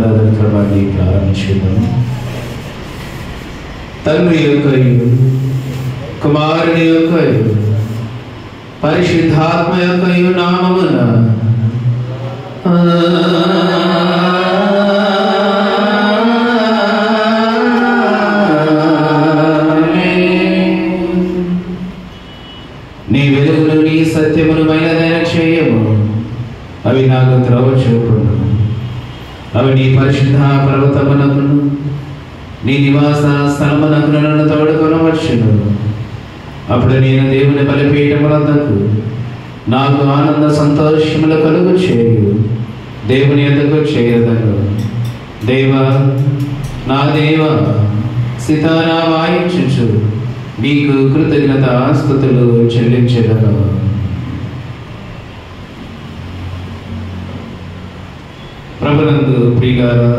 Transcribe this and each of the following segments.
ఆరాధన క్రమాన్ని ప్రారంభించుకుందాము. తండ్రి యొక్కయు కుమారుని యొక్కయు పరిశుద్ధాత్మ యొక్కయు నామమున నీ వెలుగును నీ సత్యమును మైనదైన చేయము. అవి నాకు త్రోవ చూపును. అవి నీ పరిశుద్ధ పర్వతమునకును నీ నివాస స్థలమునకును నన్ను తోడుకొనవచ్చును. అప్పుడు నేను దేవుని బలిపీఠములందకు నాకు ఆనంద సంతోషములు కలుగు చేయు దేవుని యొద్దకు చేరదను. దేవా నా దేవా సితారా వాయించుచు మీకు కృతజ్ఞతాస్తుతులు చెల్లించెదను. ప్రభునందు ప్రియులారా,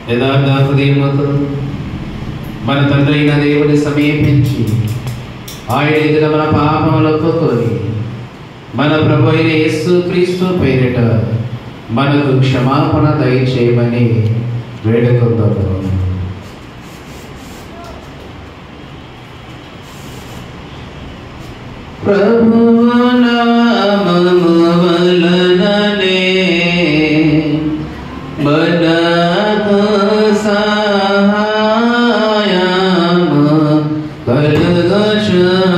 యథార్థ హృదయముతో మన తండ్రి అయిన దేవుని సమీపించి ఆయన ఎదుట మన పాపములు ఒప్పుకొని మన ప్రభు అయిన యేసుక్రీస్తు పేరిట మనకు క్షమాపణ దయచేయమని వేడుకొందాము. ప్రభువు నామము వలననే మనకు సహాయము కలుగుచున్నది.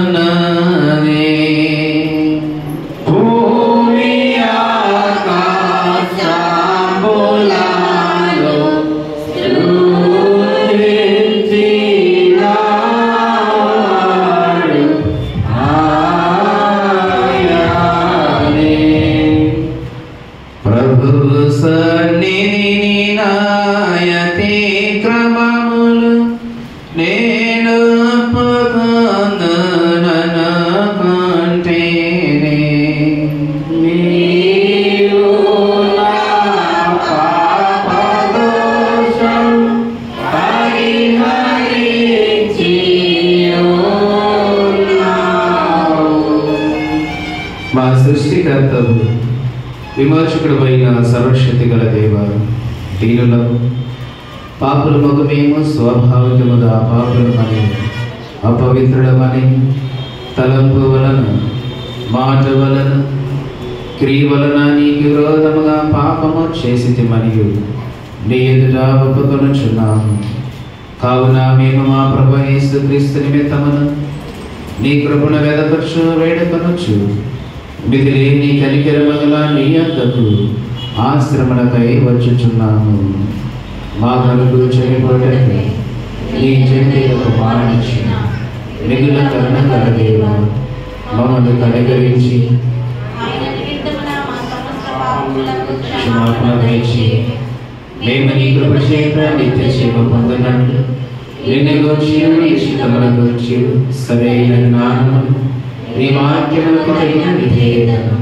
భూమి ఆకాశములలో సృజించినాడు ఆయనే. ప్రభువు సన్నిధిని నాయతి క్రమములు నేను ఒప్పుకొనుననుకుంటేనే. నీవు నా పాపదోషం పరిహరించి ఉన్నావు. మా సృష్టికర్తవు విమోచకుడు అయిన సర్వశక్తి గల దేవ, దీనులకు పాపుల మగమేమో స్వాభావికముగా పాపులమని అపవిత్రులమని తలంపు వలన మాట వలన క్రియ వలన నీకు విరోధముగా పాపము చేసితి మరియు నీ ఎదుట ఒప్పుకొనుచున్నాము. కావున మేము మా ప్రభు యేసుక్రీస్తు నిమిత్తమున నీ కృపను వెదకొచ్చు వేడుకొనొచ్చు మిదిలేని కనికరమగల నీ యొద్దకు ఆశ్రమణకై వచ్చుచున్నాము. మా కలుగు చెడిపోటకి నీ జంతువులకు మారించిన మిగుల కరుణ కలదేవ మమ్మల్ని కనికరించి క్షమాపణ వేచి మేము నీ కృప చేత నిత్య జీవ పొందినట్లు నిన్ను గూర్చి నీ చిత్తముల గూర్చి సరైన జ్ఞానము నీ వాక్యములకు తగిన విధేయతను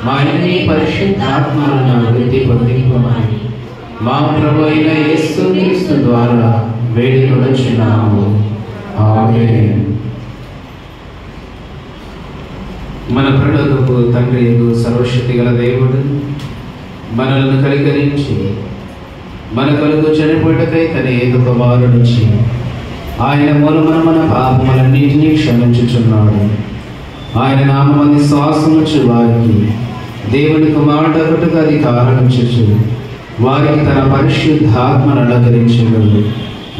మా నీ పరిశుద్ధాత్మలను వృద్ధి పొందింపమని మా ప్రభు అయిన యేసుక్రీస్తు ద్వారా వేడుకొనుచున్నాము. ఆమేన్. మన పరలోకపు తండ్రి యందు సర్వశక్తి గల దేవుడు మనలను కనికరించి మన కొరకు చనిపోటకై తన ఏక కుమారునిచ్చి ఆయన మూలమున మన పాపములన్నిటినీ క్షమించుచున్నాడు. ఆయన నామమున శ్వాసముచ్చు వారికి దేవుని కుమారుడగుటకు అధికారం ఇచ్చుచు వారికి తన పరిశుద్ధాత్మను అనుగ్రహించును.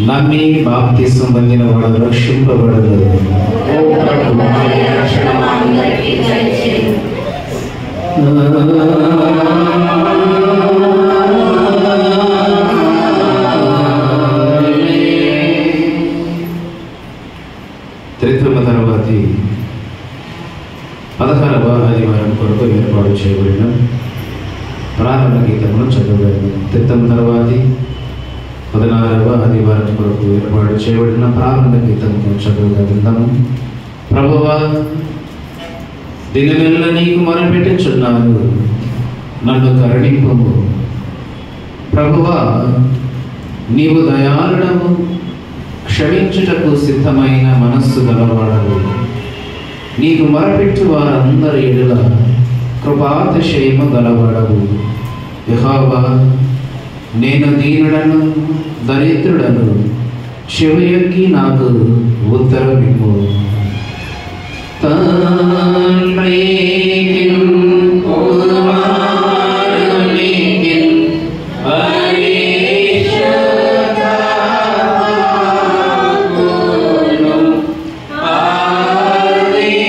నమ్మి బాప్తిస్మం పొందిన వాడు రక్షింపబడదు. త్రిత్వమ తర్వాతి 16వ ఆదివారం కొరకు ఏర్పాటు చేయబడిన ప్రారంభ గీతమును చదవబడింది. త్రిత్వం తర్వాతి 16వ ఆదివారం కొరకు ఏర్పాటు చేయబడిన ప్రారంభ గీతమును చదవబడిందాము. ప్రభువా, దినమెల్ల నీకు మొరపెట్టుచున్నాను, నన్ను కరుణింపుము. ప్రభువా, నీవు దయాళుడవు, క్షమించుటకు సిద్ధమైన మనస్సు గలవాడవు. నీకు మొరపెట్టు వారందరి ఎడల కృపాతిశయము గలవాడవు. యెహోవా, నేను దీనుడను దరిద్రుడను, చెవియొగ్గి నాకు ఉత్తరమిమ్ము. తండ్రికిన్ కుమారునికిన్ పరిశుద్ధాత్మకును ఆదియను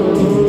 ఇప్పుడు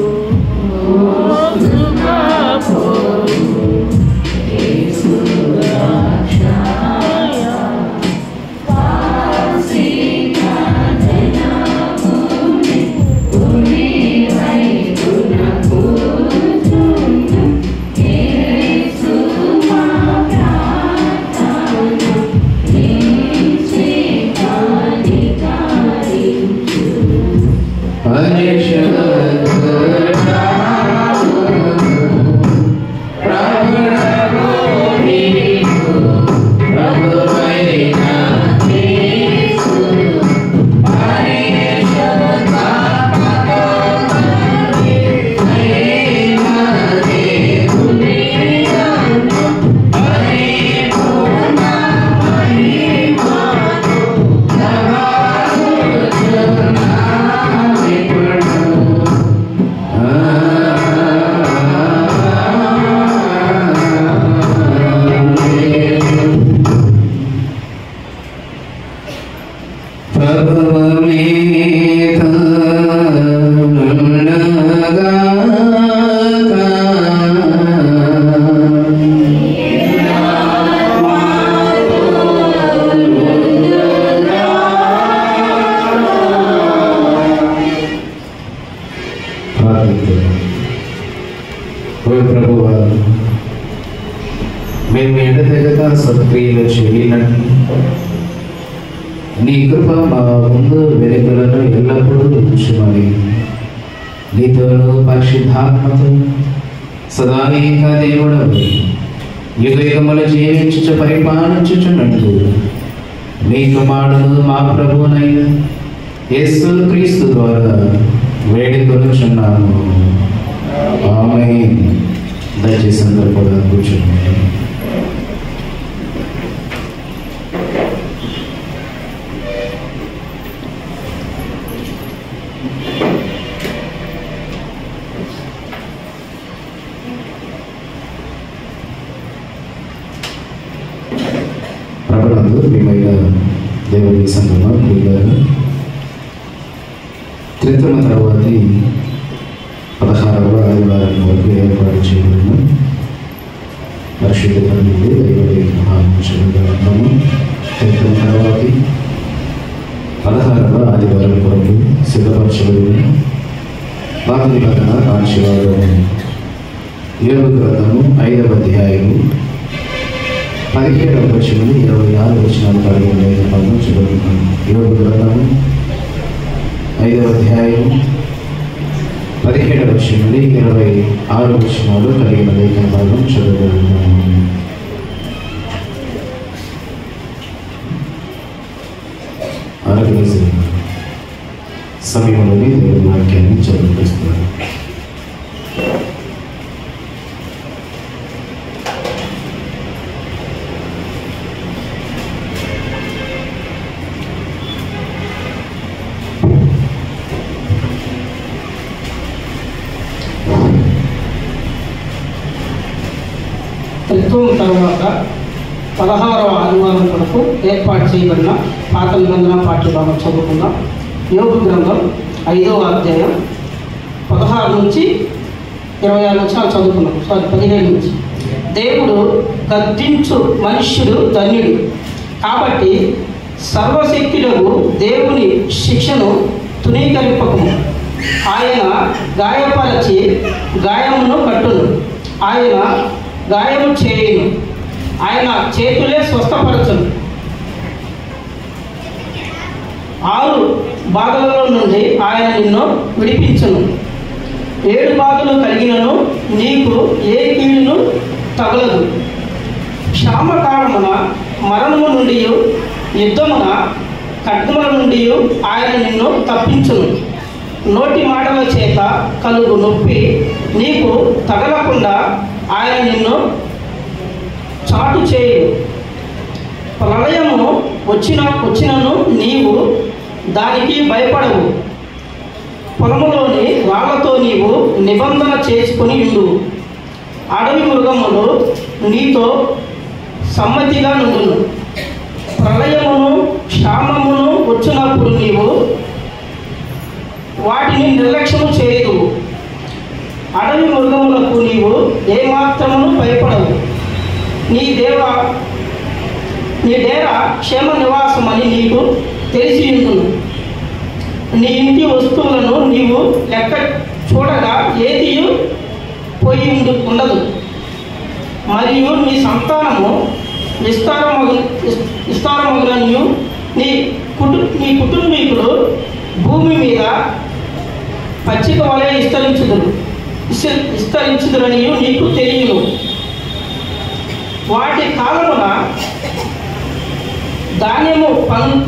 మేము ఎడతెగక సత్క్రియలు చేయనట్లు నీ కృప మా ముందు వెలుగులను ఎల్లప్పుడూ ఉంచుమని నీతోనూ పరిశుద్ధాత్మతో సదా ఏక దేవుడవు యుగయుగములు జీవించుచు పరిపాలించుచున్నట్లు నీ కుమారుడు మా ప్రభువునైన యేసు క్రీస్తు ద్వారా వేడుకొనుచున్నాము. ఆమేన్. దయచేసి అందరూ కూడా కూర్చోండి. ప్రభునందు ప్రియమైన దేవుని సంగమా ప్రియులారా, క్రితమ తర్వాతి 16వ ఆదివారం వరకు ఏర్పాటు చేయబడిన పరిశుద్ధ గ్రంథము దైవదేవ మహాపురుషులము క్రితమ తర్వాతి 16వ ఆదివారం కొరకు సిద్ధపరచబడిన పాత నిబంధన కాంక్షవాదము యోబు గ్రంథము 5వ అధ్యాయము 17వ వచనం నుండి 26 వచనాలు కలిగి ఉండే మనం చదువుకుంటాం. యోబు గ్రంథము 5వ అధ్యాయం 17వ వచనం నుండి 26 వచనాలు కలిగిన లేఖన భాగం చదువుకుంటాము. ఆరోగ్య సమయంలోని దేవుని వాక్యాన్ని చదువుకొస్తున్నారు. ఋతువు తర్వాత 16వ ఆదివారం కొరకు ఏర్పాటు చేయబడిన పాత నిబంధన పాఠ్యభాగం చదువుకుందాం. యోబు గ్రంథం 5వ అధ్యాయం 16 నుంచి 26 వచనాలు చదువుకున్నాం. 17 నుంచి. దేవుడు గద్దించు మనుష్యుడు ధన్యుడు, కాబట్టి సర్వశక్తులకు దేవుని శిక్షను తునీకరింపకము. ఆయన గాయపరచి గాయమును కట్టును, ఆయన గాయము చేయును, ఆయన చేతులే స్వస్థపరచును. 6 బాధలలో నుండి ఆయన నిన్ను విడిపించును. 7 బాధలు కలిగినను నీకు ఏ కీడును తగలదు. క్షామకాలమున మరణము నుండి యుద్ధమున ఖడ్గముల నుండి ఆయన నిన్ను తప్పించును. నోటి మాటల చేత కలుగు నొప్పి నీకు తగలకుండా ఆయన నిన్ను చాటు చేయు. ప్రళయము వచ్చినను నీవు దానికి భయపడవు. పొలములోని రాళ్లతో నీవు నిబంధన చేసుకొని ఉండు. అడవి మృగములు నీతో సమ్మతిగా నుండును. ప్రళయమును క్షామమును వచ్చినప్పుడు నీవు వాటిని నిర్లక్ష్యము చేయదు. అడవి మృగములకు నీవు ఏమాత్రమును భయపడవు. నీ డేరా క్షేమ నివాసమని నీకు తెలిసి ఉండును. నీ ఇంటి వస్తువులను నీవు లెక్క చూడగా ఏది పోయి ఉండదు. మరియు నీ సంతానము విస్తారమగుననియు నీ కుటుంబీకులు భూమి మీద పచ్చిక వలె విస్తరించుదురనియు నీకు తెలియను. వాటి కాలమున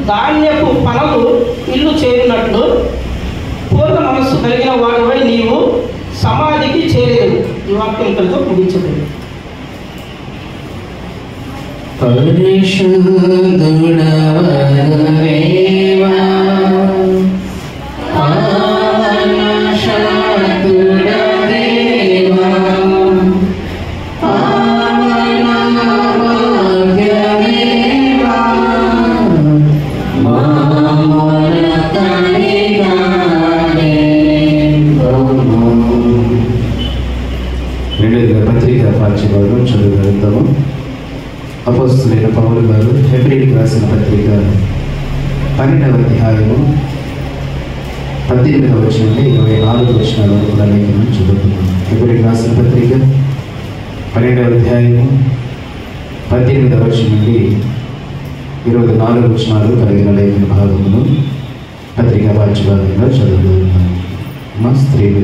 ధాన్యపు పనులు ఇల్లు చేరినట్లు పూర్ణ మనస్సు కలిగిన వాడివై నీవు సమాధికి చేరేదు. ఈ వాక్యంతో ముగించదు. చదువుతాము. అపోస్తలుడైన పౌలు గారు హెబ్రీయులకు రాసిన పత్రిక 12వ అధ్యాయము 18వ వచనం నుండి 24వ వచనాల వరకు లేఖనం చదువుతున్నాం. హెబ్రీయులకు రాసిన పత్రిక 12వ అధ్యాయము 18వ వచనం నుండి 24 వచనాలు కలిగిన లేఖన భాగమును పత్రికా వాచ్యభాగంగా చదువుతున్నాం. మా స్త్రీలు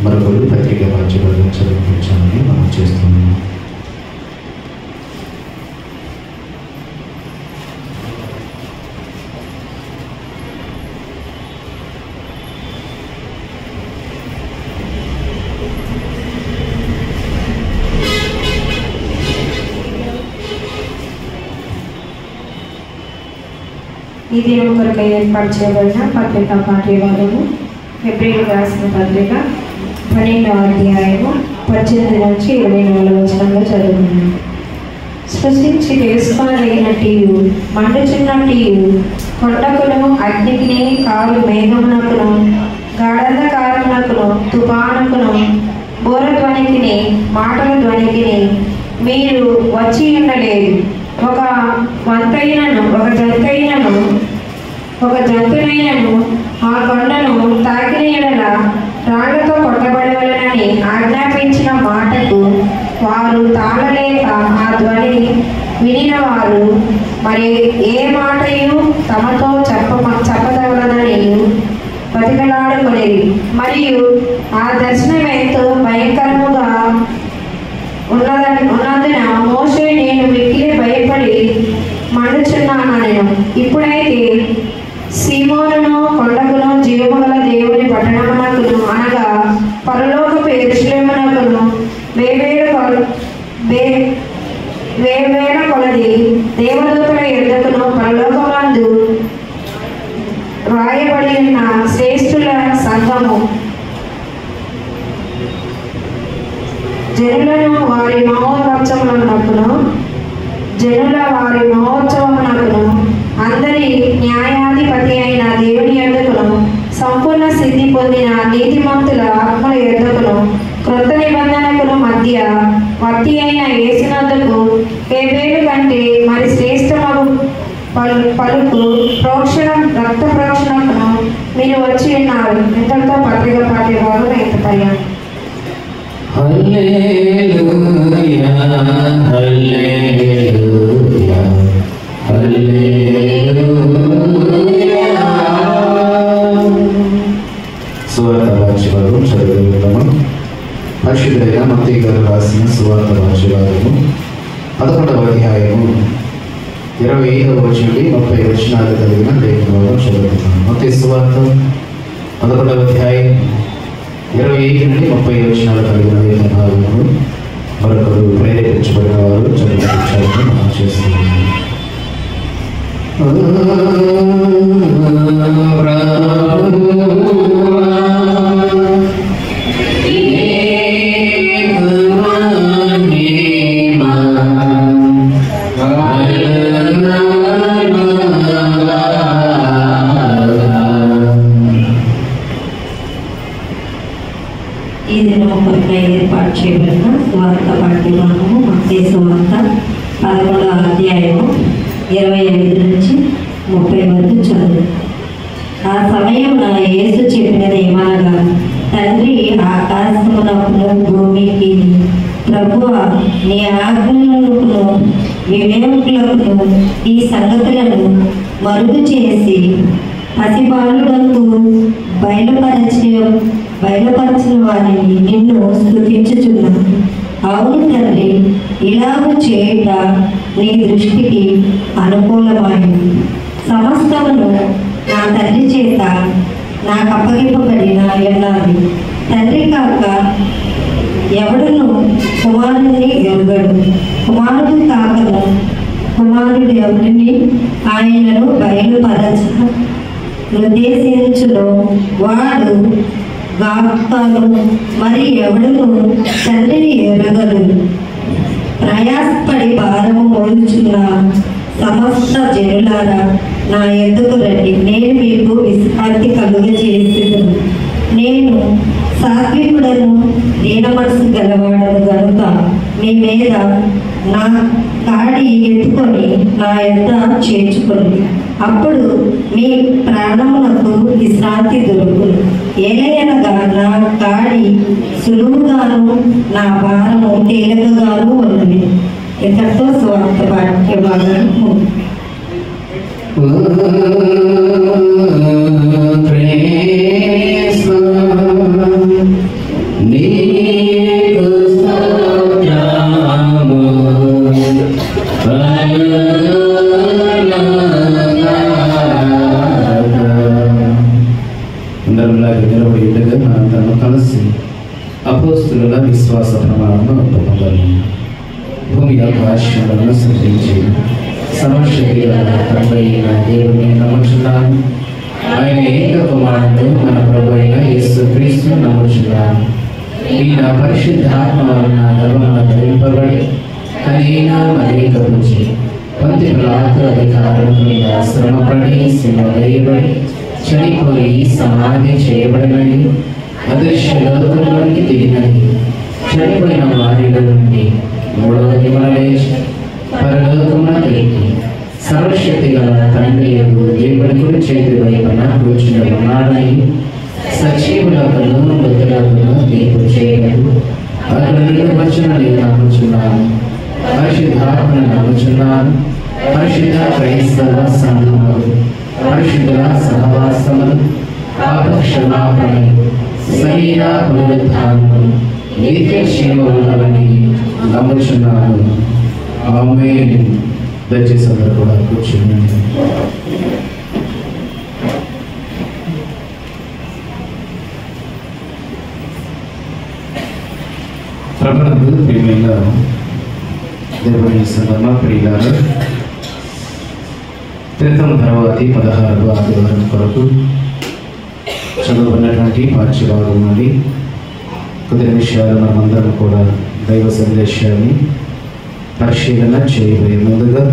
మరొకరు పత్రికా వాచ్యభాగం చదువుకుంటామని మనం చేస్తున్నాము. ఈ దినం కొరకై ఏర్పాటు చేయబడిన పత్రికా పాఠ్యభాగము హెబ్రీయులకు రాసిన పత్రిక 12వ అధ్యాయము 18 నుంచి 24 వచనంలో చదువుకున్నాను. సృష్టించి తెలుసుకోదగినట్టు మండుచున్నట్టు కొండకును అగ్నికిని కారు మేఘమునకును గాఢంధకారమునకును తుఫానుకును బోరధ్వనికిని మాటల ధ్వనికిని మీరు వచ్చి ఉండలేదు. ఒక జంతునైనను ఆ కొండను తాకిన ఎడల రాళ్లతో కొట్టబడవలనని ఆజ్ఞాపించిన మాటకు వారు తాళలేక ఆ ధ్వని వినిన వారు మరి ఏ మాటయు తమతో చెప్పదవలనని బతికలాడుకొనేది. మరియు ఆ దర్శనం ఎంతో భయంకరముగా ఉన్నందున మోషే నేను మిక్కిలి భయపడి మండుచున్నాను. ఇప్పుడైతే సీమోనును కొండకును జీవముగల దేవుని పట్టణమునకును అనగా పరలోకపు యెరూషలేమునకును వేవేల కొలది దేవదూతల యొద్దకును పరలోకమందు రాయబడి ఉన్న శ్రేష్ఠుల సంఘము జనుల వారి మహోత్సవమునకును అందరి న్యాయాధిపతి అయిన దేవుని యొద్దకును సంపూర్ణ సిద్ధి పొందిన నీతిమంతుల ఆత్మల యొద్దకును క్రొత్త నిబంధనకును మధ్య వర్తి అయిన యేసునందుకు హేబేలు కంటే మరి శ్రేష్టమగు పలుకు రక్త ప్రోక్షణకును మీరు వచ్చి ఉన్నారు. ఇంతటితో పత్రిక పాఠ్యభాగం ఎంతపయ్యాను. హల్లెలూయా హల్లెలూయా హల్లెలూయా. సువార్త వాక్యభాగం చదువుకుందాము. పరిశుద్ధుడైన మత్తయి గారు రాసిన సువార్త వాక్యభాగము 11వ అధ్యాయము 25వ వచనం నుండి 30 వచనాలు కలిగిన లేఖన భాగం చదువుతున్నాము. మత్తయి సువార్త 11వ అధ్యాయం 25 నుండి 30 వచనాలు కలిగిన లేఖన భాగమును మరొకరు ప్రేరేపించబడిన వారు చదివించాలని మనం చేస్తున్నాము. ఈ దినం కొరకై ఏర్పాటు చేయబడిన స్వార్థ పాఠ్యభాగము మత్తయి సువార్త 11వ అధ్యాయము 25 నుంచి 30 వరకు చదువు. ఆ సమయంలో యేసు చెప్పినది ఏమనగా, తండ్రి ఆకాశమునకును భూమికి ప్రభువా నీ ఆజ్ఞలకును వివేకులకు ఈ సంగతులను మరుగు చేసి పసిబాలులకు బయలుపరచిన వారిని నిన్ను స్తుతించుచున్నాను. అవును తండ్రి, ఇలాగ చేయుట నీ దృష్టికి అనుకూలమైనది. సమస్తమును నా తండ్రి చేత నాకు అప్పగింపబడిన ఎన్నాది. తండ్రి కాక ఎవడును కుమారుని ఎరుగడు, కుమారుడు కాకను కుమారుడు ఎవరిని ఆయనను బయలుపరచ ఉద్దేశించును వాడు గాను మరి ఎవడును తండ్రిని ఎరగడు. ప్రయాసపడి భారము మోలుచున్న సమస్త జనులారా నా ఎద్దుకు రండి, నేను మీకు విశ్రాంతి కలుగజేసేదను. నేను సాత్వికుడను, దీన మనసు గలవాడను గనుక మీ మీద నా కాడి ఎత్తుకొని నా యొద్ద చేర్చుకోండి. అప్పుడు మీ ప్రాణములకు విశ్రాంతి దొరుకును. ఏలయనగా నా కాడి సులువుగాను నా భారము తేలికగాను ఉన్నది. ఇంతటితో స్వార్థ వాక్య భాగము. నిలబడి ఉండగా మనందరం కలిసి అపోస్తుల విశ్వాస ప్రమాణం ఒప్పుకుందాము. భూమి ఆకాశములను సృష్టించి సమశక్తి తండ్రి అయిన దేవుని నమ్ముచున్నాను. ఆయన ఏక కుమారుడు మన ప్రభు అయిన యేసుక్రీస్తు నమ్ముచున్నాను. ఈయన పరిశుద్ధాత్మ వలన గర్భమున ధరింపబడి కనీనా మరేకపుంచి పొంతి పిలాతు అధికారం మీద శ్రమపడి సిలువ వేయబడి చనిపోయి సమాధి చేయబడినది, అదృశ్య లోకంలోనికి దిగినది, చనిపోయిన వారిలో నుండి మూడవ దినమున లేచి పరలోకమున ఎక్కి సర్వశక్తి గల తండ్రి దేవుడి కుడి చేతి వైపున కూర్చుని ఉన్నాడని సజీవులకును మృతులకును తీర్పు చేయగలడు. అక్కడ నుండి వచ్చిన నేను నమ్ముచున్నాను. పరిశుద్ధాత్మను నమ్ముచున్నాను. పరిశుద్ధ క్రైస్తవ సంఘములు, పరిశుద్ధుల సహవాసములు, పాప క్షమాపణలు, శరీర పునరుద్ధానములు, నిత్య క్షేమములని నమ్ముచున్నాను. ఆమేన్. దయచేసి అందరూ కూడా కూర్చుని ప్రభునందు ప్రియమైన దేవుని సంగమ ప్రియులారా, క్రితం తర్వాతి 16వ ఆదివారం కొరకు చదువుకున్నటువంటి పాఠ్యభాగం నుండి కొద్ది నిమిషాలు మనమందరం కూడా దైవ సందేశాన్ని పరిశీలన చేయబోయే ముందుగా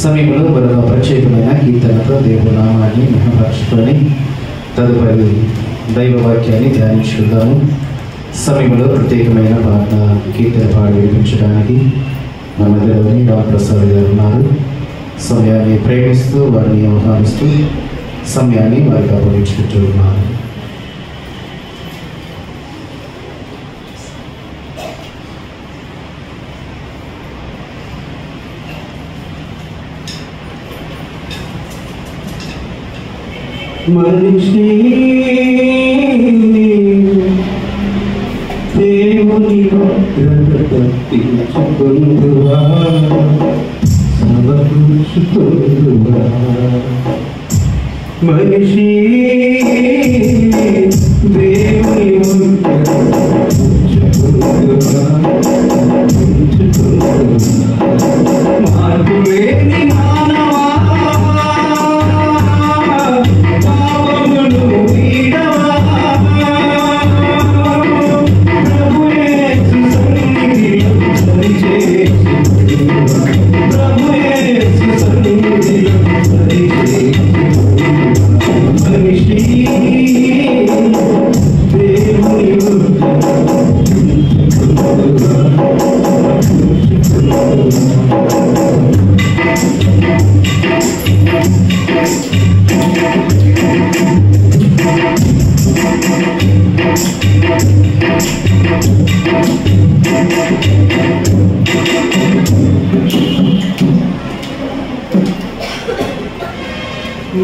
సమయంలో మరొక ప్రత్యేకమైన కీర్తనతో దేవుని నామాన్ని మహిమపరచుకొని తదుపరి దైవ వాక్యాన్ని ధ్యానించుకుందాము. సమయంలో ప్రత్యేకమైన ప్రార్థన కీర్తన పాడి వినిపించడానికి మన మధ్యలోని డాక్టర్ ప్రసాద్ గారు ఉన్నారు. సమయాన్ని ప్రేమిస్తూ వారిని ఆహ్వానిస్తూ సమయాన్ని వారికి అప్పగించుకుంటూ ఉన్నారు. మనిషి దేవుని తప్పించుకుందువా, సమకూర్చుకుందువా. మనిషి దేవుని మార్పు లేని మానవా,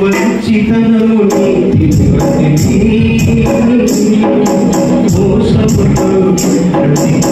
మంచితనము నీతి మోసముతో వ్యర్థమైన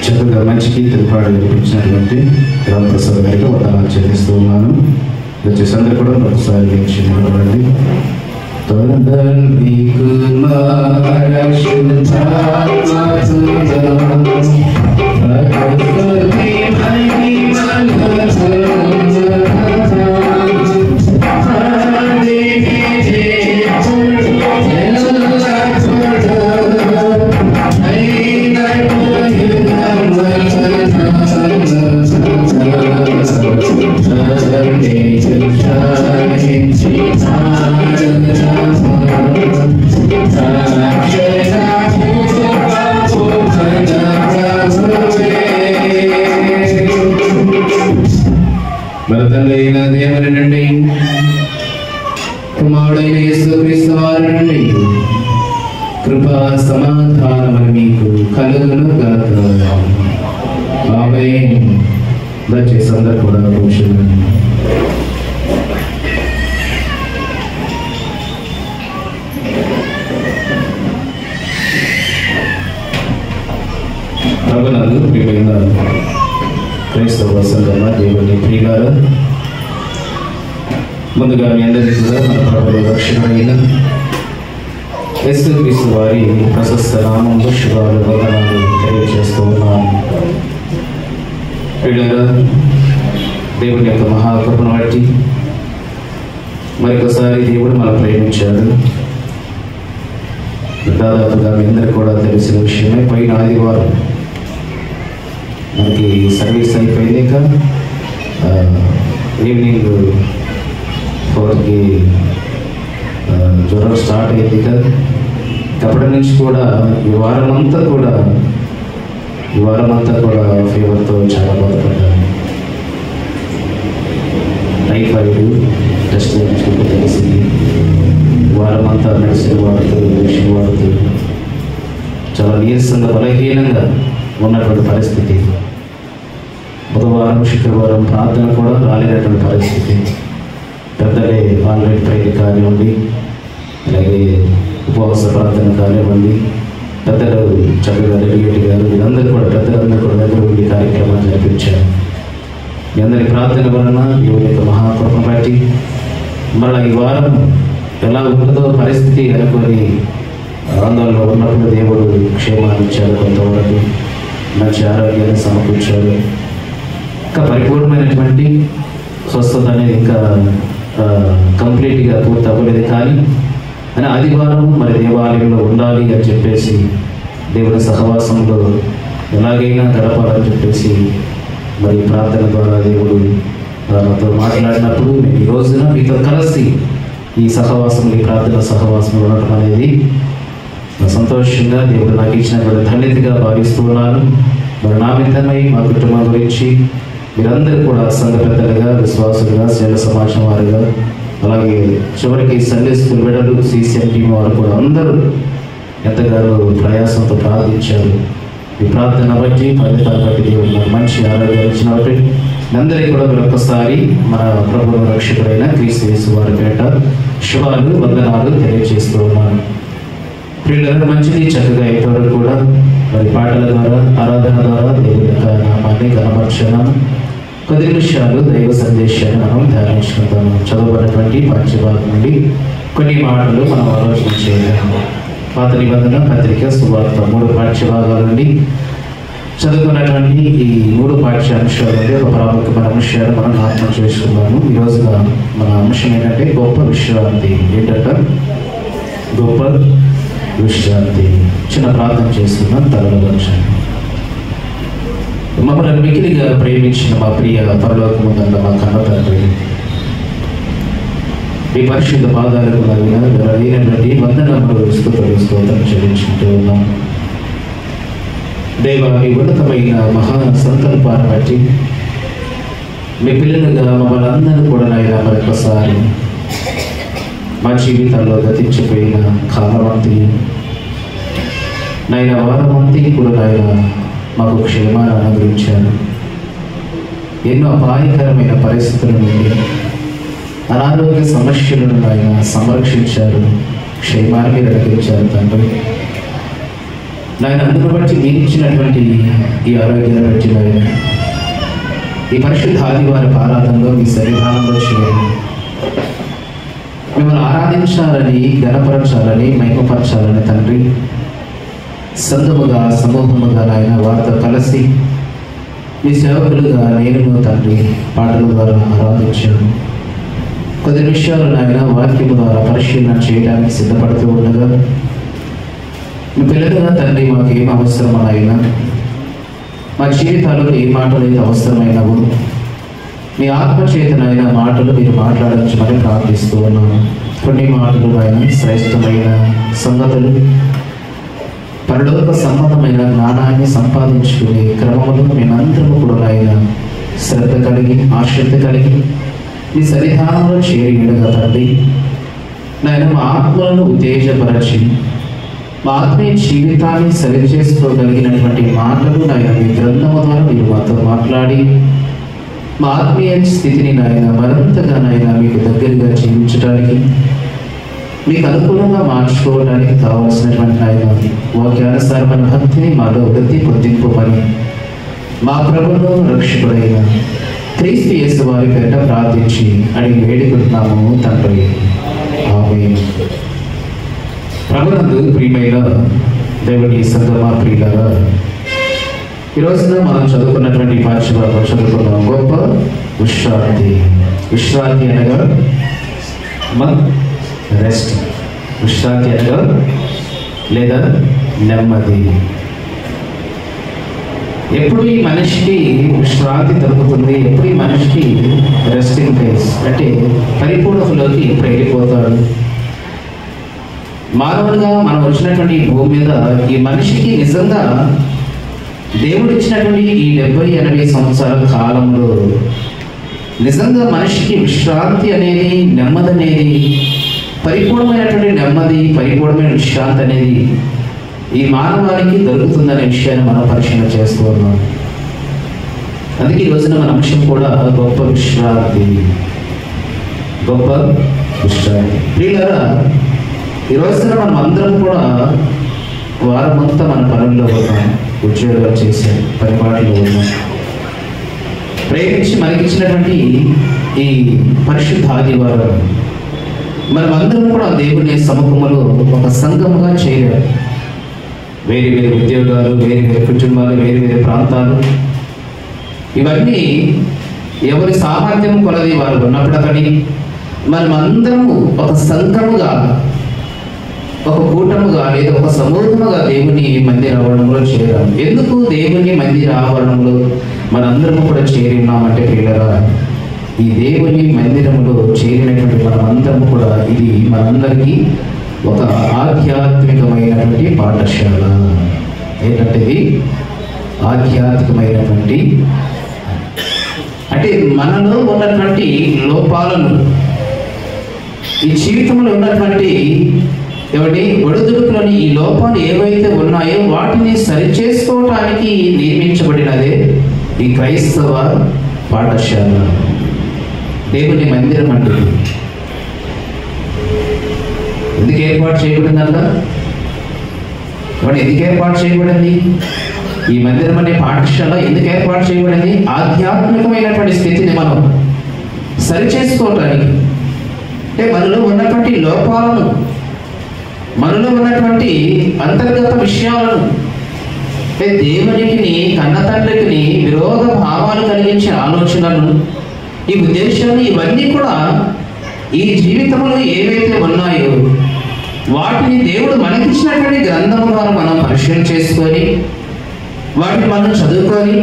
చక్కగా మంచి కీర్తన పాడి వినిపించినటువంటి రామప్రసాద్ గారికి వందనాలు చెల్లిస్తూ ఉన్నాను. వచ్చే సందర్భంలో ఒకసారి నిలబడండి. తండ్రి కుమార భరతంగైన దేవుని నుండి కుమారుడైన యేసుక్రీస్తు వారి నుండి కృపా సమాధానము మీకు కలుగును గాక. ఆమేన్. దయచేసి అందరూ కూడా కూర్చోండి. ప్రభునందు ప్రియమైన క్రైస్తవ సంఘమా, దేవుని ప్రియులారా, ముందుగా మీ అందరికీ కూడా మన ప్రభువు రక్షకుడైన యేసుక్రీస్తు వారి ప్రశస్త నామములో శుభాలు వందనాలు తెలియజేస్తూ ఉన్నాను. ప్రియులారా, దేవుని యొక్క మహాకృపను బట్టి మరొకసారి దేవుడు మనం ప్రేమించాడు. దాదాపుగా మీ అందరికీ కూడా తెలిసిన విషయమే. పైన ఆదివారం మనకి సర్వీస్ అయిపోయింది. ఇంకా ఈవినింగ్ 4కి జ్వరం స్టార్ట్ అయింది కదా. అప్పటి నుంచి కూడా ఈ వారం అంతా కూడా ఫీవర్తో చాలా బాధపడ్డాను. టైఫాయిడ్ టెస్ట్ చేయించుకుంటూ తెలిసింది. వారం అంతా మెడిసిన్ వాడుతూ ఇంజక్షన్ వాడుతూ చాలా నీరసంగా బలహీనంగా ఉన్నటువంటి పరిస్థితి. బుధవారం శుక్రవారం ప్రార్థన కూడా రాలేనటువంటి పరిస్థితి. పెద్దలే ఆన్లైన్ ప్రేయర్ కానివ్వండి, అలాగే ఉపవాస ప్రార్థన కానివ్వండి, పెద్దలు చక్కగా డెలిగేట్ గారు, వీళ్ళందరూ కూడా పెద్దలందరూ కూడా దగ్గర ఉండి కార్యక్రమాలు జరిపించారు. మీ అందరి ప్రార్థన వలన దేవుని యొక్క మహాకృపను బట్టి మళ్ళీ ఈ వారం ఎలా ఉంటుందో పరిస్థితి అనుకొని ఆందోళనలో ఉన్నప్పుడు దేవుడు క్షేమాన్ని ఇచ్చాడు. కొంతవరకు మంచి ఆరోగ్యాన్ని సమకూర్చాడు. ఇంకా పరిపూర్ణమైనటువంటి స్వస్థత అనేది ఇంకా కంప్లీట్గా పూర్తి అవ్వలేదు. కానీ అని ఆదివారం మరి దేవాలయంలో ఉండాలి అని చెప్పేసి దేవుని సహవాసంలో ఎలాగైనా గడపాలని చెప్పేసి మరి ప్రార్థన ద్వారా దేవుడు నాతో మాట్లాడినప్పుడు నేను ఈ రోజున మీతో కలిసి ఈ సహవాసం, ఈ ప్రార్థన సహవాసంలో ఉండటం అనేది సంతోషంగా దేవుడు నాకు ఇచ్చినటువంటి ధన్యతగా భావిస్తూ ఉన్నాను. మరి నా మిత్తమై మా కుటుంబం గురించి మీరందరూ కూడా సంఘ పెద్దలుగా, విశ్వాసులుగా, సేవ సమాజం వారుగా, అలాగే చివరికి సండే స్కూల్ బిడ్డలు, CCM టీం వారు కూడా అందరూ ఎంతగానో ప్రయాసంతో ప్రార్థించారు. ఈ ప్రార్థన బట్టి ఫలితాన్ని బట్టి దేవుడు నాకు మంచి ఆరోగ్యం ఇచ్చినట్టు అందరికీ కూడా మరొకసారి మన ప్రభువు రక్షకుడైన క్రీస్తు యేసు వారి పేట శుభాలు వందనాలు తెలియజేస్తూ ఉన్నాను. ప్రియులందరూ మంచిది చక్కగా అయిపోయారు కూడా మరి పాటల ద్వారా, ఆరాధన ద్వారా దేవుని యొక్క నామాన్ని కనపరచడం. కొద్ది నిమిషాలు దైవ సందేశాన్ని మనం ధ్యానించుకుంటాము. చదవబడినటువంటి పాఠ్యభాగం నుండి కొన్ని మాటలు మనం ఆలోచన చేయలేము. పాత నిబంధన పత్రిక సువార్త 3 పాఠ్యభాగాల నుండి చదువుకున్నటువంటి ఈ 3 పాఠ్యాంశాల నుండి ఒక ప్రాముఖ్యమైన అంశాలు మనం జ్ఞాపకం చేసుకున్నాము. ఈరోజు మన అంశం ఏంటంటే గొప్ప విశ్రాంతి. ఏంటంటే గొప్ప విశ్రాంతి. చిన్న ప్రార్థన చేసుకున్నాం. తలలో వచ్చాను. మమ్మల్ని మికిలిగా ప్రేమించిన మా ప్రియ పరలోకముందన్న మా కన్న తండ్రి, మీ పరిశుద్ధ పాదాలకు నగినటువంటి వందనములు స్తుతులు స్తోత్రం చెల్లించుకుంటూ ఉన్నాం. దేవా, మీ ఉన్నతమైన మహా సంకల్పాన్ని బట్టి మీ పిల్లలుగా మమ్మల్ని అందరూ కూడా నాయన మరొకసారి మా జీవితాల్లో గతించిపోయిన కాలమంతి నాయన వారమంతి కూడా నాయన మాకు క్షేమాన్ని అనుగ్రహించారు. ఎన్నో అపాయకరమైన పరిస్థితుల నుండి, అనారోగ్య సమస్యలను ఆయన సంరక్షించారు. క్షేమాన్ని మీరు అనుగ్రహించారు తండ్రి. నాయన అందును బట్టి మీరు ఇచ్చినటువంటి ఈ ఆరోగ్యాన్ని బట్టి నాయన ఈ పరిశుద్ధ ఆదివారి ఆరాధనలో మీ సన్నిధానంలో చేయాలి. మిమ్మల్ని ఆరాధించాలని, ఘనపరచాలని, మహిమపరచాలని తండ్రి సంఘముగా, సమూహముగా నాయన వారితో కలిసి మీ సేవకులుగా నేను తండ్రి పాటల ద్వారా ఆరాధించాను. కొద్ది నిమిషాలు నాయన వాక్యము ద్వారా పరిశీలన చేయడానికి సిద్ధపడుతూ ఉండగా మీ పిల్లలుగా తండ్రి మాకు ఏం అవసరమో నాయన, మా జీవితాలకు ఏ మాటలు అయితే అవసరమైనవో మీ ఆత్మచేతనైన మాటలు మీరు మాట్లాడించమని ప్రార్థిస్తూ ఉన్నాను. కొన్ని మాటలు ఆయన శ్రేష్టమైన సంగతులు, పరలోక సంబంధమైన జ్ఞానాన్ని సంపాదించుకునే క్రమంలో మేమందరము కూడా ఆయన శ్రద్ధ కలిగి, ఆసక్తి కలిగి మీ సన్నిధానంలో చేరి ఉండగా తండ్రి నాయన మా ఆత్మలను ఉత్తేజపరచి మా ఆత్మీయ జీవితాన్ని సరిచేసుకోగలిగినటువంటి మాటలు నాయన మీ గ్రంథము ద్వారా మీరు మాతో మాట్లాడి మా ఆత్మీయ స్థితిని నాయన మరింతగా నాయన మీకు దగ్గరగా జీవించడానికి, మీకు అనుకూలంగా మార్చుకోవడానికి కావాల్సినటువంటి నాయన వాక్యానుసారమైన భక్తిని మాలో వృద్ధి పొందింపమని మా ప్రభువును రక్షకుడైన క్రీస్తు యేసు వారి పేరిట ప్రార్థించి అడిగి వేడుకుంటున్నాము తండ్రి. ఆమేన్. ప్రభునందు ప్రియమైన దేవుని సంగమా ప్రియులారా, ఈ రోజున మనం చదువుకున్నటువంటి పాఠ్యభాగం చదువుకున్నాం. గొప్ప విశ్రాంతి. విశ్రాంతి అనగా రెస్ట్. విశ్రాంతి అనగా లేదా నెమ్మది. ఎప్పుడు ఈ మనిషికి విశ్రాంతి దొరుకుతుంది, ఎప్పుడు ఈ మనిషికి రెస్టింగ్ ప్లేస్ అంటే పరిపూర్ణతలోకి ఎప్పుడు వెళ్ళిపోతాడు? మానవులుగా మనం వచ్చినటువంటి ఈ భూమి మీద ఈ మనిషికి నిజంగా దేవుడు ఇచ్చినటువంటి ఈ 70-80 సంవత్సరాల కాలంలో నిజంగా మనిషికి విశ్రాంతి అనేది, నెమ్మది అనేది, పరిపూర్ణమైనటువంటి నెమ్మది, పరిపూర్ణమైన విశ్రాంతి అనేది ఈ మానవానికి దొరుకుతుందనే విషయాన్ని మనం పరిశీలన చేస్తూ ఉన్నాం. అందుకే ఈ రోజున మన అంశం కూడా గొప్ప విశ్రాంతి. గొప్ప విశ్రాంతి. ప్రియులారా, ఈ రోజున మనం అందరం కూడా వారమంతా మన పనుల్లో ఉన్నాం, ఉద్యోగాలు చేసే పరిపాటిలో ఉన్నాం. ప్రేమించి మనకిచ్చినటువంటి ఈ పరిశుద్ధ ఆదివారం మనమందరం కూడా దేవుని సముఖములో ఒక సంఘముగా చేరారు. వేరు వేరు ఉద్యోగాలు, వేరు వేరు కుటుంబాలు, వేరు వేరు ప్రాంతాలు, ఇవన్నీ ఎవరి సామర్థ్యం కొలది వారు ఉన్నప్పటికీ మనమందరము ఒక సంఘముగా, ఒక కూటముగా లేదా ఒక సమూహముగా దేవుని మందిర ఆవరణంలో చేరాం. ఎందుకు దేవుని మందిర ఆవరణంలో మనందరము కూడా చేరి ఉన్నామంటే పిల్లరా, ఈ దేవుని మందిరములో చేరినటువంటి మనమందరము కూడా ఇది మనందరికీ ఒక ఆధ్యాత్మికమైనటువంటి పాఠశాల. ఏంటంటే ఇది ఆధ్యాత్మికమైనటువంటి, అంటే మనలో ఉన్నటువంటి లోపాలను, ఈ జీవితంలో ఉన్నటువంటి ఒడిదుడుకులని, ఈ లోపాలు ఏవైతే ఉన్నాయో వాటిని సరిచేసుకోవటానికి నియమించబడినదే ఈ క్రైస్తవ పాఠశాల, దేవుని మందిరం. అంటే ఎందుకు ఏర్పాటు చేయబడిందంట? వాడు ఎందుకు ఏర్పాటు చేయబడింది? ఈ మందిరం అనే పాఠశాల ఎందుకు ఏర్పాటు చేయబడింది? ఆధ్యాత్మికమైనటువంటి స్థితిని మనం సరిచేసుకోవటానికి, అంటే మనలో ఉన్నటువంటి లోపాలను, మనలో ఉన్నటువంటి అంతర్గత విషయాలను, అంటే దేవునికి, కన్నతండ్రికి విరోధ భావాలు కలిగించే ఆలోచనలను, ఈ ఉద్దేశాలు, ఇవన్నీ కూడా ఈ జీవితంలో ఏవైతే ఉన్నాయో వాటిని దేవుడు మనకిచ్చినటువంటి గ్రంథము ద్వారా మనం పరిశీలన చేసుకొని, వాటిని మనం చదువుకొని,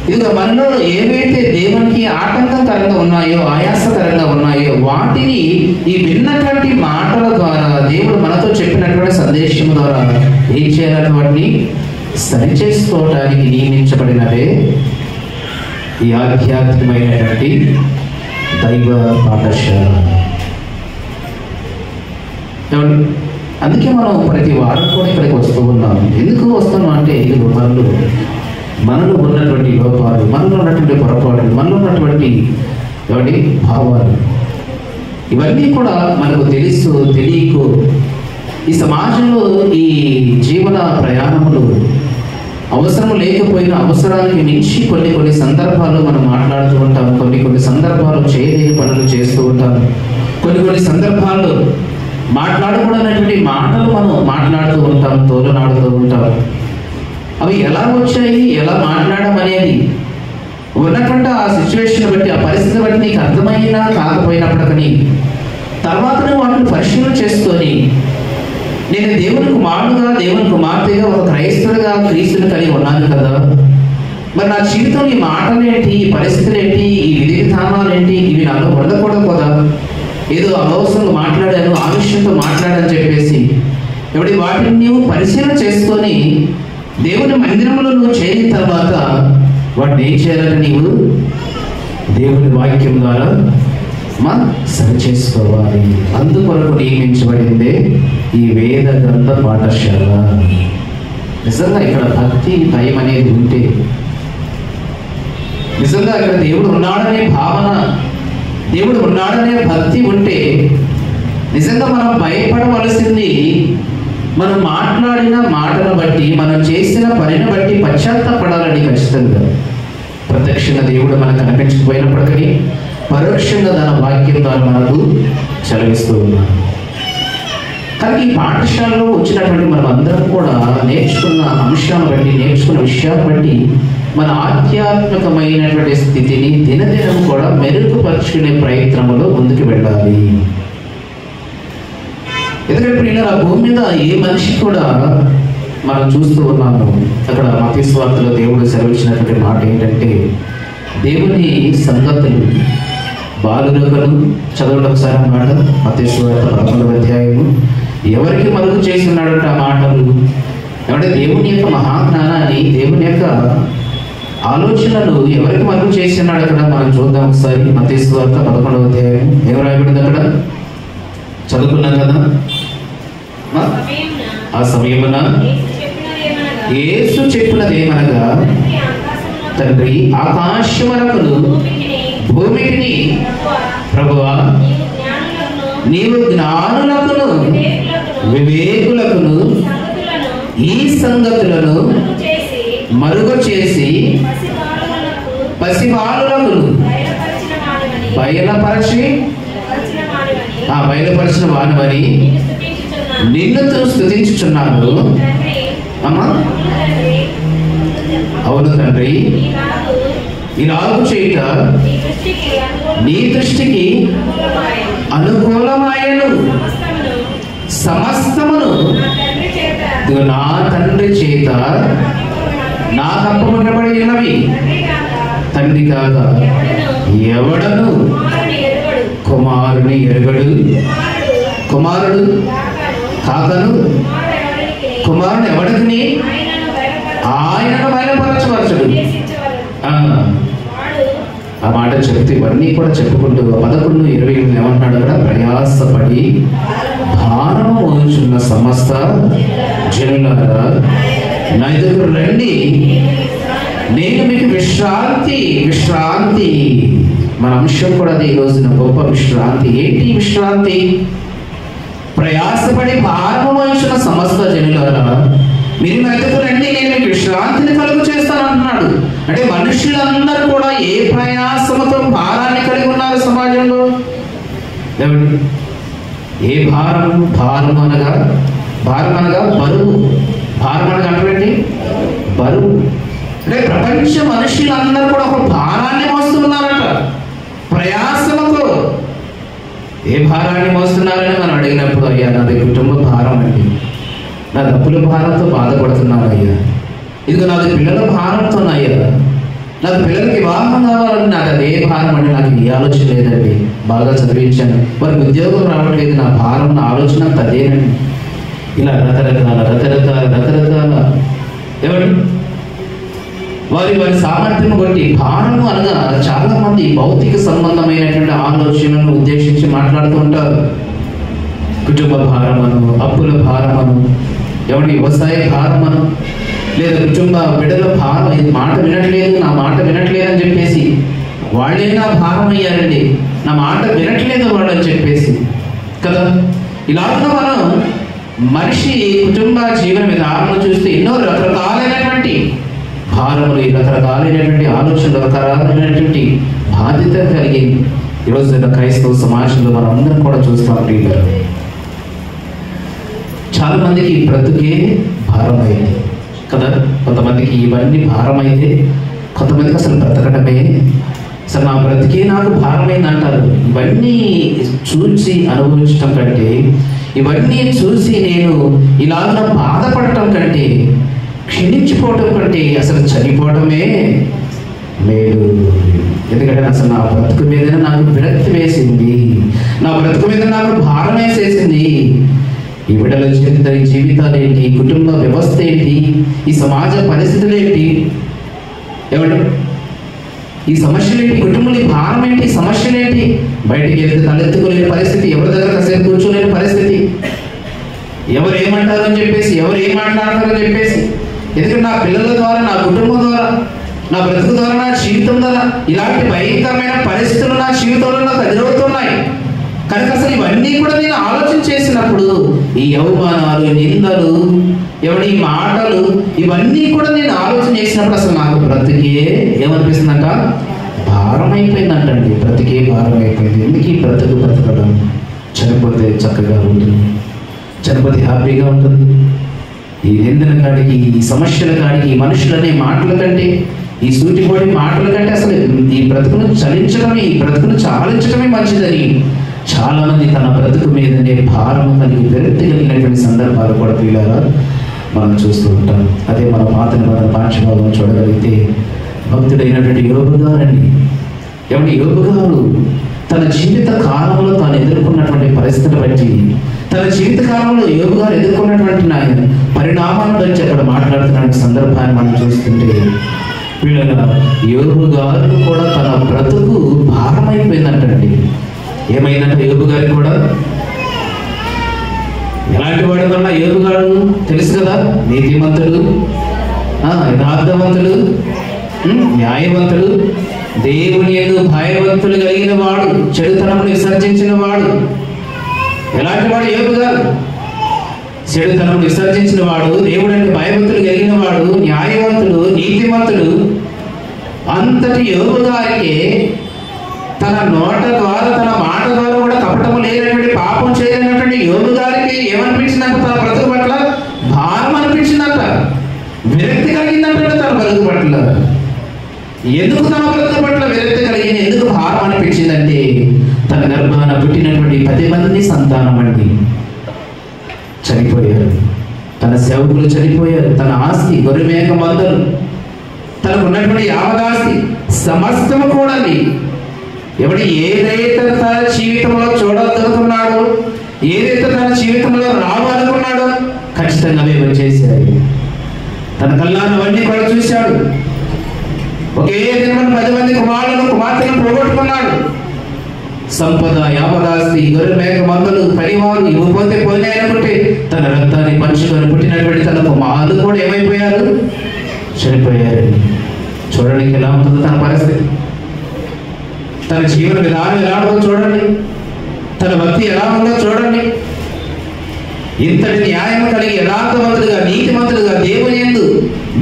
ఇదిగో మనలో ఏవైతే దేవునికి ఆటంకకరంగా ఉన్నాయో, ఆయాసకరంగా ఉన్నాయో వాటిని ఈ విన్నటువంటి మాటల ద్వారా, దేవుడు మనతో చెప్పినటువంటి సందేశం ద్వారా ఏం చేయాలని వాటిని సరిచేసుకోవటానికి నియమించబడినదే ఈ ఆధ్యాత్మికమైనటువంటి దైవ పాఠశాల. అందుకే మనం ప్రతి వారం కూడా ఇక్కడికి వస్తూ ఉన్నాం. ఎందుకు వస్తున్నాం అంటే ఇది మనలో ఉన్నటువంటి లోపాలు, మనలో ఉన్నటువంటి పొరపాట్లు, మనలో ఉన్నటువంటి భావాలు, ఇవన్నీ కూడా మనకు తెలుసు తెలియకు ఈ సమాజంలో ఈ జీవన ప్రయాణములు అవసరం లేకపోయినా అవసరానికి మించి కొన్ని సందర్భాలు మనం మాట్లాడుతూ ఉంటాం, కొన్ని సందర్భాలు చేయలేని పనులు చేస్తూ ఉంటాం, కొన్ని సందర్భాల్లో మాట్లాడకూడనటువంటి మాటలు మనం మాట్లాడుతూ ఉంటాం, తోలనాడుతూ ఉంటాం. అవి ఎలా వచ్చాయి, ఎలా మాట్లాడడం అనేది ఉన్నటువంటి ఆ సిచ్యువేషన్ బట్టి, ఆ పరిస్థితి బట్టి నీకు అర్థమైనా కాకపోయినప్పటికీ తర్వాత నువ్వు వాటిని పరిశీలన చేసుకొని, నేను దేవుని కుమారుడుగా, దేవుని కుమార్తెగా, ఒక క్రైస్తవుడిగా క్రీస్తుని కలిగి ఉన్నాను కదా, మరి నా జీవితం ఈ మాటలేంటి, ఈ పరిస్థితులేంటి, ఈ విధి విధానాలేంటి, ఇవి నాలో ఉండకూడదు కదా, ఏదో అనవసరంగా మాట్లాడాను, ఆవిష్యంతో మాట్లాడని చెప్పేసి వాటిని నీవు పరిశీలన చేసుకొని దేవుని మందిరంలో నువ్వు చేరిన తర్వాత వాటిని ఏం చేయాలంటే నీవు దేవుని వాక్యం ద్వారా సరి చేసుకోవాలి. అందుకొరకు నియమించబడిందే ఈ వేద గ్రంథ పాఠశాల. నిజంగా ఇక్కడ భక్తి భయం అనేది ఉంటే, నిజంగా ఇక్కడ దేవుడు ఉన్నాడనే భావన, దేవుడు ఉన్నాడనే భక్తి ఉంటే, నిజంగా మనం భయపడవలసింది మనం మాట్లాడిన మాటను బట్టి, మనం చేసిన పనిని బట్టి పశ్చాత్తాపడాలని ఖచ్చితంగా. ప్రత్యక్షంగా దేవుడు మనకు కనిపించకపోయినప్పటికీ పరోక్షంగా తన వాక్యం ద్వారా మనకు చదివిస్తూ ఉన్నాడు. కానీ ఈ పాఠశాలలో వచ్చినటువంటి మనం అందరం కూడా నేర్చుకున్న అంశాన్ని బట్టి, నేర్చుకున్న విషయాన్ని బట్టి మన ఆధ్యాత్మికమైనటువంటి స్థితిని దినదినం కూడా మెరుగుపరుచుకునే ప్రయత్నంలో ముందుకు వెళ్ళాలి. ఎందుకంటే ప్రియులారా, భూమి మీద ఏ మనిషి కూడా మనం చూస్తూ ఉన్నాము. అక్కడ మత్తయి సువార్తలో దేవుడు సెలవిచ్చినటువంటి మాట ఏంటంటే, దేవుని సంగతులు బాలురకను చదవడం ఒకసారి అన్నమాట. మత్తయి సువార్త 11వ అధ్యాయము. ఎవరికి మరుగు చేసి ఉన్నాడంటే ఆ మాటలు, ఏమంటే దేవుని యొక్క మహాజ్ఞానాన్ని, దేవుని యొక్క ఆలోచనలు ఎవరికి మరుగు చేసి ఉన్నాడు అక్కడ మనం చూద్దాం ఒకసారి. మత్తయి సువార్త 11వ అధ్యాయం ఏం రాయబడింది అక్కడ? చదువుకున్నాం కదా. ఆ సమయమున యేసు చెప్పినదేమనగా, తండ్రి ఆకాశమునకును భూమికిని ప్రభువా, నీవు జ్ఞానులకును వివేకులకును ఈ సంగతులను మరుగు చేసి పసిబాలులకు బయలుపరిచిన వానివని నిన్ను స్తుతించుచున్నాను. అమ్మా, అవును తండ్రి, ఇలాగు చేయుట నీ దృష్టికి అనుకూలమాయను. సమస్తమును నా తండ్రి చేత నాకు అప్పగింపబడి ఉన్నవి. తండ్రి కాక ఎవడను కుమారుని ఎరుగడు, కుమారుడు కాకను కుమారుడు ఎవడిని ఆయనను బయలుపరచవరచుడు. ఆ మాట చెప్తే ఇవన్నీ కూడా చెప్పుకుంటూ 11:20 ఏమంటున్నాడు అక్కడ? ప్రయాసపడి భారము మోచున్న సమస్త జనులారా నా ఎదురు రండి, నేను మీకు విశ్రాంతి. విశ్రాంతి మన అంశం కూడా అది. ఈ రోజున గొప్ప విశ్రాంతి. ఏంటి విశ్రాంతి? ప్రయాసపడి భారము మోచున్న సమస్త జనులారా మీరు నా ఎదురు రండి, నేను మీకు విశ్రాంతిని కలుగు చేస్తాను అంటున్నాడు. అంటే మనుషులందరూ కూడా ఏ ప్రయాసముతో భారాన్ని కలిగి ఉన్నారు సమాజంలో? ఏ భారం? భారం అనగా బరువు. భారం అనగా అంటే బరువు. అంటే ప్రపంచ మనుషులందరూ కూడా ఒక భారాన్ని మోస్తున్నారట ప్రయాసముతో. ఏ భారాన్ని మోస్తున్నారని మనం అడిగినప్పుడు, అయ్యా నాది కుటుంబ భారం అండి, నా డబ్బుల భారంతో బాధపడుతున్నాను అయ్యా, ఇదిగో నాది పిల్లల భారంతో అయ్యా, నాకు పిల్లలకి వివాహం కావాలని, నాకు అదే భారం అండి, నాకు ఏ ఆలోచన లేదండి, బాగా చదివించాను, వారికి ఉద్యోగం రావట్లేదు, నా భారం, నా ఆలోచన అంత అదేనండి. ఇలా రకరకాల ఎవరు వారి సామర్థ్యం బట్టి భారము అనగా చాలా మంది భౌతిక సంబంధమైనటువంటి ఆలోచనలను ఉద్దేశించి మాట్లాడుతూ ఉంటారు. కుటుంబ భారమను, అప్పుల భారమను, ఎవరి వ్యవసాయ భారమను, లేదా కుటుంబ బిడ్డల భారం, ఇది మాట వినట్లేదు, నా మాట వినట్లేదు అని చెప్పేసి వాళ్ళే నా భారం అయ్యారండి, నా మాట వినట్లేదు వాళ్ళు అని చెప్పేసి కదా. ఇలాగా మనం మనిషి కుటుంబ జీవన విధానం చూస్తే ఎన్నో రకరకాలైనటువంటి భారములు, రకరకాలైనటువంటి ఆలోచనలు, రకరకాలైనటువంటి బాధ్యత కలిగి ఈరోజు క్రైస్తవ సమాజంలో మనం అందరం కూడా చూస్తాం ప్రియులారా, చాలా మందికి బ్రతుకే భారమైంది కదా. కొంతమందికి ఇవన్నీ భారమైతే, కొంతమందికి అసలు బ్రతకటమే అసలు నా బ్రతికే నాకు భారమైంది అంటారు. ఇవన్నీ చూసి అనుభవించటం కంటే, ఇవన్నీ చూసి నేను ఇలాగ బాధపడటం కంటే, క్షీణించిపోవటం కంటే అసలు చనిపోవడమే మేలు. ఎందుకంటే అసలు నా బ్రతుకు మీద నాకు విరక్తి వేసింది, నా బ్రతుకు మీద నాకు భారం వేసేసింది. ఈ బిడ్డల జీవితాలు ఏంటి, కుటుంబ వ్యవస్థ ఏంటి, ఈ సమాజ పరిస్థితులు ఏంటి, ఏమంటే ఈ సమస్యలు ఏంటి, కుటుంబంలో ఈ భారం ఏంటి, సమస్యలు ఏంటి, బయటికి వెళ్తే తలెత్తుకోలేని పరిస్థితి, ఎవరి దగ్గర కాసేపు కూర్చోలేని పరిస్థితి, ఎవరు ఏమంటారని చెప్పేసి, ఎవరు ఏం మాట్లాడతారని చెప్పేసి. ఎందుకంటే నా పిల్లల ద్వారా, నా కుటుంబం ద్వారా, నా బ్రతుకు ద్వారా, నా జీవితం ద్వారా ఇలాంటి భయంకరమైన పరిస్థితులు నా జీవితంలో నాకు ఎదురవుతున్నాయి. కనుక అసలు ఇవన్నీ కూడా నేను ఆలోచన చేసినప్పుడు, ఈ అవమానాలు, నిందలు, ఈ మాటలు, ఇవన్నీ కూడా నేను ఆలోచన చేసినప్పుడు అసలు నాకు బ్రతికే ఏమనిపిస్తుందంట, భారం అయిపోయిందంటండి. బ్రతికే భారం అయిపోయింది. ఎందుకు ఈ బ్రతకడం? చనిపోతే చక్కగా ఉంటుంది, చనిపోతే హ్యాపీగా ఉంటుంది. ఈ నిందల కాడికి, ఈ సమస్యల కాడికి, ఈ మనుషులనే మాటల కంటే, ఈ సూటిపోటి మాటల కంటే అసలు ఈ బ్రతుకును చలించడమే, ఈ బ్రతుకును చాలించడమే మంచిదని చాలా మంది తన బ్రతుకు మీదనే భారం కలిగి విరక్తి కలిగినటువంటి సందర్భాలు కూడా పిల్లరా మనం చూస్తూ ఉంటాం. అదే మన పాత నిబంధన పాఠ్యభాగం చూడగలిగితే, భక్తుడైనటువంటి యోబు గారండి, యోబు గారు తన జీవిత కాలంలో తాను ఎదుర్కొన్నటువంటి పరిస్థితిని బట్టి, తన జీవిత కాలంలో యోబు గారు ఎదుర్కొన్నటువంటి పరిణామాలను బట్టి అక్కడ మాట్లాడుతున్న సందర్భాన్ని మనం చూస్తుంటే, పిల్లల యోబు గారు కూడా తన బ్రతుకు భారమైపోయిందంటండి. ఏమైందంటే యోబు గారికి కూడా ఎలాంటి వాడు కన్నా యోబు గారు తెలుసు కదా, నీతిమంతుడు, యథార్థవంతుడు, న్యాయవంతుడు, దేవుని యందు భయభక్తులు కలిగిన వాడు, చెడుతనమును విసర్జించిన వాడు. ఎలాంటి వాడు యోబు గారు? చెడుతనమును విసర్జించిన వాడు, దేవుడంటే భయభక్తులు కలిగిన వాడు, న్యాయవంతుడు, నీతిమంతుడు. అంతటి యోబు గారికి తన నోట ద్వారా, తన మాట ద్వారా కూడా కపటము లేనటువంటి, పాపం చేయలేనటువంటి యోబు గారికి ఏమనిపించిందంట? తన బ్రతుకు పట్ల భారం అనిపించిందంట, విరక్తి కలిగిందంట తన బ్రతుకు పట్ల. ఎందుకు తన బ్రతుకు పట్ల విరక్తి కలిగింది, ఎందుకు భారం అనిపించిందంటే, తన గర్భాన పుట్టినటువంటి 10 మంది సంతానం అండి చనిపోయారు, తన సేవకులు చనిపోయారు, తన ఆస్తి గొర్రెమేక మందలు, తనకు ఉన్నటువంటి యావదాస్తి సమస్తము కూడా ఏదైతే తన జీవితంలో చూడగలుగుతున్నాడో, ఏదైతే తన జీవితంలో రావాలనుకున్నాడో ఖచ్చితంగా అవి వచ్చేసాయి. తన కళ్ళానవన్నీ కూడా చూశాడు. ఒకే దినమున 10 మంది కుమారులను, కుమార్తెలను పోగొట్టుకున్నాడు. సంపద, యావదాస్తి, గొర్రెమేక మందలు, పరివారు ఇవ్వకపోతే పోయినాయనుకుంటే, తన రక్తాన్ని పంచుకొని పుట్టినటువంటి తన కుమారులు కూడా ఏమైపోయారు? చనిపోయారు. చూడడానికి ఎలా ఉంటుందో తన పరిస్థితి, తన జీవన విధానం ఎలా ఉందో చూడండి, తన భక్తి ఎలా ఉందో చూడండి. ఇంతటి న్యాయం కలిగి యథార్థవంతుడుగా, నీతిమంతుడుగా, దేవుని యందు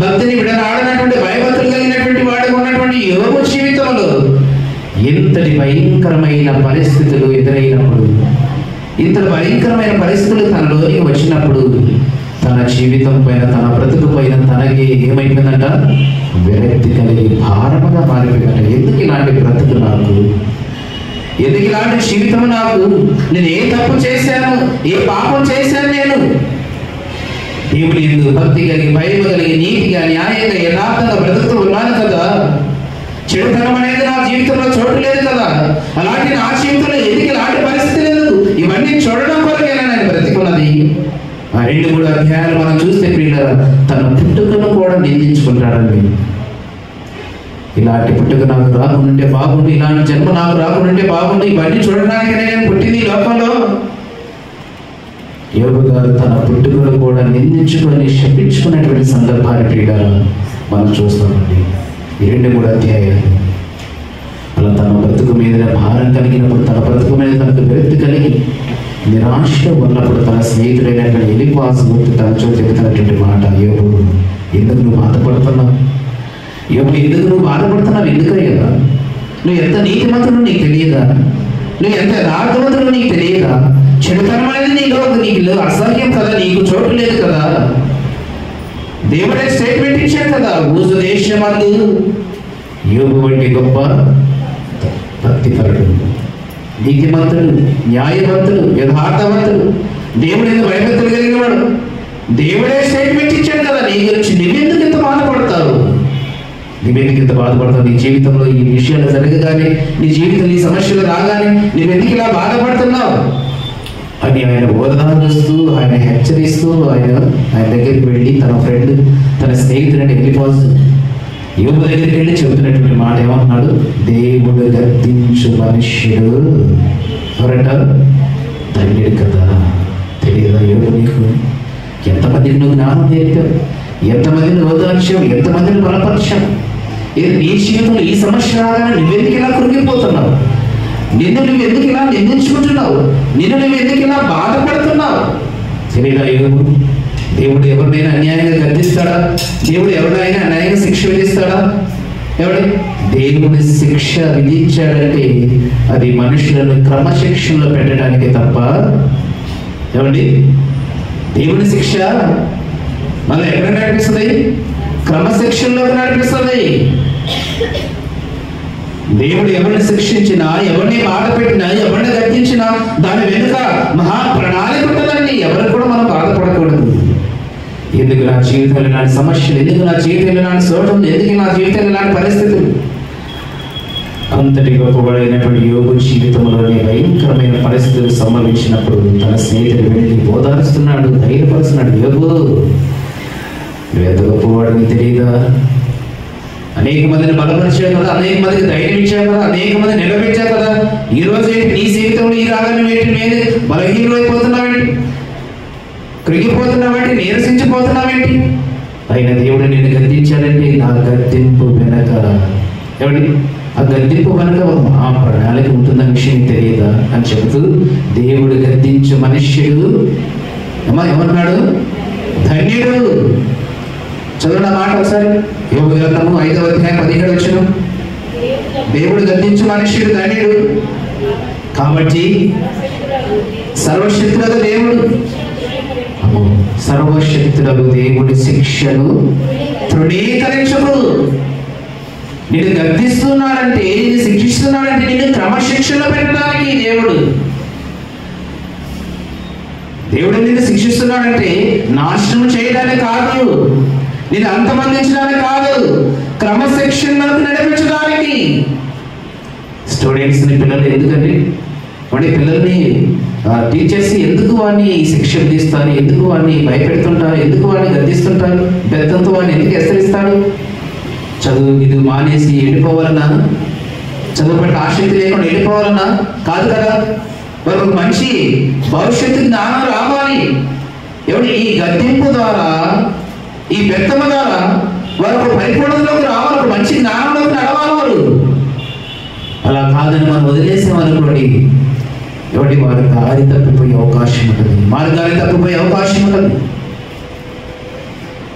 భక్తిని విడనాడనటువంటి, భయభక్తులు కలిగినటువంటి వాడికి ఉన్నటువంటి యోబు జీవితంలో ఇంతటి భయంకరమైన పరిస్థితులు ఎదురైనప్పుడు, ఇంతటి భయంకరమైన పరిస్థితులు తనలోకి వచ్చినప్పుడు, తన జీవితం పైన, తన బ్రతుకు పైన తనకి ఏమైపోయిందంట? విరక్తి కలిగి భారముగా మారిపోయిందంట. ఎందుకు ఇలాంటి బ్రతుకు నాకు, ఎందుకు ఇలాంటి జీవితం నాకు, నేను ఏ తప్పు చేశాను, ఏ పాపం చేశాను, నేను దేవుని యందు భక్తి కలిగి, భయం కలిగి, నీతిగా, న్యాయంగా, యథార్థంగా బ్రతుకుతూ ఉన్నాను కదా. చెడుతనం అనేది నా జీవితంలో చోటు లేదు కదా. అలాంటి నా జీవితంలో ఎందుకు ఇలాంటి పరిస్థితులు, ఎందుకు ఇవన్నీ చూడడం కొరకేనా నేను బ్రతికున్నది? 2-3 అధ్యాయాలు మనం చూస్తే ప్రియులారా, తన పుట్టుకను కూడా నిందించుకుంటాడండి. ఇలాంటి పుట్టుక నాకు రాకుండా బాగుండు, ఇలాంటి జన్మ నాకు రాకుండా బాగుండు, ఇవన్నీ చూడడానికి నేను పుట్టింది ఈ లోకంలో. యోబు గారు తన పుట్టుకను కూడా నిందించుకొని శపించుకున్నటువంటి సందర్భాన్ని ప్రియులారా మనం చూస్తామండి. 2-3 అధ్యాయాలు అలా తన బ్రతుకు మీద భారం కలిగినప్పుడు, తన బ్రతుకు మీద తనకు విరక్తి కలిగి నిరాశ ఉన్నప్పుడు, తన స్నేహితుడైనటువంటి ఎలీఫాజు తనతో చెబుతున్నటువంటి మాట, యోబు ఎందుకు నువ్వు బాధపడుతున్నావు? యోబు ఎందుకు నువ్వు బాధపడుతున్నావు? ఎందుకయ్యా? నువ్వు ఎంత నీతిమంతుడు నీకు తెలియదా? నువ్వు ఎంత యథార్థవంతుడు నీకు తెలియదా? చెడుతనం అనేది నీకు అసహ్యం కదా, నీకు చోటు లేదు కదా. దేవుడే స్టేట్మెంట్ ఇచ్చాడు కదా, ఊజు దేశమందు యోబు వంటి గొప్ప భక్తిపరుడు, నీతిమంతుడు, న్యాయవంతుడు, యథార్థవంతుడు, దేవుడు ఎందుకు భయభక్తులు కలిగిన వాడు. దేవుడే స్టేట్మెంట్ ఇచ్చాడు కదా నీ గురించి. నువ్వెందుకు ఇంత బాధపడతావు? నువ్వెందుకు ఇంత బాధపడతావు? నీ జీవితంలో ఈ విషయాలు జరగగానే, నీ జీవితంలో ఈ సమస్యలు రాగానే నువ్వెందుకు ఇలా బాధపడుతున్నావు అని ఆయన ఓదారుస్తూ, ఆయన హెచ్చరిస్తూ, ఆయన దగ్గరికి వెళ్ళి తన ఫ్రెండ్, తన స్నేహితుడిని వెళ్ళిపోతూ యోబు దగ్గరికి వెళ్ళి చెబుతున్నటువంటి మాట ఏమంటున్నాడు? దేవుడు గద్దించు మనుష్యుడు ఎవరంటారు? ధన్యుడు కదా. తెలియదా యోబు నీకు? ఎంతమందిని నువ్వు జ్ఞానం నేర్పావు, ఎంతమందిని ఓదార్చావు, ఎంతమందిని బలపరిచావు. నీ జీవితంలో ఈ సమస్య రాగానే నువ్వెందుకు ఇలా కృంగిపోతున్నావు? నిన్ను నువ్వు ఎందుకు ఇలా నిందించుకుంటున్నావు? నిన్ను నువ్వు ఎందుకు ఇలా బాధపడుతున్నావు? తెలియదా యోబు? దేవుడు ఎవరినైనా అన్యాయంగా గద్దిస్తాడా? దేవుడు ఎవరినైనా అన్యాయంగా శిక్ష విధిస్తాడా? ఎవడి దేవుని శిక్ష విధించాడంటే అది మనుషులను క్రమశిక్షణలో పెట్టడానికి తప్ప, ఏమండి దేవుని శిక్ష మళ్ళీ ఎక్కడ నడిపిస్తుంది? క్రమశిక్షణలోకి నడిపిస్తుంది. దేవుడు ఎవరిని శిక్షించినా, ఎవరిని బాధ పెట్టినా, ఎవరిని గద్దించినా దాని వెనుక మహా ప్రణాళిక ఉంటుందండి. ఎవరికి కూడా మనం బాధపడకూడదు. ఎందుకు నా జీవితంలో ఇలాంటి సమస్యలు, ఎందుకు నా జీవితంలో ఇలాంటి చోటం, ఎందుకు నా జీవితంలో ఇలాంటి పరిస్థితులు? అంతటి గొప్పవాడైనటువంటి యోబు జీవితంలోని భయంకరమైన పరిస్థితులు సంభవించినప్పుడు తన స్నేహితుడు వెళ్ళి ఓదారుస్తున్నాడు, ధైర్యపరుస్తున్నాడు. యోబు, నువ్వు ఎంత గొప్పవాడిని తెలియదా? అనేక మందిని బలపరిచావు కదా, అనేక మందికి ధైర్యం ఇచ్చావు కదా, అనేక మంది నిలబెట్టావు కదా. ఈ రోజు ఏంటి నీ జీవితంలో ఈ రాగానే ఏంటి మీద బలహీనమైపోతున్నావేంటి, కృంగిపోతున్నావేంటి, నీరసించిపోతున్నావేంటి? అయినా దేవుడు నిన్ను గద్దించాడంటే నా గద్దింపు వెనక, ఏమండి ఆ గద్దింపు వెనక ఆ ప్రణాళిక ఉంటుందన్న విషయం తెలియదా అని చెబుతూ దేవుడు గద్దించు మనుష్యుడు ఏమన్నాడు? ధన్యుడు. చదవండి ఆ మాట ఒకసారి. యోబు గ్రంథము 5వ అధ్యాయం 17వ వచనం. దేవుడు గద్దించు మనుష్యుడు ధన్యుడు. కాబట్టి సర్వశక్తులకు దేవుడు, సర్వశక్తులకు దేవుడి శిక్షను తృణీకరించకు. నిన్ను గద్దిస్తున్నాడంటే, నిన్ను శిక్షిస్తున్నాడంటే నిన్ను క్రమశిక్షణలో పెట్టడానికి దేవుడు నిన్ను శిక్షిస్తున్నాడంటే నాశనం చేయడానికి కాదు, నిన్ను అంతమందించడానికి కాదు, క్రమశిక్షణకు నడిపించడానికి. స్టూడెంట్స్ని, పిల్లలు ఎందుకండి వాడి పిల్లల్ని టీచర్స్ ఎందుకు వాడిని శిక్ష విధిస్తారు, ఎందుకు వాడిని భయపెడుతుంటారు, ఎందుకు వాడిని గద్దిస్తుంటారు, బెత్తంతో వాడిని ఎందుకు హెచ్చరిస్తారు? చదువు ఇది మానేసి వెళ్ళిపోవాలన్నా, చదువు పట్ల ఆసక్తి లేకుండా వెళ్ళిపోవాలన్నా కాదు కదా. వారు ఒక మనిషి భవిష్యత్తు జ్ఞానం రావాలి. ఎవరి ఈ గద్దింపు ద్వారా, ఈ బెత్తము ద్వారా వారు ఒక పరిపూర్ణతలోకి రావాలి, ఒక మంచి జ్ఞానంలోకి నడవాలి. వారు అలా కాదని మనం వదిలేసామనుకోండి, ఎవరి వారు దారి తప్పిపోయే అవకాశం ఉంటుంది, మార్గాన్ని తప్పిపోయే అవకాశం ఉంటుంది.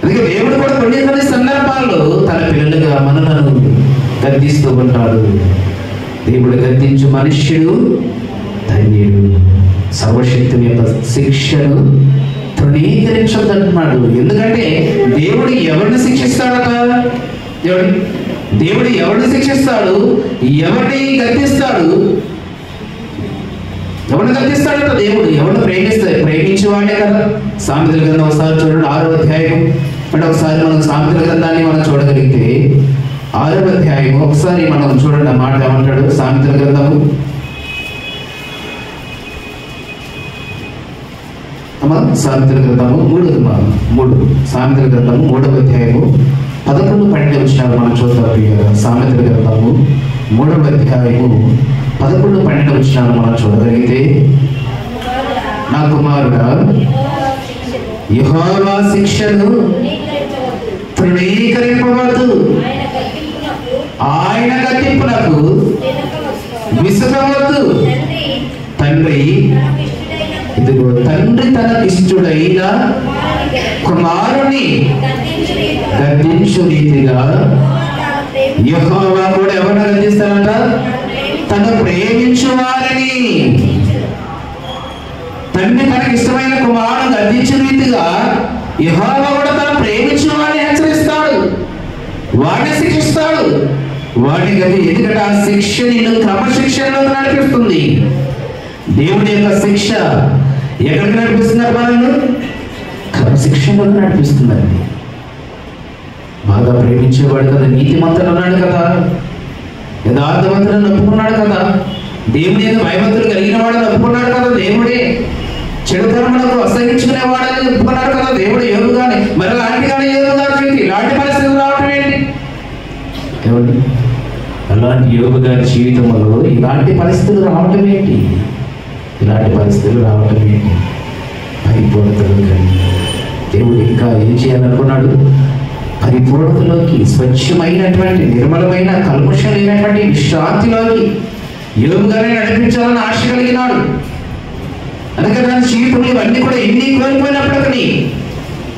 అందుకే దేవుడు కూడా కొన్ని సందర్భాల్లో తన పిల్లలుగా మనలను గద్దిస్తూ ఉంటాడు. దేవుడు గద్దించు మనుష్యుడు ధన్యుడు. సర్వశక్తుని యొక్క శిక్షను తృణీకరించొద్దంటున్నాడు. ఎందుకంటే దేవుడు ఎవరిని శిక్షిస్తాడట? దేవుడు ఎవరిని శిక్షిస్తాడు, ఎవరిని గద్దిస్తాడు? ఎవరిని గద్దిస్తాడట? దేవుడు ఎవరిని ప్రేమించేవాడే కదా. సామెతల గ్రంథం ఒకసారి చూడండి, 6వ అధ్యాయం. అంటే ఒకసారి మనం సామెతల గ్రంథాన్ని మనం చూడగలిగితే 6వ అధ్యాయం ఒకసారి మనం చూడండి. ఆ మాట ఏమంటాడు? సామెతల గ్రంథము సామెతల గ్రంథము 3 సామెతల గ్రంథము 3వ అధ్యాయము 11-12 వచనాలు మనం చూద్దాం. సామెతల గ్రంథము 3వ అధ్యాయము 11-12 వచనాలు మనం చూడగలిగితే, నా కుమారుడా యెహోవా శిక్షను తృణీకరింపవద్దు, ఆయన గద్దింపునకు విసుగవద్దు. తండ్రి ఇదిగో తండ్రి తనకిష్టుడైన కుమారుని గద్దించు రీతిగా యెహోవా కూడా ఎవరిని గద్దిస్తారంట? తను ప్రేమించు వారిని. తండ్రి తనకి ఇష్టమైన కుమారుడు గద్దించిన రీతిగా యెహోవా కూడా తను ప్రేమించు వారిని హెచ్చరిస్తాడు, వాడిని శిక్షిస్తాడు. వాడిని గది ఎందుకంటే ఆ శిక్ష నిన్ను క్రమశిక్షణలోకి నడిపిస్తుంది. దేవుడి యొక్క శిక్ష ఎక్కడికి నడిపిస్తున్నారు? మనల్ని క్రమశిక్షణలోకి నడిపిస్తుందండి. బాగా ప్రేమించేవాడు కదా, నీతిమంతుడు అన్నాడు కదా, యథార్థవంతులను ఒప్పుకున్నాడు కదా, దేవుని యొక్క భయభక్తులు కలిగిన వాడని ఒప్పుకున్నాడు కదా దేవుడే. చెడు కర్మలకు అసహించుకునే వాడని ఒప్పుకున్నాడు కదా దేవుడు. యోగు కానీ మరి అలాంటి కానీ యోగు గారి ఇలాంటి పరిస్థితులు రావటం ఏంటి? ఏమండి, అలాంటి యోగు గారి జీవితంలో ఇలాంటి పరిస్థితులు రావటం ఏంటి? ఇలాంటి పరిస్థితులు రావటం ఏంటి? పరిపూర్ణతలో కానీ దేవుడు ఇంకా ఏం చేయాలనుకున్నాడు? పరిపూర్ణతలోకి, స్వచ్ఛమైనటువంటి నిర్మలమైన కల్మషం లేనటువంటి విశ్రాంతిలోకి యోగు గారిని నడిపించాలని ఆశ కలిగినాడు. అందుకే తన జీవితంలో ఇవన్నీ కూడా ఎన్ని కోల్పోయినప్పటికీ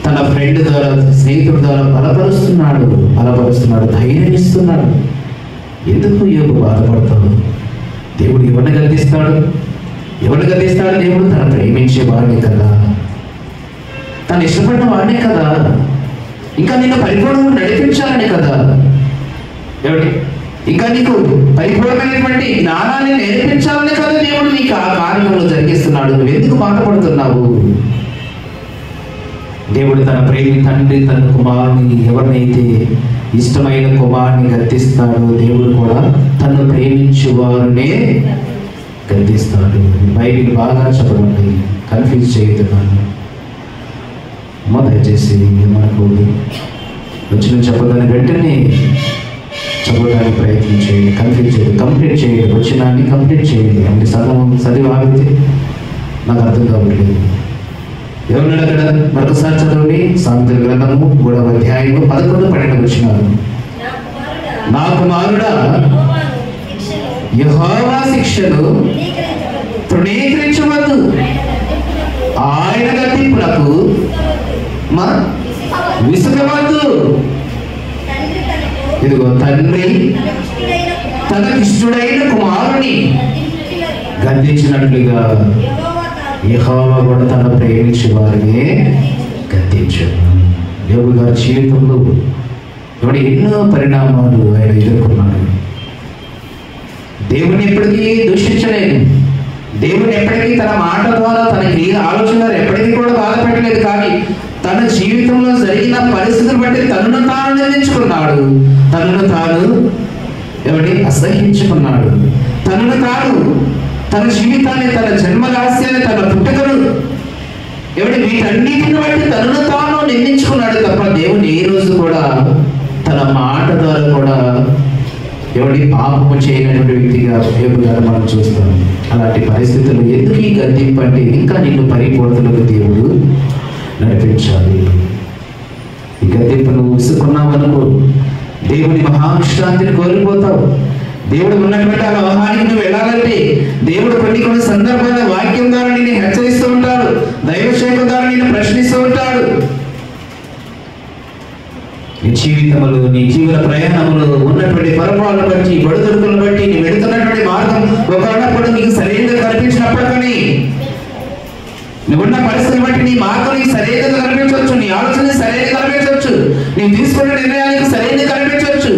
తన ఫ్రెండ్ ద్వారా, స్నేహితుడి ద్వారా బలపరుస్తున్నాడు, ధైర్యం ఇస్తున్నాడు. ఎందుకు యోగు బాధపడతాడు? దేవుడు ఎవరిని గద్దిస్తాడు? దేవుడు తను ప్రేమించే వాడినే కదా, తను ఇష్టపడిన వాడినే కదా, ఇంకా నిన్ను పరిపూర్ణంగా నడిపించాలని కదా. ఏమిటి? ఇంకా నీకు పరిపూర్ణమైనటువంటి జ్ఞానాన్ని నేర్పించాలని కదా దేవుడు నీకు ఆ కార్యంలో జరిగిస్తున్నాడు. నువ్వు ఎందుకు బాధపడుతున్నావు? దేవుడు తన తండ్రి తన కుమారుని, ఎవరినైతే ఇష్టమైన కుమారుని గద్దిస్తాడో దేవుడు కూడా తను ప్రేమించు వారినే గద్దిస్తాడు. బైబిల్ బాగా చదవండి, కన్ఫ్యూజ్ చేయొద్దు. దయచేసి మనకు వచ్చిన చెప్పదాన్ని వెంటనే చదవడానికి ప్రయత్నం చేయండి, కన్ఫ్యూజ్ చేయండి, కంప్లీట్ చేయండి, వచ్చినాన్ని కంప్లీట్ చేయండి. అంటే సగం చదివి ఆగితే నాకు అర్థం కావట్లేదు. ఎవరున్నాడు అక్కడ? మరొకసారి చదవండి. సామెతల గ్రంథము 3వ అధ్యాయము 11-12 వచనాలు. నా కుమారుడా, యెహోవా శిక్షను తృణీకరించవద్దు, ఆయన గద్దింపులకు విసుగవద్దు. ఇదిగో తండ్రి తనకిష్టుడైన కుమారుని గద్దించినట్లుగా యెహోవా కూడా తన ప్రేమించే వారిని గద్దించాడు. యోగు గారి జీవితంలో ఎన్నో పరిణామాలు ఆయన ఎదుర్కొన్నాడు. దేవుని ఎప్పటికీ దూషించలేదు, దేవుని ఎప్పటికీ తన మాట ద్వారా తనకి ఆలోచన ఎప్పటికీ కూడా బాధ పెట్టలేదు. కానీ తన జీవితంలో జరిగిన పరిస్థితులు బట్టి తనను తాను నిందించుకున్నాడు, తనను తాను అసహించుకున్నాడు, తనను తాను, తన జీవితాన్ని, తన జన్మరహస్యాన్ని, తన పుట్టుకను వీటన్నిటిని బట్టి తనను తాను నిందించుకున్నాడు తప్ప దేవుని ఏ రోజు కూడా తన మాట ద్వారా కూడా పాపము చేయనటువంటి వ్యక్తిగా యోగు గారు మనం చూస్తాం. అలాంటి పరిస్థితులు ఎందుకు ఈ గద్దింపు అంటే ఇంకా నిన్ను పరిపూర్ణతలకు దేవుడు నడిపించాలి. ఈ గద్దింపు నువ్వు విసుకున్నావు అనుకో, దేవుని మహావిశ్రాంతిని కోల్పోతావు. దేవుడు ఉన్నటువంటి ఆ వ్యవహారానికి నువ్వు వెళ్ళాలంటే దేవుడు కొన్ని సందర్భాల వాక్యం ద్వారా నిన్ను హెచ్చరిస్తూ ఉంటాడు, దైవశేఖం ద్వారా నిన్ను ప్రశ్నిస్తూ ఉంటాడు. నీ జీవితంలో, నీ జీవన ప్రయాణంలో ఉన్నటువంటి పొరపాలను బట్టి, బడుదొడుకులను బట్టి, నీ వెళుతున్నటువంటి మార్గం ఒకనప్పుడు నీకు సరైనది కనిపించినప్పటికీ, నువ్వున్న పరిస్థితిని బట్టి నీ మార్గం నీకు సరైనది కనిపించవచ్చు, నీ ఆలోచన సరైనది కనిపించవచ్చు, నీవు తీసుకున్న నిర్ణయానికి సరైనది కనిపించవచ్చు.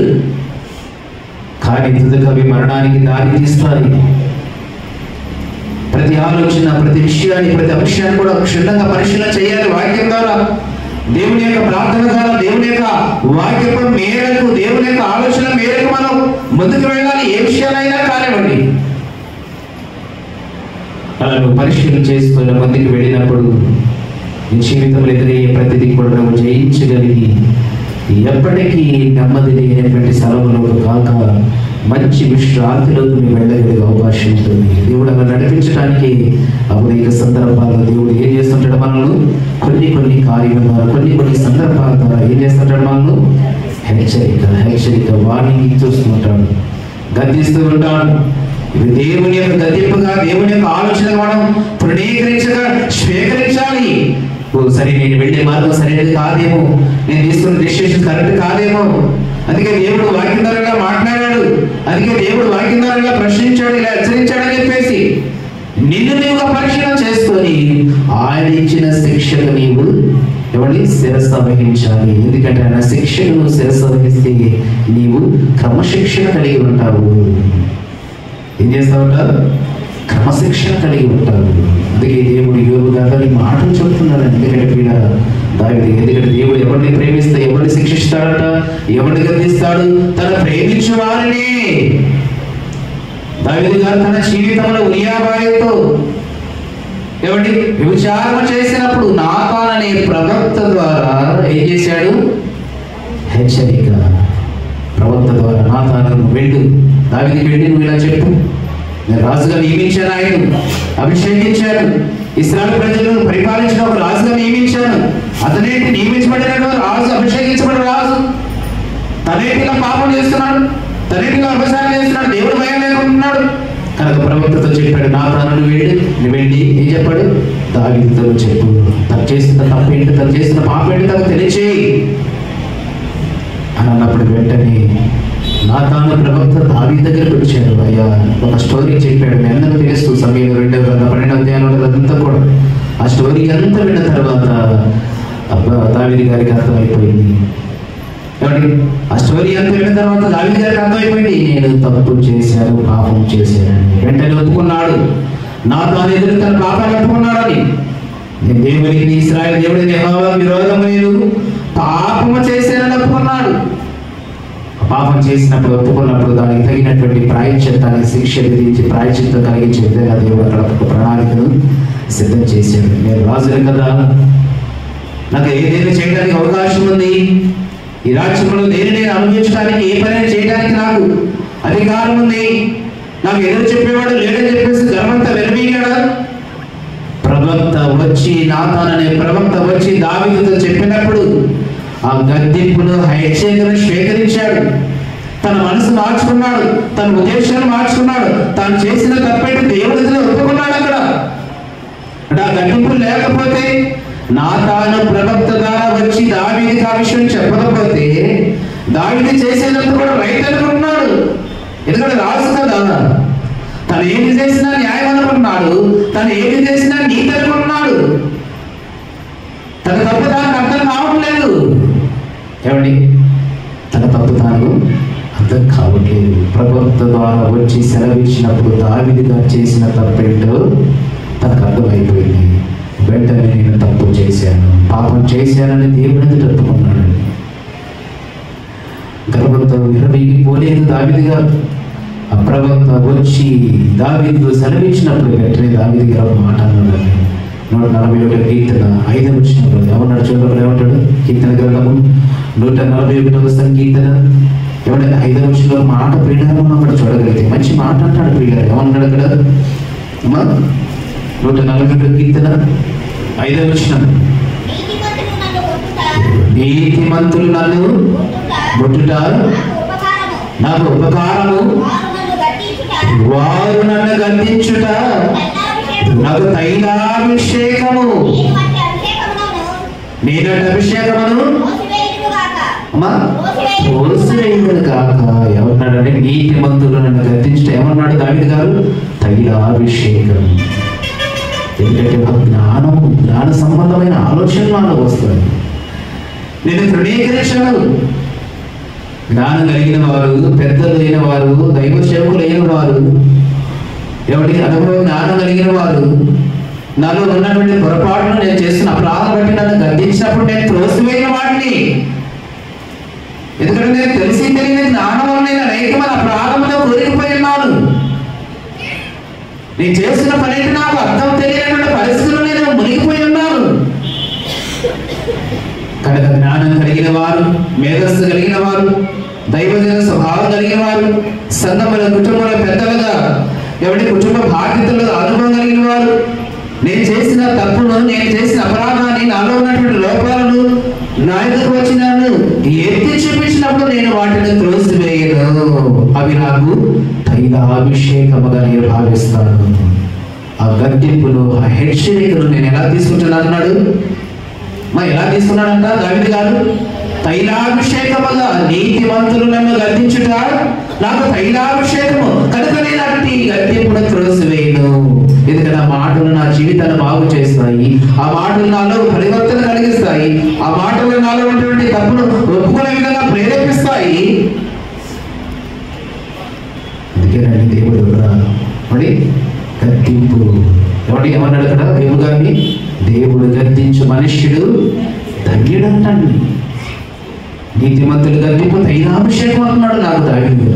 కానీ తుదకు అవి మరణానికి దారి తీస్తాయి. ప్రతి ఆలోచన, ప్రతి విషయాన్ని, ప్రతి అంశాన్ని కూడా క్షుణ్ణంగా పరిశీలన చేయాలి. వాక్యం ద్వారా, దేవుని యొక్క ప్రార్థన ద్వారా, దేవుని యొక్క వాక్యం మేరకు, దేవుని యొక్క ఆలోచన మేరకు మనం ముందుకు వెళ్ళాలి. ఏ విషయాలైనా కానివ్వండి. అలా నువ్వు పరిశీలన చేసుకుని ముందుకు వెళ్ళినప్పుడు నీ జీవితంలో ఎదురయ్యే ప్రతిదీ కూడా నువ్వు జయించగలిగి ఎప్పటికీ నెమ్మది లేనటువంటి స్థలంలోకి కాక మంచి విశ్రాంతిలోకి నువ్వు వెళ్ళగలిగే అవకాశం ఉంటుంది. దేవుడు అలా నడిపించడానికి అనేక సందర్భాల్లో దేవుడు ఏం చేస్తుంటాడు? మనల్ని కొన్ని కార్యాల ద్వారా, కొన్ని సందర్భాల ద్వారా ఏం చేస్తుంటాడు? మనల్ని హెచ్చరిక వార్నింగ్ చూస్తుంటాడు, గద్దిస్తూ ఉంటాడు. ఇది దేవుని యొక్క గద్దింపుగా, దేవుని యొక్క ఆలోచన మనం తృణీకరించగా స్వీకరించాలి. సరే, నేను వెళ్ళే మార్గం సరైనది కాదేమో, నేను తీసుకున్న డిసిషన్ కరెక్ట్ కాదేమో, అందుకే దేవుడు వాక్యం ద్వారా మాట్లాడాడు అందుకే దేవుడు వాక్యం ద్వారా ఇలా ప్రశ్నించాడు, ఇలా హెచ్చరించాడని చెప్పేసి నిన్ను నీవుగా పరిశీలన చేసుకొని ఆయన ఇచ్చిన శిక్షకు నీవు ఎవరి శిరస్సు వహించాలి. ఎందుకంటే ఆయన శిక్షకు నువ్వు శిరస్సు వహిస్తే నీవు క్రమశిక్షణ కలిగి ఉంటావు. ఏం చేస్తావు? క్రమశిక్షణ కలిగి ఉంటావు. అందుకే దేవుడు యోబు గారు ఈ మాటలు చెబుతున్నాడు. ఎందుకంటే వీళ్ళ దావీదు, ఎందుకంటే దేవుడు ఎవరిని ప్రేమిస్తే ఎవరిని శిక్షిస్తాడట, ఎవరిని గద్దిస్తాడు? తన ప్రేమించే వారిని. దావీదు గారు తన జీవితంలో ఉరియాబాయితో ఎవరి విచారణ చేసినప్పుడు నాతాన్ అనే ప్రవక్త ద్వారా ఏం చేశాడు? హెచ్చరిక. ప్రవక్త ద్వారా నాతాను వెళ్ళు, దావీదుకి వెళ్ళి నువ్వు ఇలా చెప్పు, నేను రాజుగా నియమించాను, ఆయన అభిషేకించాను, ఇశ్రాయేలు ప్రజలను పరిపాలించిన ఒక రాజుగా నియమించాను. అతనేంటి నియమించబడిన రాజు, అభిషేకించబడిన రాజు తనేటిగా పాపం చేస్తున్నాడు, తనేటిగా అభిషేకం చేస్తున్నాడు, దేవుడు భయం లేకుంటున్నాడు. కనుక ప్రవక్తతో చెప్పాడు, నాతాను నువ్వు వెళ్ళి ఏం చెప్పాడు? దావీదుతో చెప్పు, తను చేసిన తప్పేంటి, తను చేసిన పాపం ఏంటి తనకు తెలియచేయి అని అన్నప్పుడు వెంటనే నాతాను ప్రవక్త దావీదు దగ్గరికి వచ్చాడు. అయ్యా ఒక స్టోరీ చెప్పాడు. మీ అందరూ తెలుసు, సమయంలో 2:12 అధ్యాయంలో అదంతా కూడా ఆ స్టోరీ అంతా విన్న తర్వాత దావీదు గారికి అర్థమైపోయింది. ఏమండి, ఆ స్టోరీ అంతా విన్న తర్వాత దావీదు గారికి అర్థమైపోయింది, నేను తప్పు చేశాను, పాపం చేశాను. వెంటనే ఒప్పుకున్నాడు. నాతాను ఎదురు తన పాపాన్ని ఒప్పుకున్నాడని. నేను దేవుడికి, ఇశ్రాయేలు దేవుడికి యెహోవా విరోధంగా నేను పాపము చేశానని ఒప్పుకున్నాడు. పాపం చేసినప్పుడు ఒప్పుకున్నప్పుడు దానికి తగినటువంటి ప్రాయశ్చిత్తాన్ని, శిక్ష విధించి ప్రాయశ్చిత్తం కలిగించే విధంగా దేవుడు అక్కడ ఒక ప్రణాళికను సిద్ధం చేశాడు. నేను రాజులు కదా, నాకు ఏదైనా చేయడానికి అవకాశం ఉంది. ఈ రాజ్యంలో దేని నేను అనుభవించడానికి, ఏ పని చేయడానికి నాకు అధికారం ఉంది. నాకు ఎదురు చెప్పేవాడు లేడని చెప్పేసి గర్వంతా వెలివీగాడా? ప్రవక్త వచ్చి, నాతాన్ అనే ప్రవక్త వచ్చి దావీదుతో చెప్పినప్పుడు ఆ గద్దింపును, హెచ్చరికను స్వీకరించాడు. తన మనసు మార్చుకున్నాడు, తన ఉద్దేశాన్ని మార్చుకున్నాడు. తాను చేసిన తప్పేంటి దేవుడితో ఒప్పుకున్నాడు. అక్కడ అంటే ఆ గద్దింపు లేకపోతే, నాతాను ప్రవక్త ద్వారా వచ్చి దావీదుకి ఆ విషయం చెప్పకపోతే దావీదు చేసేదంతా కూడా రైట్ అనుకుంటున్నాడు. ఎందుకంటే రాజు కదా, తను ఏమి చేసినా న్యాయం అనుకుంటున్నాడు, తను ఏమి చేసినా నీతి అనుకుంటున్నాడు. తన తప్పు తాను అర్థం కావట్లేదు. ఏమండి, తన తప్పు తాను అర్థం కావట్లేదు. ప్రవక్త ద్వారా వచ్చి సెలవిచ్చినప్పుడు దావీదు గారు చేసిన తప్పేంటో తనకు అర్థమైపోయింది. వెంటనే నేను తప్పు చేశాను, పాపం చేశానని దేవుడిని తప్పుకున్నాడు. గర్వంతో విరవీగిపోలేదు దావీదు గారు. ఆ ప్రవక్త వచ్చి దావీదు సెలవిచ్చినప్పుడు వెంటనే దావీదు గారు మాట అన్నాడు. 141 కీర్తన 5వ వచనంలో ఏమన్నాడు చూడండి. ఏమంటాడు? కీర్తన గ్రంథము 141వ సంకీర్తన ఏమంటే 5వ వచనంలో మాట ప్రియులారా అక్కడ చూడగలిగితే మంచి మాట అంటాడు. ప్రియులారా ఏమన్నాడు అక్కడ? 141 కీర్తన 5వ వచనం, నీతిమంతులు నన్ను ముట్టుట నాకు ఉపకారము, వారు నన్ను గద్దించుట నాకు తైలాభిషేకము, నేనంటే అభిషేకమును పోసివేయును కాక. ఏమన్నాడంటే నీతిమంతులు నన్ను గద్దించుట. ఏమన్నాడు దావీదు గారు? తైలాభిషేకం. ఎందుకంటే జ్ఞాన సంబంధమైన ఆలోచనలు నాకు వస్తాయి. నేను తృణీకరించను. జ్ఞానం కలిగిన వారు, పెద్దలు అయిన వారు, దైవ సేవకులు అయిన వారు, ఎవరికి అనుభవం జ్ఞానం కలిగిన వారు నాలో ఉన్నటువంటి పొరపాటును, నేను చేస్తున్న అపరాధం బట్టి నన్ను గద్దించినప్పుడు నేను త్రోసివేయని వాడిని. ఎందుకంటే నేను తెలిసి తెలియని జ్ఞానం వల్ల నేను అనేకమైన అపరాధంలో కూరుకుపోయి ఉన్నాను. నేను చేసిన పని నాకు అర్థం తెలియనటువంటి పరిస్థితుల్లో నేను మునిగిపోయి ఉన్నాను. కనుక జ్ఞానం కలిగిన వారు, మేధస్సు కలిగిన వారు, దైవజన స్వభావం కలిగిన వారు, సంఘముల కుటుంబంలో పెద్దలుగా ఎవరి కుటుంబ బాధ్యతలు అనుభవం కలిగిన వారు, నేను చేసిన తప్పును, నేను చేసిన అపరాధాన్ని, నాలో ఉన్నటువంటి లోపాలను నా ఎదుకు వచ్చి నన్ను ఎత్తి చూపించినప్పుడు నేను వాటిని త్రోసివేయను. అవి నాకు తైలాభిషేకముగా నేను భావిస్తాను. ఆ గద్దింపును, ఆ హెచ్చరికను నేను ఎలా తీసుకుంటున్నాను అన్నాడు. ఎలా తీసుకున్నాడంట దావీదు గారు? తైలాభిషేకముగా నీతిమంతులు నన్ను గద్దించుట నాకు తైలాభిషేకము కనుక నేను అట్టి గద్దెంపును త్రోసివేయను. ఎందుకంటే ఆ మాటలు నా జీవితాన్ని బాగు చేస్తాయి, ఆ మాటలు నాలో పరివర్తన కలిగిస్తాయి, ఆ మాటలు నాలో ఉన్నటువంటి తప్పును ఒప్పుకునే విధంగా ప్రేరేపిస్తాయి. అందుకేనండి దేవుడు మరి గద్దింపు ఏమన్నాడు కదా దేవుడు గారిని, దేవుడు గద్దించు మనుష్యుడు ధన్యుడు అంటాడు. నీతిమంతులు గద్దింపు తైలాభిషేకం అంటున్నాడు నాకు దావీదు.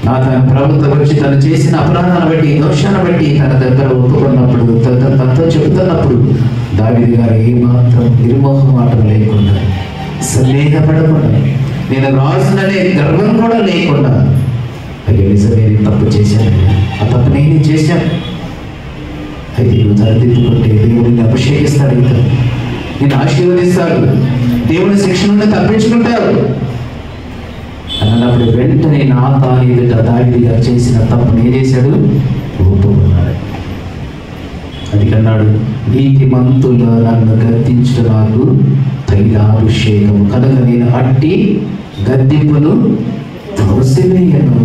నా తన ప్రభుత్వం వచ్చి తను చేసిన అపరాధాన్ని బట్టి దోషాన్ని బట్టి తన దగ్గర ఒప్పుకున్నప్పుడు తనతో చెబుతున్నప్పుడు దావీదు గారు ఏమాత్రం నిర్మోహమాటం లేకుండా, సందేహపడకుండా, నేను రాజుననే గర్వం కూడా లేకుండా, అయ్యో నిజమే తప్పు చేశాను, ఆ తప్పు నేను చేశాను, అయితే నువ్వు సరిదిద్దుకుంటే దేవుడిని అభిషేకిస్తాడు, ఇంకా నేను ఆశీర్వదిస్తాడు, దేవుని శిక్ష నుండి తప్పించుకుంటావు అన్నప్పుడు వెంటనే నాతాను ఎదుట దావీదు గారు చేసిన తప్పు ఏం చేశాడు? ఒప్పుకున్నాడు. అది అన్నాడు, నీతిమంతులు నన్ను గద్దించడం నాకు తైలాభిషేకం కనుక నేను అట్టి గద్దింపును త్రోసివేయను.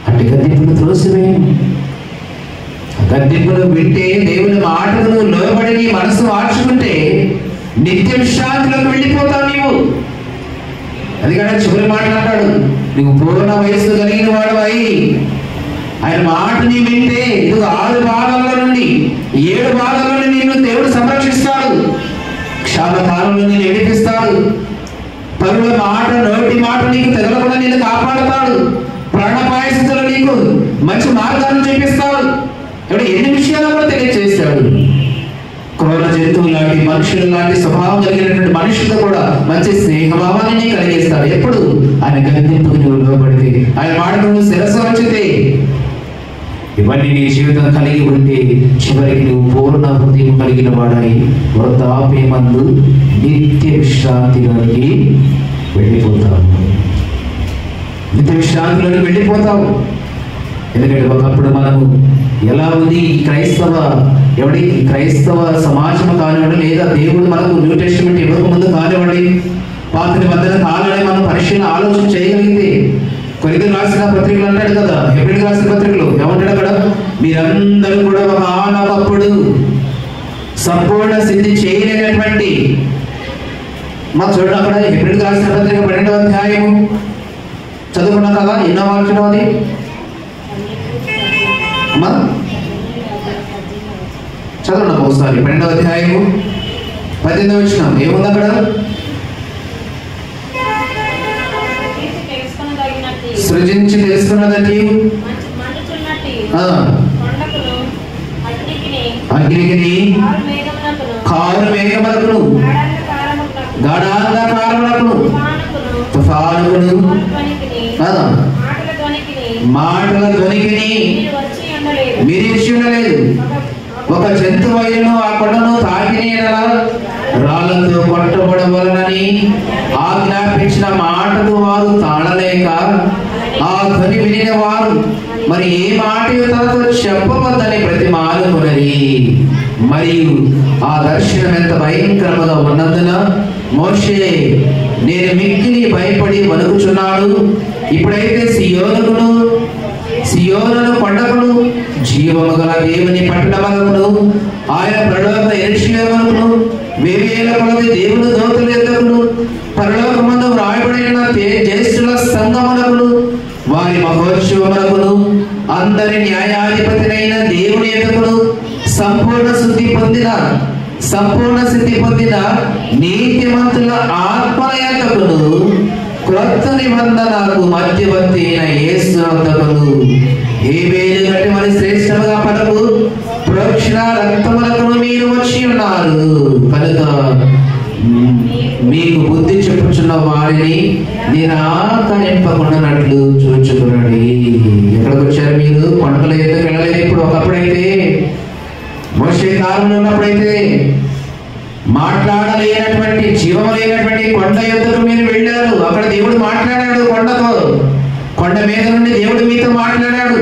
అట్టి గద్దింపును త్రోసివేయను. గద్దింపును వింటే దేవుని మాటకు నువ్వు లోబడి నీ మనసు మార్చుకుంటే నిత్య విశ్రాంతిలోకి వెళ్ళిపోతావు నీవు. అందుకని చివరి మాటలు అంటాడు, నీవు పూర్ణ వయస్సు కలిగిన వాడు అయి ఆయన మాటని వింటే ఇది 6 భాగాల నుండి 7 భాగాల నుండి నిన్ను దేవుడు సంరక్షిస్తాడు, క్షామకాలంలో నేను ఎడిపిస్తాడు, పరుల మాట నోటి మాట నీకు తెగలకుండా నిన్ను కాపాడుతాడు, ప్రాణాపాయ స్థితిలో నీకు మంచి మార్గాన్ని చూపిస్తాడు. ఇప్పుడు ఎన్ని విషయాలు కూడా తెలియజేస్తాడు. క్రూర జంతువులు లాంటి మనుషులు లాంటి స్వభావం కలిగినటువంటి మనుషులతో కూడా మంచి స్నేహభావాన్ని కలిగిస్తాడు. ఎప్పుడు ఆయన గద్దింపుకు నువ్వు లోబడితే, ఆయన మాటకు నువ్వు శిరస్సు వంచితే, ఇవన్నీ నీ జీవితం కలిగి ఉంటే చివరికి నువ్వు పూర్ణ హృదయం కలిగిన వాడై వృద్ధాప్యమందు నిత్య విశ్రాంతిలోకి వెళ్ళిపోతావు. నిత్య విశ్రాంతిలోకి వెళ్ళిపోతావు. ఎందుకంటే ఒకప్పుడు మనము ఎలా ఉంది ఈ క్రైస్తవ సమాజం కానివ్వండి, లేదా దేవుడు మనకు న్యూ టెస్టిమెంట్ ఇవ్వక ముందు కానివ్వండి, పాత నిబంధన కాలని మనం ఆలోచన చేయగలిగితే, కొరింథీయులకు రాసిన పత్రికలు అంటాడు కదా, హెబ్రీయులకు రాసిన పత్రికలు ఏమంటాడు అక్కడ, మీరందరూ కూడా ఒకప్పుడు సంపూర్ణ సిద్ధి చేయలేనటువంటి మాకు చూడండి అక్కడ హెబ్రీయులకు రాసిన పత్రిక 12వ అధ్యాయము చదువుకున్నాం కదా, ఎన్నో వాక్యం అది అమ్మా చదవండి ఒకసారి. 12వ అధ్యాయము 18వ వచనం ఏముంది అక్కడ? సృజించి తెలుసుకున్నదండి అగ్నికి కారు మేఘములకును గాఢాంధకారములకును తుఫానుకును మాటల ధ్వనికిని మీరు ఇచ్చి ఉండలేదు. ఒక జంతువైనను ఆ కొండను తాకిని రాళ్లతో కొట్టబడవలనని ఆజ్ఞాపించిన మాటలు వారు తాళలేక ఆ ధ్వని వినిన వారు మరి ఏ మాట తనతో చెప్పవద్దని ప్రతిమాలుకొనరి. మరియు ఆ దర్శనం ఎంత భయంకరముగా ఉన్నందున మోషే నేను మిక్కిలి భయపడి వణుకుచున్నాడు. ఇప్పుడైతే సియోనును కొండకును జీవము గల దేవుని పట్టణములను ఆయన ప్రలోభ యెరూషలేమును వేవేల కొలది దేవుని దూతల యొద్దకును పరలోకమందు వ్రాయబడిన జ్యేష్ఠుల సంఘములకును వారి మహోత్సవములకును అందరి న్యాయాధిపతినైన దేవుని యొద్దకును సంపూర్ణ సిద్ధి పొందిన నీతిమంతుల ఆత్మల యొద్దకును క్రొత్త నిబంధనకు మధ్యవర్తి అయిన యేసు వద్దకును హేబేలు గట్టి మరి శ్రేష్టముగా పలుకు ప్రోక్షణ రక్తములకును మీరు వచ్చి ఉన్నారు కనుక మీకు బుద్ధి చెప్పుచున్న వారిని నిరాకరింపకుండానట్లు చూచుకునండి. ఎక్కడికి వచ్చారు మీరు? కొండల ఎందుకు వెళ్ళలేదు. ఇప్పుడు ఒకప్పుడైతే మోషే కాలంలో ఉన్నప్పుడైతే మాట్లాడలేనటువంటి జీవం లేనటువంటి కొండ యొద్దకు మీరు వెళ్ళారు. అక్కడ దేవుడు మాట్లాడాడు కొండతో. కొండ మీద నుండి దేవుడు మీతో మాట్లాడాడు.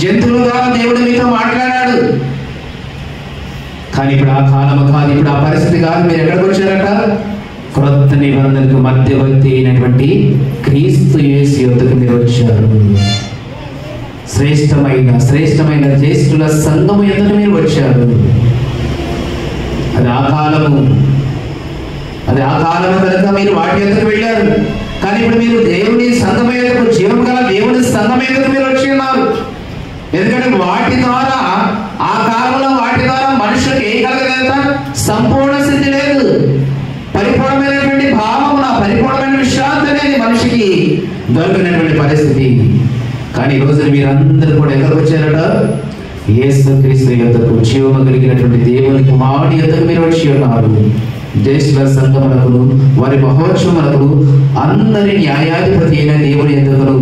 జంతువుల ద్వారా దేవుడు మీతో మాట్లాడాడు. కానీ ఇప్పుడు ఆ కాలం కాదు, ఇప్పుడు ఆ పరిస్థితి కాదు. మీరు ఎక్కడికి వచ్చారట? క్రొత్త నిబంధనకు మధ్యవర్తి అయినటువంటి క్రీస్తు యేసు యొద్దకు మీరు వచ్చారు. శ్రేష్టమైన జ్యేష్ఠుల సంఘము యొద్దకు మీరు వచ్చారు. అది ఆ కాలము కనుక మీరు వాటి యొద్దకు వెళ్ళారు. కానీ ఇప్పుడు మీరు దేవుని సంఘం యొద్దకు, జీవం గల దేవుని సంఘం యొద్దకు మీరు వచ్చి ఉన్నారు. ఎందుకంటే వాటి ద్వారా, ఆ కాలంలో వాటి ద్వారా మనుషులకు ఏం కలగలేదా? సంపూర్ణ స్థితి లేదు. పరిపూర్ణమైనటువంటి భావమున, పరిపూర్ణమైన విశ్రాంతి అనేది మనిషికి దొరికినటువంటి పరిస్థితి. కానీ ఈ రోజున మీరందరూ కూడా ఎక్కడికి వచ్చారట? యేసుక్రీస్తు యొద్దకు, జీవము కలిగినటువంటి దేవుని కుమారుని యొద్దకు మీరు వచ్చి ఉన్నారు. జ్యేష్ఠుల సంఘములకు, వారి మహోత్సవములకు, అందరి న్యాయాధిపతి అయిన దేవుని యొద్దకు,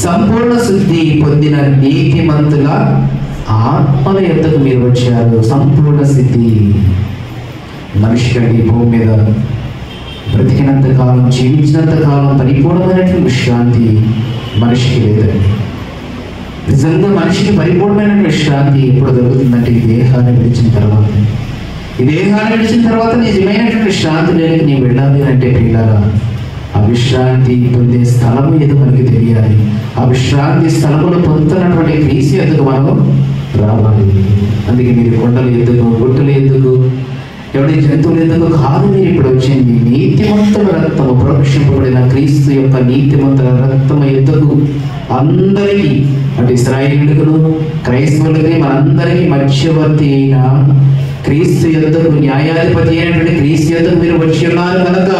సంపూర్ణ శుద్ధి పొందిన నీతిమంతుల ఆత్మల యొద్దకు మీరు వచ్చారు. సంపూర్ణ స్థితి. మనిషి కంటే భూమి మీద బ్రతికినంత కాలం, జీవించినంత కాలం పరిపూర్ణమైనటువంటి విశ్రాంతి మనిషికి లేదండి. నిజంగా మనిషికి పరిపూర్ణమైన విశ్రాంతి ఎప్పుడు దొరుకుతుందంటే ఈ దేహాన్ని విడిచిన తర్వాత. ఈ దేహాన్ని విడిచిన తర్వాత నిజమైనటువంటి విశ్రాంతి లేని నీ వెళ్ళాలి అంటే పిల్లరా, ఆ విశ్రాంతి పొందే స్థలము ఏదో మనకి తెలియాలి. ఆ విశ్రాంతి స్థలములో పొందుతున్నటువంటి క్రీస్తు ఎందుకు మనం రావాలి. అందుకే మీరు కొండలు ఎందుకు, గుట్టలు ఎందుకు, ఎవరి జంతువులు ఎందుకు కాదు, మీరు ఇప్పుడు వచ్చింది నీతిమంతుల రక్తము ప్రోక్షింపబడిన క్రీస్తు యొక్క నీతిమంతుల రక్తము ఎందుకు అందరికీ, అంటే ఇశ్రాయేలుకును క్రైస్తవులకి మనందరికీ మధ్యవర్తి అయిన క్రీస్తు యొద్దకు, న్యాయాధిపతి అయినటువంటి క్రీస్తు యొద్దకు మీరు వచ్చి ఉన్నారు కనుక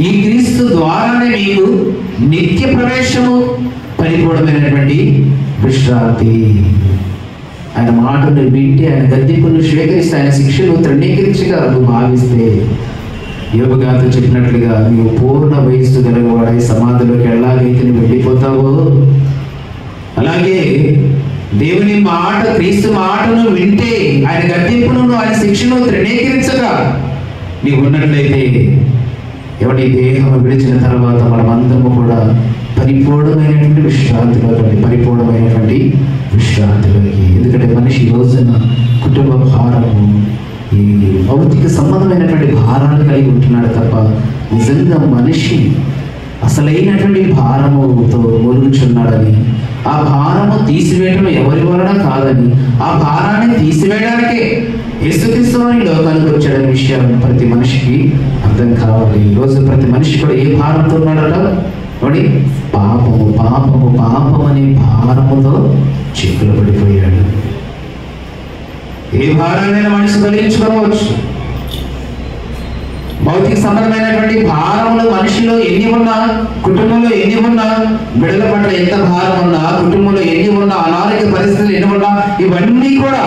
ఈ క్రీస్తు ద్వారానే మీకు నిత్య ప్రవేశము, పరిపూర్ణమైనటువంటి విశ్రాంతి. ఆయన మాటలు వింటే, ఆయన గద్దింపును స్వీకరిస్తే, ఆయన శిక్షను తృణీకరించగా భావిస్తే, యోగగాతో చెప్పినట్లుగా నీవు పూర్ణ వయస్సు గలవాడై సమాధిలోకి ఎలాగైతే నువ్వు వెళ్ళిపోతావో, అలాగే దేవుని మాట, క్రీస్తు మాటను వింటే, ఆయన గద్దింపును, ఆయన శిక్షను తృణీకరించగా నీవు ఉన్నట్లయితే, ఎవరి దేహం విడిచిన తర్వాత మనమందరము కూడా పరిపూర్ణమైనటువంటి విశ్రాంతిలోకి. ఎందుకంటే మనిషి రోజున కుటుంబ భారము, ఈ భౌతిక సంబంధమైనటువంటి భారాలు కలిగి ఉంటున్నాడు తప్ప నిజంగా మనిషి అసలైనటువంటి భారముతో మూలుగుచున్నాడని, ఆ భారము తీసివేయడం ఎవరి వలన కాదని, ఆ భారాన్ని తీసివేయడానికే యేసుక్రీస్తు వారి లోకానికి వచ్చాడనే విషయం ప్రతి మనిషికి అర్థం కావాలి. ఈరోజు ప్రతి మనిషి కూడా ఏ భారంతో ఉన్నాడట? వాడి పాపము అనే భారముతో చిక్కులు పడిపోయాడు. ఏ భారాన్ని మనిషి కలిగించుకోవచ్చు. భౌతిక సంబంధమైనటువంటి భారములు మనిషిలో ఎన్ని ఉన్నా, కుటుంబంలో ఎన్ని ఉన్నా, బిడ్డల పట్ల ఎంత భారం ఉన్నా, కుటుంబంలో ఎన్ని ఉన్నా, అనారోగ్య పరిస్థితులు ఎన్ని ఉన్నా, ఇవన్నీ కూడా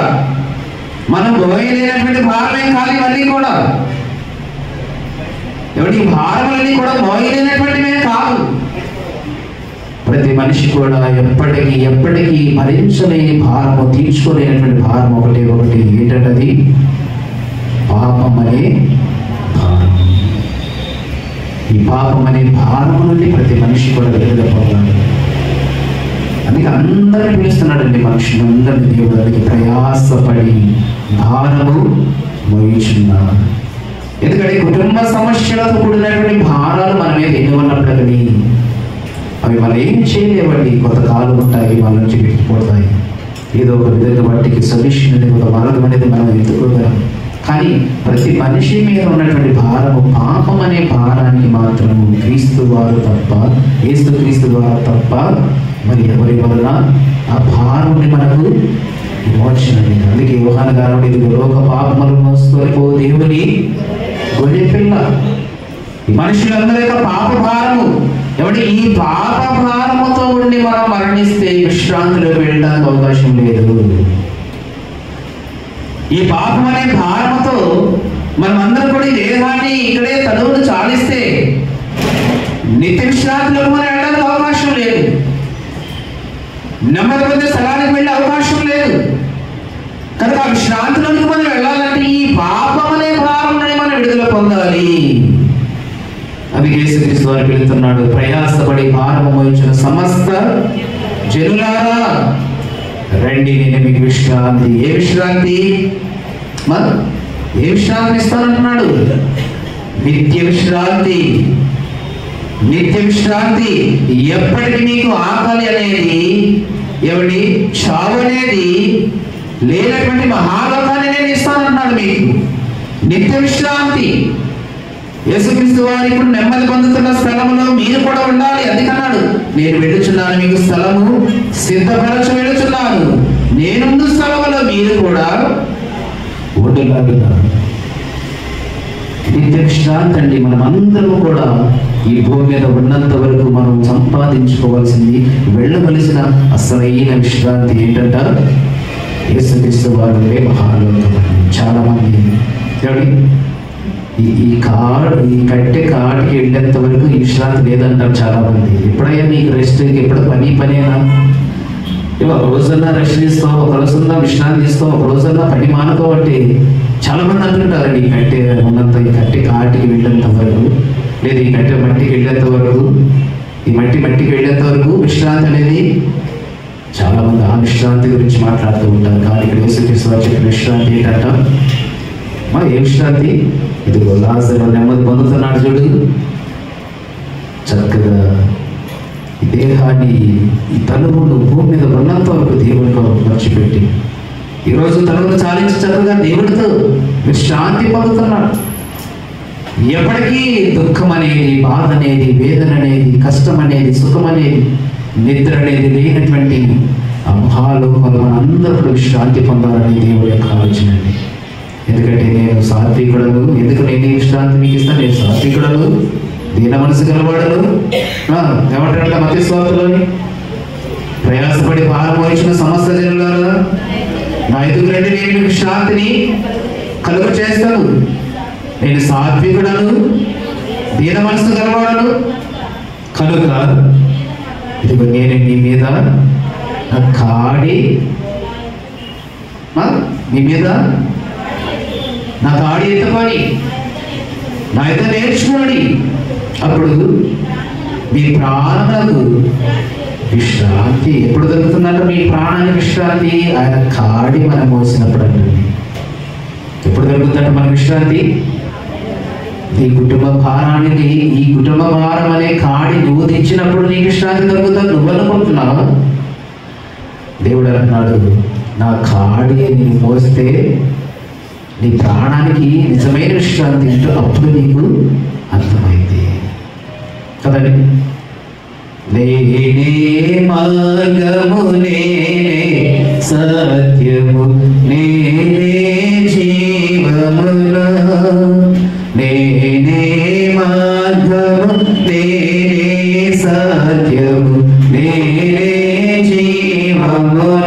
మనం మోయలేనటువంటి భారమే కాదు. ఇవన్నీ కూడా ఎవరి భారములన్నీ కూడా మోయలేనటువంటివే కాదు. ప్రతి మనిషి కూడా ఎప్పటికీ భరించలేని భారము, తీర్చుకోలేనటువంటి భారం ఒకటి ఏంటంటే పాపం అనే భారం. ఈ పాపం అనే భారము నుండి ప్రతి మనిషి కూడా విడుదల పొందాలి. అందుకే అందరిని పిలుస్తున్నాడండి మనుషులు అందరినీ. దేవుడికి ప్రయాసపడి భారము మోయించున్నారు. ఎందుకంటే కుటుంబ సమస్యలతో కూడినటువంటి భారాలు మన మీద ఎన్ని ఉన్నప్పటికీ అవి మనం ఏం చేయలేవండి. కొంతకాలం ఉంటాయి, మన నుంచి విడిపోతాయి. ఏదో ఒక విధంగా వాటికి సొల్యూషన్ అనేది, ఒక మార్గం అనేది మనం ఎత్తుకోగలం. కానీ ప్రతి మనిషి మీద ఉన్నటువంటి భారము, పాపం అనే భారానికి మాత్రము క్రీస్తు వారు తప్ప, యేసుక్రీస్తు ద్వారా తప్ప మరి ఎవరి వలన ఆ భారాన్ని మనకు విమోచన లేదు. అందుకే యోహాను గారు ఇది లోక పాపములు మోసుకొని పో దేవుని గొర్రె పిల్ల. ఈ మనుషులందరి యొక్క పాప భారము, ఎవరి ఈ పాప భారముతో ఉండి మనం మరణిస్తే విశ్రాంతిలో వెళ్ళడానికి అవకాశం లేదు. ఈ పాపం అనే భారముతో మనం అందరం కూడా ఈ దేహాన్ని ఇక్కడే తనువును చాలిస్తే నిత్య విశ్రాంతిలోకి మనం వెళ్ళడానికి అవకాశం లేదు. నెమ్మది పొందే స్థలానికి వెళ్ళే అవకాశం లేదు. కనుక ఆ విశ్రాంతిలోకి మనం వెళ్ళాలంటే ఈ పాపం అనే భారం నుండి మనం విడుదల పొందాలి. అది యేసుక్రీస్తు వారు పిలుస్తున్నాడు, ప్రయాసపడి భారము మోయించిన సమస్త జనులారా రండి, నేను మీకు విశ్రాంతి. ఏ విశ్రాంతి? ఏ విశ్రాంతి ఇస్తానంటున్నాడు? నిత్య విశ్రాంతి. నిత్య విశ్రాంతి. ఎప్పటికీ మీకు ఆకలి అనేది ఎవడి చావు అనేది లేనటువంటి మహాలోకాన్ని నేను ఇస్తానన్నాడు మీకు. నిత్య విశ్రాంతి. యేసుక్రీస్తు వారు ఇప్పుడు నెమ్మది పొందుతున్న స్థలంలో మీరు కూడా ఉండాలి. అందుకన్నాడు, నేను వెళ్ళుచున్నాను, మీకు స్థలము సిద్ధపరచ వెళ్ళుచున్నాను. నేనున్న స్థలంలో మీరు కూడా ఉండలాగున్నారు. నిత్య విశ్రాంతి అండి. మనం అందరం కూడా ఈ భూమి మీద ఉన్నంత వరకు మనం సంపాదించుకోవాల్సింది, వెళ్ళవలసిన అసలైన విశ్రాంతి ఏంటంట? యేసుక్రీస్తు వారు ఉండే మహాలోకం. చాలా మంది ఈ కట్టె కాటికి వెళ్ళేంత వరకు ఈ విశ్రాంతి లేదంటారు చాలా మంది. ఎప్పుడైనా నీకు రెస్ట్, ఎప్పుడు పనేనా? ఒక రోజన్నా రెస్ట్ తీస్తావు, ఒక రోజన్నా విశ్రాంతి తీస్తావు, ఒక రోజన్నా పని మానుకో అంటే చాలా మంది అంటుంటారండి. ఈ కట్టె ఉన్నంత, ఈ కట్టె కాటికి వెళ్ళేంత వరకు, లేదా ఈ కట్టె మట్టికి వెళ్ళేంత వరకు, ఈ మట్టికి వెళ్ళేంత వరకు విశ్రాంతి అనేది చాలా మంది ఆ విశ్రాంతి గురించి మాట్లాడుతూ ఉంటారు. కానీ ఇక్కడ యేసుక్రీస్తు వారు చెప్పిన విశ్రాంతి ఏంటంట? ఏ విశ్రాంతి? ఇదిగో లాజరు నెమ్మది పొందుతున్నాడు చూడు. చక్కగా ఈ దేహాన్ని, ఈ తనువును భూమి మీద ఉన్నంత వరకు దేవుడితో మర్చిపెట్టి ఈరోజు తనువును చాలించి చక్కగా దేవుడితో విశ్రాంతి పొందుతున్నాడు. ఎప్పటికీ దుఃఖం అనేది, బాధ అనేది, వేదన అనేది, కష్టం అనేది, సుఖం అనేది, నిద్ర అనేది లేనటువంటి ఆ మహాలోకంలో మనందరూ విశ్రాంతి పొందాలని దేవుడి యొక్క ఆలోచన అండి. ఎందుకంటే నేను సాత్వికుడను. ఎందుకు నేను ఈ విశ్రాంతి మీకు ఇస్తాను? నేను సాత్వికుడను, దీన మనసు గలవాడను. ఏమంటారంట మత్తయి సువార్తలోని? ప్రయాసపడి భారం మోయించిన సమస్త జనులారా నా ఎదుగు రండి, నేను మీకు విశ్రాంతిని కలుగు చేస్తాను. నేను సాత్వికుడను, దీన మనసు గలవాడను కనుక ఇదిగో నేను మీ మీద నా కాడి, మీ మీద నా కాడి ఎత్తుకొని నా ఎత్త నేర్చుకోండి. అప్పుడు మీ ప్రాణాలకు విశ్రాంతి. ఎప్పుడు దొరుకుతుందంటే మీ ప్రాణానికి విశ్రాంతి ఆయన కాడి మనం మోసినప్పుడు అంటుంది. ఎప్పుడు దొరుకుతుందంటే మన విశ్రాంతి? ఈ కుటుంబ భారానికి, ఈ కుటుంబ భారం అనే కాడి నువ్వు తెచ్చినప్పుడు నీకు విశ్రాంతి దొరుకుతుంది. నువ్వు అనుకుంటున్నావు. దేవుడు అంటున్నాడు, నా కాడి నేను మోస్తే నీ ప్రాణానికి నిజమైన విశ్రాంతి ఏంటో అప్పుడు నీకు అర్థమైంది కదండి. నేనే మార్గము, నేనే సత్యము, నేనే జీవమును, నేనే మార్గము, నేనే సత్యము, నేనే జీవమును.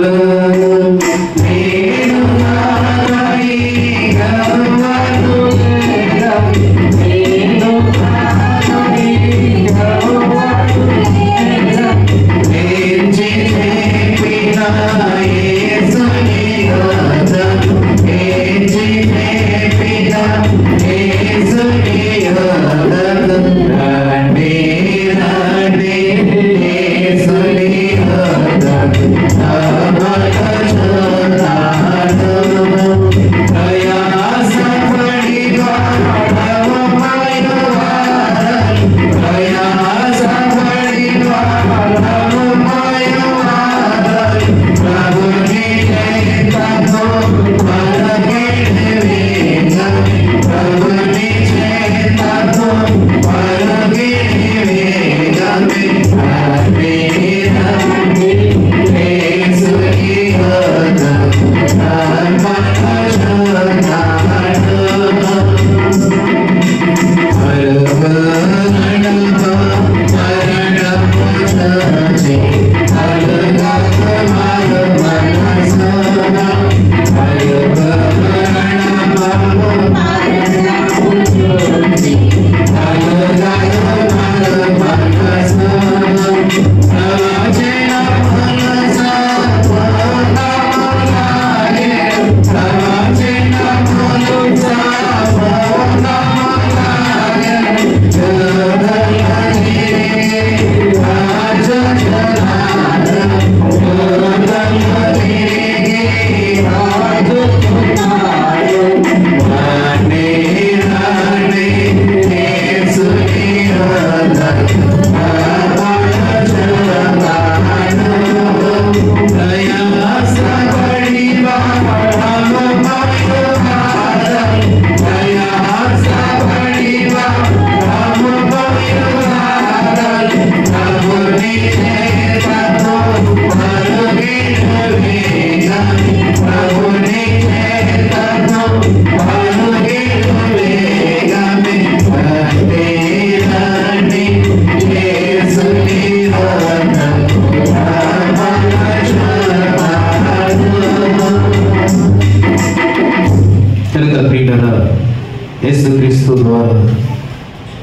యేసుక్రీస్తు ద్వారా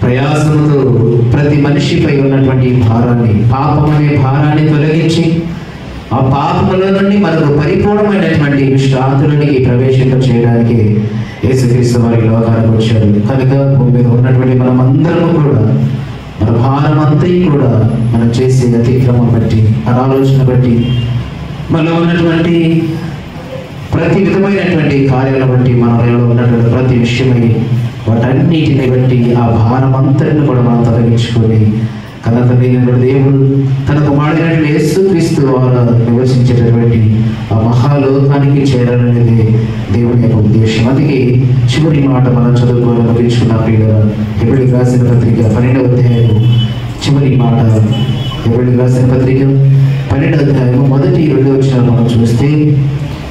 ప్రయాసముతో ప్రతి మనిషిపై ఉన్నటువంటి భారాన్ని, పాపం అనే భారాన్ని తొలగించి ఆ పాపముల నుండి మనకు పరిపూర్ణమైనటువంటి విశ్రాంతులకి ప్రవేశింప చేయడానికి యేసుక్రీస్తు వారి లోకానికి వచ్చారు. కనుక భూమి మీద ఉన్నటువంటి మనమందరం కూడా మన భారం అంతా కూడా మనం చేసే అతిక్రమం బట్టి, అనాలోచన బట్టి, మనలో ఉన్నటువంటి ప్రతి విధమైనటువంటి కార్యాలను బట్టి, మనలో ఉన్నటువంటి ప్రతి విషయమై వాటన్నిటిని బట్టి ఆ భారం అంతటిని కూడా మనం తొలగించుకొని కన్నతమైనటువంటి దేవుడు తన కుమారుడైనటువంటి యేసుక్రీస్తు ద్వారా నివసించేటటువంటి ఆ మహాలోకానికి చేరాలనేది దేవుని యొక్క ఉద్దేశం. అందుకే చివరి మాట మనం చదువుకోవాలి ముగించుకున్న ప్రియులారా, హెబ్రీయులకు రాసిన పత్రిక 12వ అధ్యాయం చివరి మాట. హెబ్రీయులకు రాసిన పత్రిక 12వ అధ్యాయం మొదటి 2వ వచనాలు మనం చూస్తే,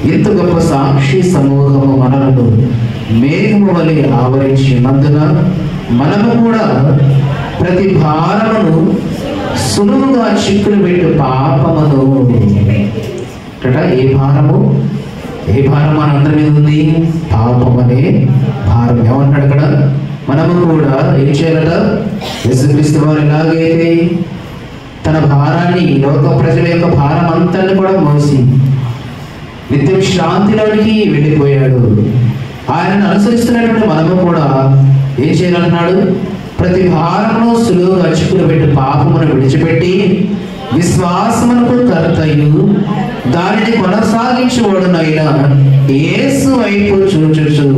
ఇంత గొప్ప సాక్షి సమూహము మనలను మేఘము వలె ఆవరించి ఉన్నందున మనము కూడా ప్రతి భారమును సులువుగా చిక్కులు పెట్టు పాపమును. ఏ భారము మన అందరి మీద ఉంది? పాపం అనే భారం. ఏమన్నాడు అక్కడ? మనము కూడా ఏం చేయాలట? యేసుక్రీస్తు వారు ఎలాగైతే తన భారాన్ని, లోక ప్రజల యొక్క భారం అంతని కూడా మోసి నిత్య విశ్రాంతిలోనికి వెళ్ళిపోయాడు. ఆయనను అనుసరిస్తున్నటువంటి మనము కూడా ఏం చేయాలన్నాడు? ప్రతి భారమును సులువుగా చిక్కులు పెట్టి పాపమును విడిచిపెట్టి విశ్వాసమునకు కర్తయు దానిని కొనసాగించువాడునైనా యేసు వైపు చూచుచు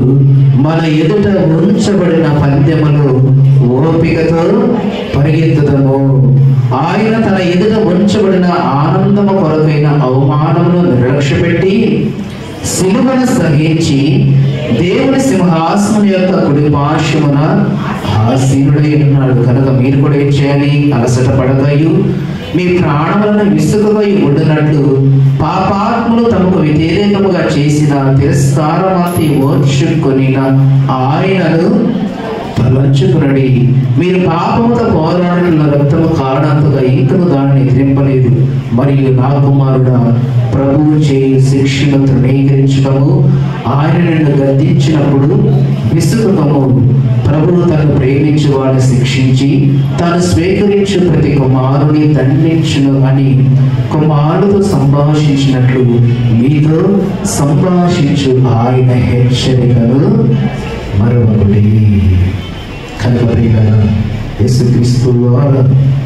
మన ఎదుట ఉంచబడిన పందెములు ఓపికతో పరిగెత్తుదము. ఆయన తన ఎదుట ఉంచబడిన ఆనందము కొరకైన అవమానమును నిర్లక్ష్యపెట్టి సిలువను సహించి దేవుని సింహాసనం యొక్క కుడి పార్శ్వమున ఆసీనుడై ఉన్నాడు. కనుక మీరు కూడా ఏం చేయాలి? అలసట పడకయు మీ ప్రాణములను విసుగుపై ఉండినట్లు పాపాత్ములు తమకు వ్యతిరేకముగా చేసిన తిరస్కారమాతి ఓర్చుకొనిన ఆయనను తలంచుకునడి. మీరు పాపముతో పోరాడుతున్న రక్తము కారణంతగా ఇంకను దానిని ఎదిరింపలేదు. మరియు నా కుమారుడా, ప్రభువు చేయు శిక్షను తృణీకరించడము, ఆయన నిన్ను గద్దించినప్పుడు విసుగకము. ప్రభువు తను ప్రేమించి వాడిని శిక్షించి తాను స్వీకరించు ప్రతి కుమారుని దండించును అని కుమారుడు సంభాషించినట్లు మీతో సంభాషించు ఆయన హెచ్చరికను మరొకటి. కనుక ప్రియులారా, యేసుక్రీస్తు ద్వారా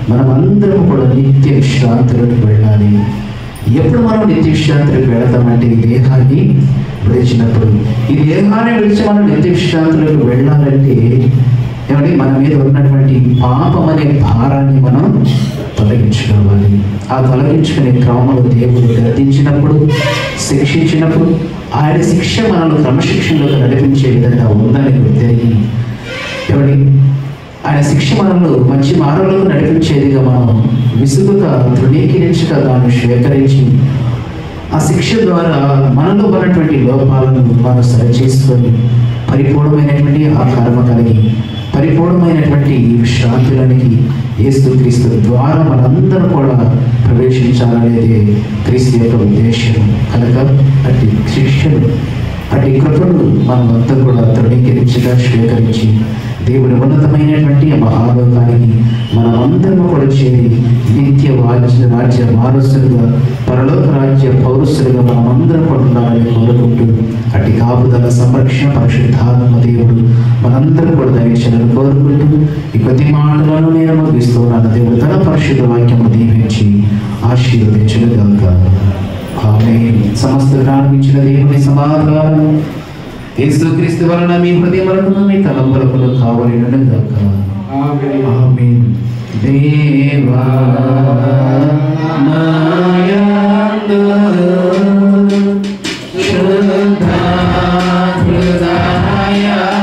మనమందరం కూడా నిత్య విశ్రాంతిలోకి వెళ్ళాలి. ఎప్పుడు మనం నిత్య విశ్రాంతిలోకి వెళతామంటే ఈ దేహాన్ని విడిచినప్పుడు. ఈ దేహాన్ని విడిచి మనం నిత్య విశ్రాంతిలోకి వెళ్ళాలంటే ఏమంటే మన మీద ఉన్నటువంటి పాపం అనే భారాన్ని మనం తొలగించుకోవాలి. ఆ తొలగించుకునే క్రమంలో దేవుడు గద్దించినప్పుడు, శిక్షించినప్పుడు ఆయన శిక్ష మనల్ని క్రమశిక్షణలోకి నడిపించే విధంగా ఉందని తెలియ ఏమండి ఆయన శిక్ష మనల్ని మంచి మార్గంలోకి నడిపించేదిగా మనం విసుగుగా తృణీకరించక దాన్ని స్వీకరించి ఆ శిక్ష ద్వారా మనలో ఉన్నటువంటి లోపాలను మనం సరిచేసుకొని పరిపూర్ణమైనటువంటి ఆకారము కలిగి పరిపూర్ణమైనటువంటి విశ్రాంతిలోనికి యేసుక్రీస్తు ద్వారా మనందరం కూడా ప్రవేశించాలనేది క్రీస్తు యొక్క ఉద్దేశం. కనుక అట్టి శిక్షను, అట్టి కృపను మనమంతా కూడా తృణీకరించగా స్వీకరించి దేవుడి ఉన్నతమైనటువంటి మహాలోకానికి మనమందరం కూడా చేరి నిత్య రాజ్య వారసులుగా, పరలోక రాజ్య పౌరసులుగా మనమందరం కూడా ఉండాలని కోరుకుంటూ అట్టి కాపుదల, సంరక్షణ, పరిశుద్ధాత్మ దేవుడు మనందరం కూడా దయచేయాలని కోరుకుంటూ ఈ కొద్ది మాటలను నేను ముగిస్తున్నాను. దేవుడు తన పరిశుద్ధ వాక్యము దీవించి ఆశీర్వదించుగాక. ఆమేన్. సమస్త ప్రారంభించిన దేవుని సమాధానం యేసుక్రీస్తు వలన మీ హృదయములను మీ తలంపులకు కావలినగాక. ఆమేన్. దేవా నాయందు శుద్ధ హృదయము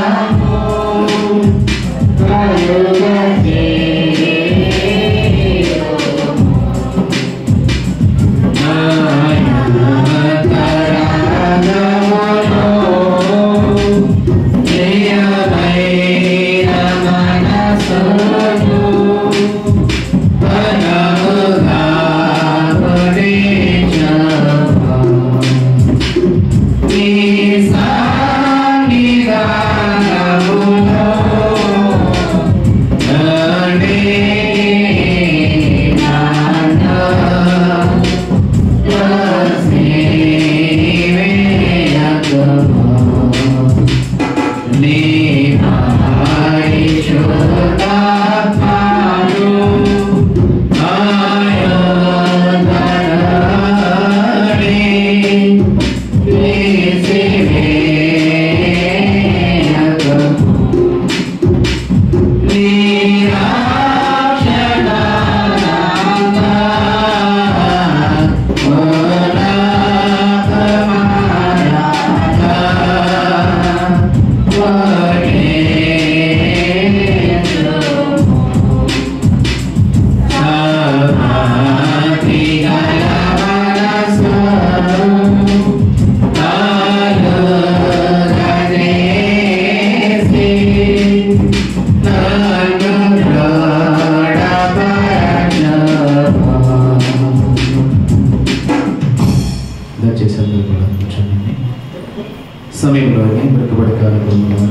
సమయంలోనే మృతపడి కార్యక్రమంలో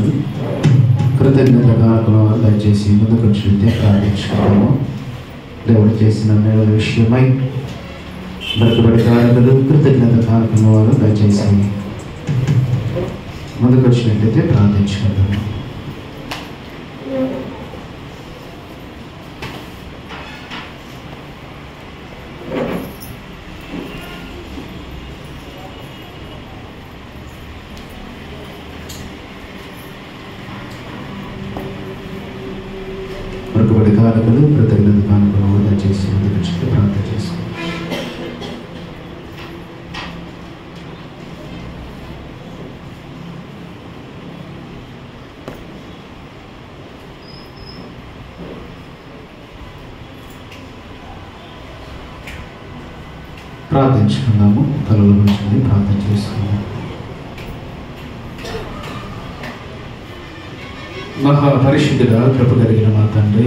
కృతజ్ఞత కార్యక్రమం దయచేసి ముందుకు వచ్చి ప్రార్థించుకోవడము. దేవుడు చేసిన మేలు విషయమై మృతపడి కార్యక్రమాలు కృతజ్ఞత కార్యక్రమాలు దయచేసి ముందుకు వచ్చినట్లయితే ప్రార్థించుకుంటాము. మరొకటి కానుకలు కృతజ్ఞత కానుకలు దయచేసి ముందుకు వచ్చి ప్రార్థన చేసుకోండి. ప్రార్థించుకుందాము. తలలు ఉంచండి, ప్రార్థన చేసుకుందాం. మహాపరిశుద్ధుడా, కృప కలిగిన మా తండ్రి,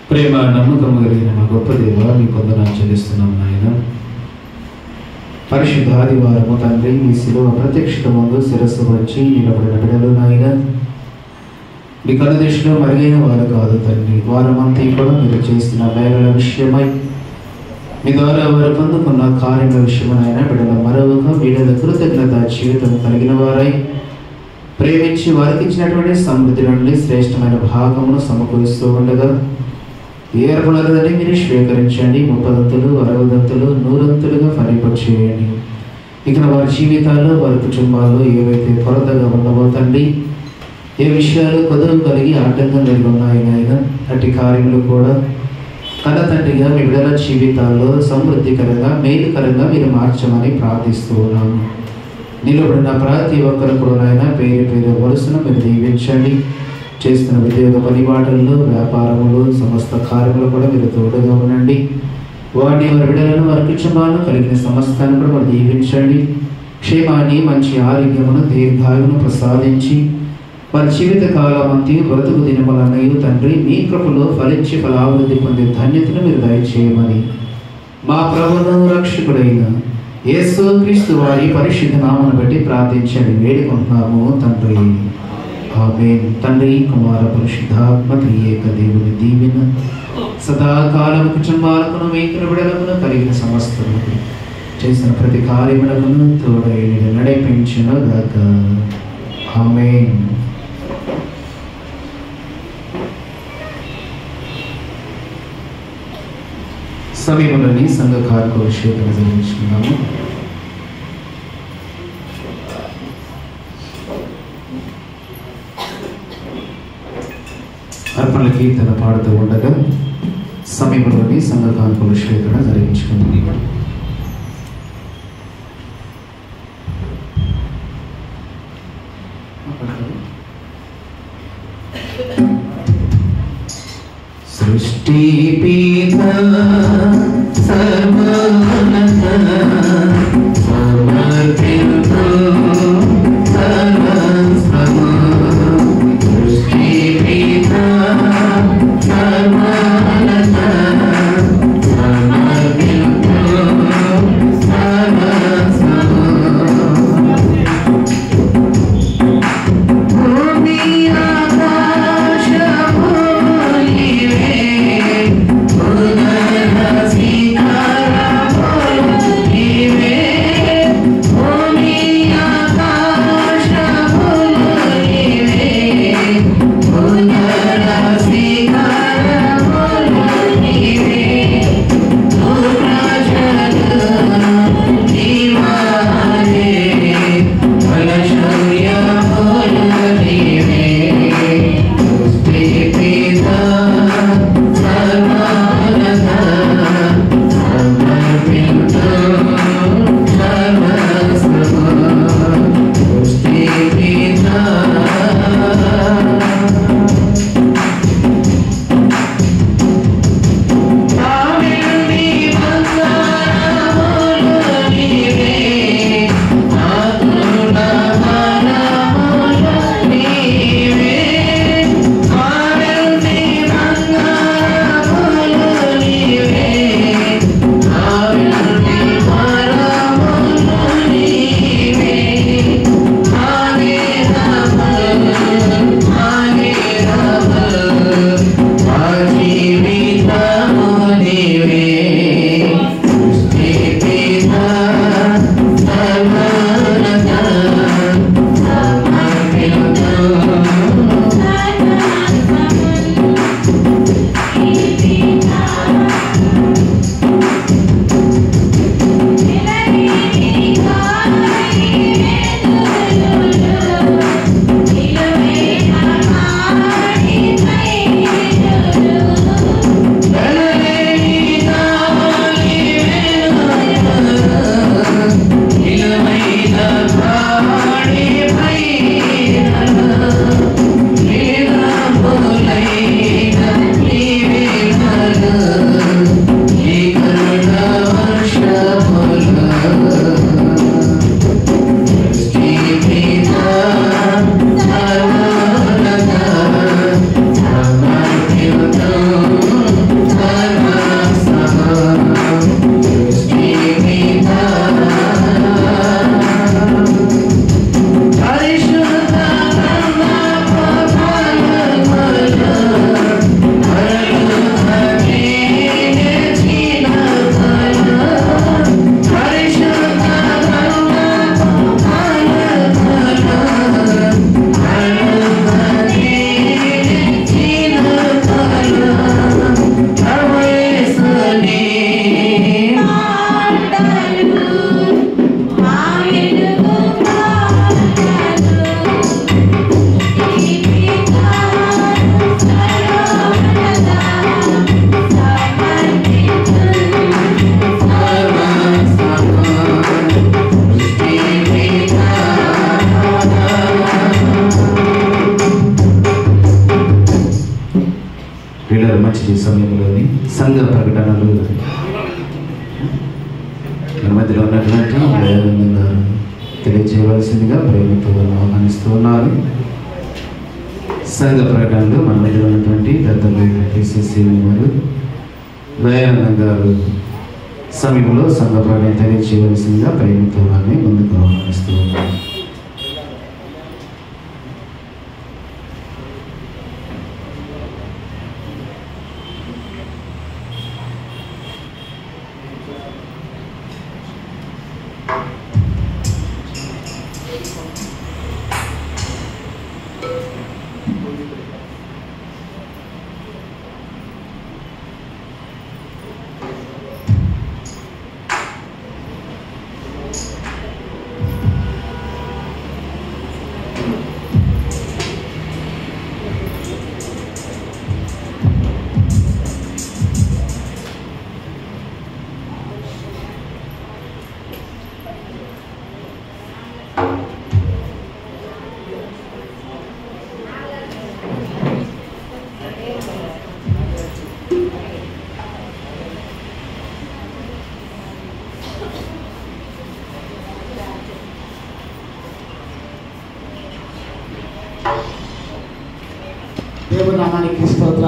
ప్రేమ నమ్మకం కలిగిన మా గొప్ప దేవ, మీ కొందనాలు చెల్లిస్తున్నాం నాయన. పరిశుద్ధ ఆదివారము తండ్రి, మీ శిలువ ప్రత్యక్షత ముందు శిరస్సు వచ్చి నిలబడిన బిడ్డలు నాయన, మీ కనుదృష్టిలో మరుగైన వారు కాదు తండ్రి. వారమంతా కూడా మీరు చేసిన మేళల విషయమై మీ ద్వారా వారు పొందుకున్న కార్యముల విషయమైనా బిడ్డల మరొక బిడ్డల కృతజ్ఞత జీవితం కలిగిన వారై ప్రేమించి వారికి ఇచ్చినటువంటి సమృద్ధి నుండి శ్రేష్టమైన భాగమును సమకూరుస్తూ ఉండగా ఏ అర్పణలని మీరు స్వీకరించండి. 30 60 100 ఫలింపచేయండి. ఇక వారి జీవితాల్లో వారి కుటుంబాల్లో ఏవైతే కొరతగా ఉండబోతండి, ఏ విషయాలు కొదవ కలిగి ఆటంకం కలిగి ఉన్నాయనైనా అట్టి కార్యములు కూడా కన్న తండ్రిగా మీ బిడ్డల జీవితాల్లో సమృద్ధికరంగా మేలుకరంగా మీరు మార్చమని ప్రార్థిస్తూ ఉన్నాము. నిలబడిన ప్రతి ఒక్కరు కూడా పేరు పేరు వరుసను మీరు దీవించండి. చేస్తున్న ఉద్యోగ పనిబాటల్లో వ్యాపారములు సమస్త కార్యములు కూడా మీరు తోడుగా ఉండండి. వారిని వారి బిడ్డలను వారి కుటుంబాలను కలిగిన సమస్తాన్ని కూడా మీరు దీవించండి. క్షేమాన్ని మంచి ఆరోగ్యమును దీర్ఘాయువును ప్రసాదించి వారి జీవిత కాలమంతి బ్రతుకు దినములన్నయు తండ్రి మీ కృపలో ఫలించి ఫలాభివృద్ధి పొందే ధన్యతను మీరు దయచేయమని మా ప్రభువును రక్షకుడైన యేసుక్రీస్తు వారి పరిశుద్ధ నామమును బట్టి ప్రార్థించండి వేడుకుంటున్నాము తండ్రి. ఆమేన్. తండ్రి, కుమార, పరిశుద్ధాత్మ త్రియేక దేవుని దీవెన సదాకాలం కుటుంబాలకు మీకును బిడ్డలను కలిగిన సమస్తములకు చేసిన ప్రతి కార్యములను తోడై నడిపించును గాక. ఆమేన్. సమయంలోని సంఘ కార్యక విషయాలను జరిగించుకున్నాము. నామల కీర్తన పాడుతూ ఉండగా సమీపంలోని సంఘ కానుకల స్వీకరణ జరిగించుకుంది. సృష్టి పిత సర్వోన్నత సమర్పితు సర్వస్వము. సృష్టి పిత సర్వోన్నత సమర్పితు సర్వస్వము. భూమి ఆకాశము మంచి సమయంలోని సంఘ ప్రకటనలు మధ్యలో ఉన్నటువంటి తెలియజేయవలసిందిగా ప్రేమతో ఆహ్వానిస్తూ ఉన్నారు. సంఘ ప్రకటనలు మన మధ్యలో ఉన్నటువంటి పెద్దలు PCC వారు దయానంద గారు సమయంలో సంఘ ప్రకటన తెలియజేయవలసిందిగా ప్రేమతో వారిని ముందుకు ఆహ్వానిస్తూ ఉన్నారు.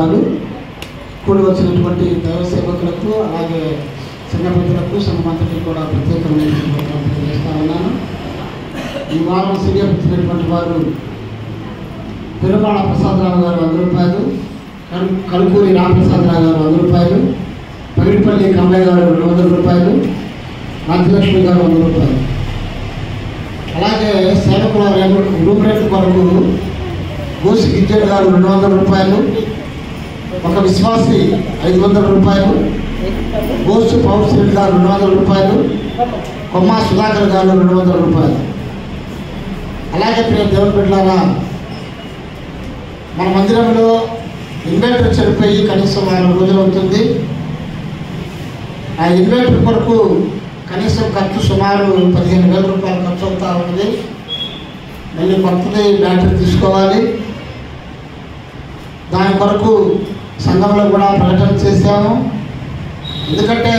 స్తోత్రాలు. కూడి వచ్చినటువంటి దైవ సేవకులకు అలాగే సంఘ పెద్దలకు సంఘమంతటికి కూడా ప్రత్యేకమైన స్తోత్రాలు తెలియజేస్తా ఉన్నాను. ఈ వారం సీనియర్ వచ్చినటువంటి వారు పెరుమాళ ప్రసాదరావు గారు 100 రూపాయలు, కలుకూరి రామప్రసాదరావు గారు 100 రూపాయలు, పగిడిపల్లి కమలయ్య గారు 200 రూపాయలు, రాజ్యలక్ష్మి గారు 100 రూపాయలు. అలాగే సేవకుల రూమ్ రేట్ కొరకు గోసి గిజ్జడ్ గారు 200 రూపాయలు, ఒక విశ్వాసి 500 రూపాయలు, గోసు పవర్ శ్రీని గారు 200 రూపాయలు, కొమ్మ సుధాకర్ గారు 200 రూపాయలు. అలాగే ప్రియ దేవుని బిడ్డలారా, మన మందిరంలో ఇన్వర్టర్ చెడిపోయి కనీసం 4 రోజులు అవుతుంది. ఆ ఇన్వర్టర్ కొరకు కనీసం ఖర్చు సుమారు 15,000 రూపాయలు ఖర్చు అవుతూ ఉంది. మళ్ళీ కొత్తది బ్యాటరీ తీసుకోవాలి. దాని కొరకు సంఘంలో కూడా ప్రకటన చేశాము. ఎందుకంటే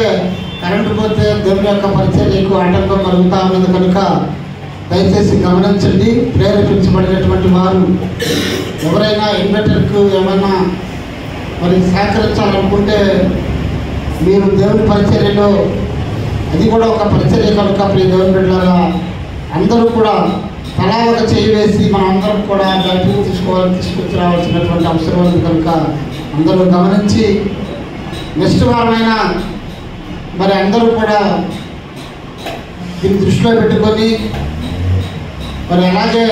కరెంటు పోతే దేవుని యొక్క పరిచర్యకు ఆటంకం కలుగుతూ ఉన్నది కనుక దయచేసి గమనించండి. ప్రేరేపించబడినటువంటి వారు ఎవరైనా ఇన్వర్టర్కు ఏమైనా మరి సహకరించాలనుకుంటే మీరు దేవుని పరిచర్యలో, అది కూడా ఒక పరిచర్య కనుక ప్రియ దేవుని బిడ్డలారా, అందరూ కూడా తలా ఒక చేయి వేసి మనం అందరం కూడా బ్యాటరీ తీసుకొచ్చి రావాల్సినటువంటి అవసరం ఉంది కనుక అందరూ గమనించి నెక్స్ట్ వారమైనా మరి అందరూ కూడా దీన్ని దృష్టిలో పెట్టుకొని మరి అలాగే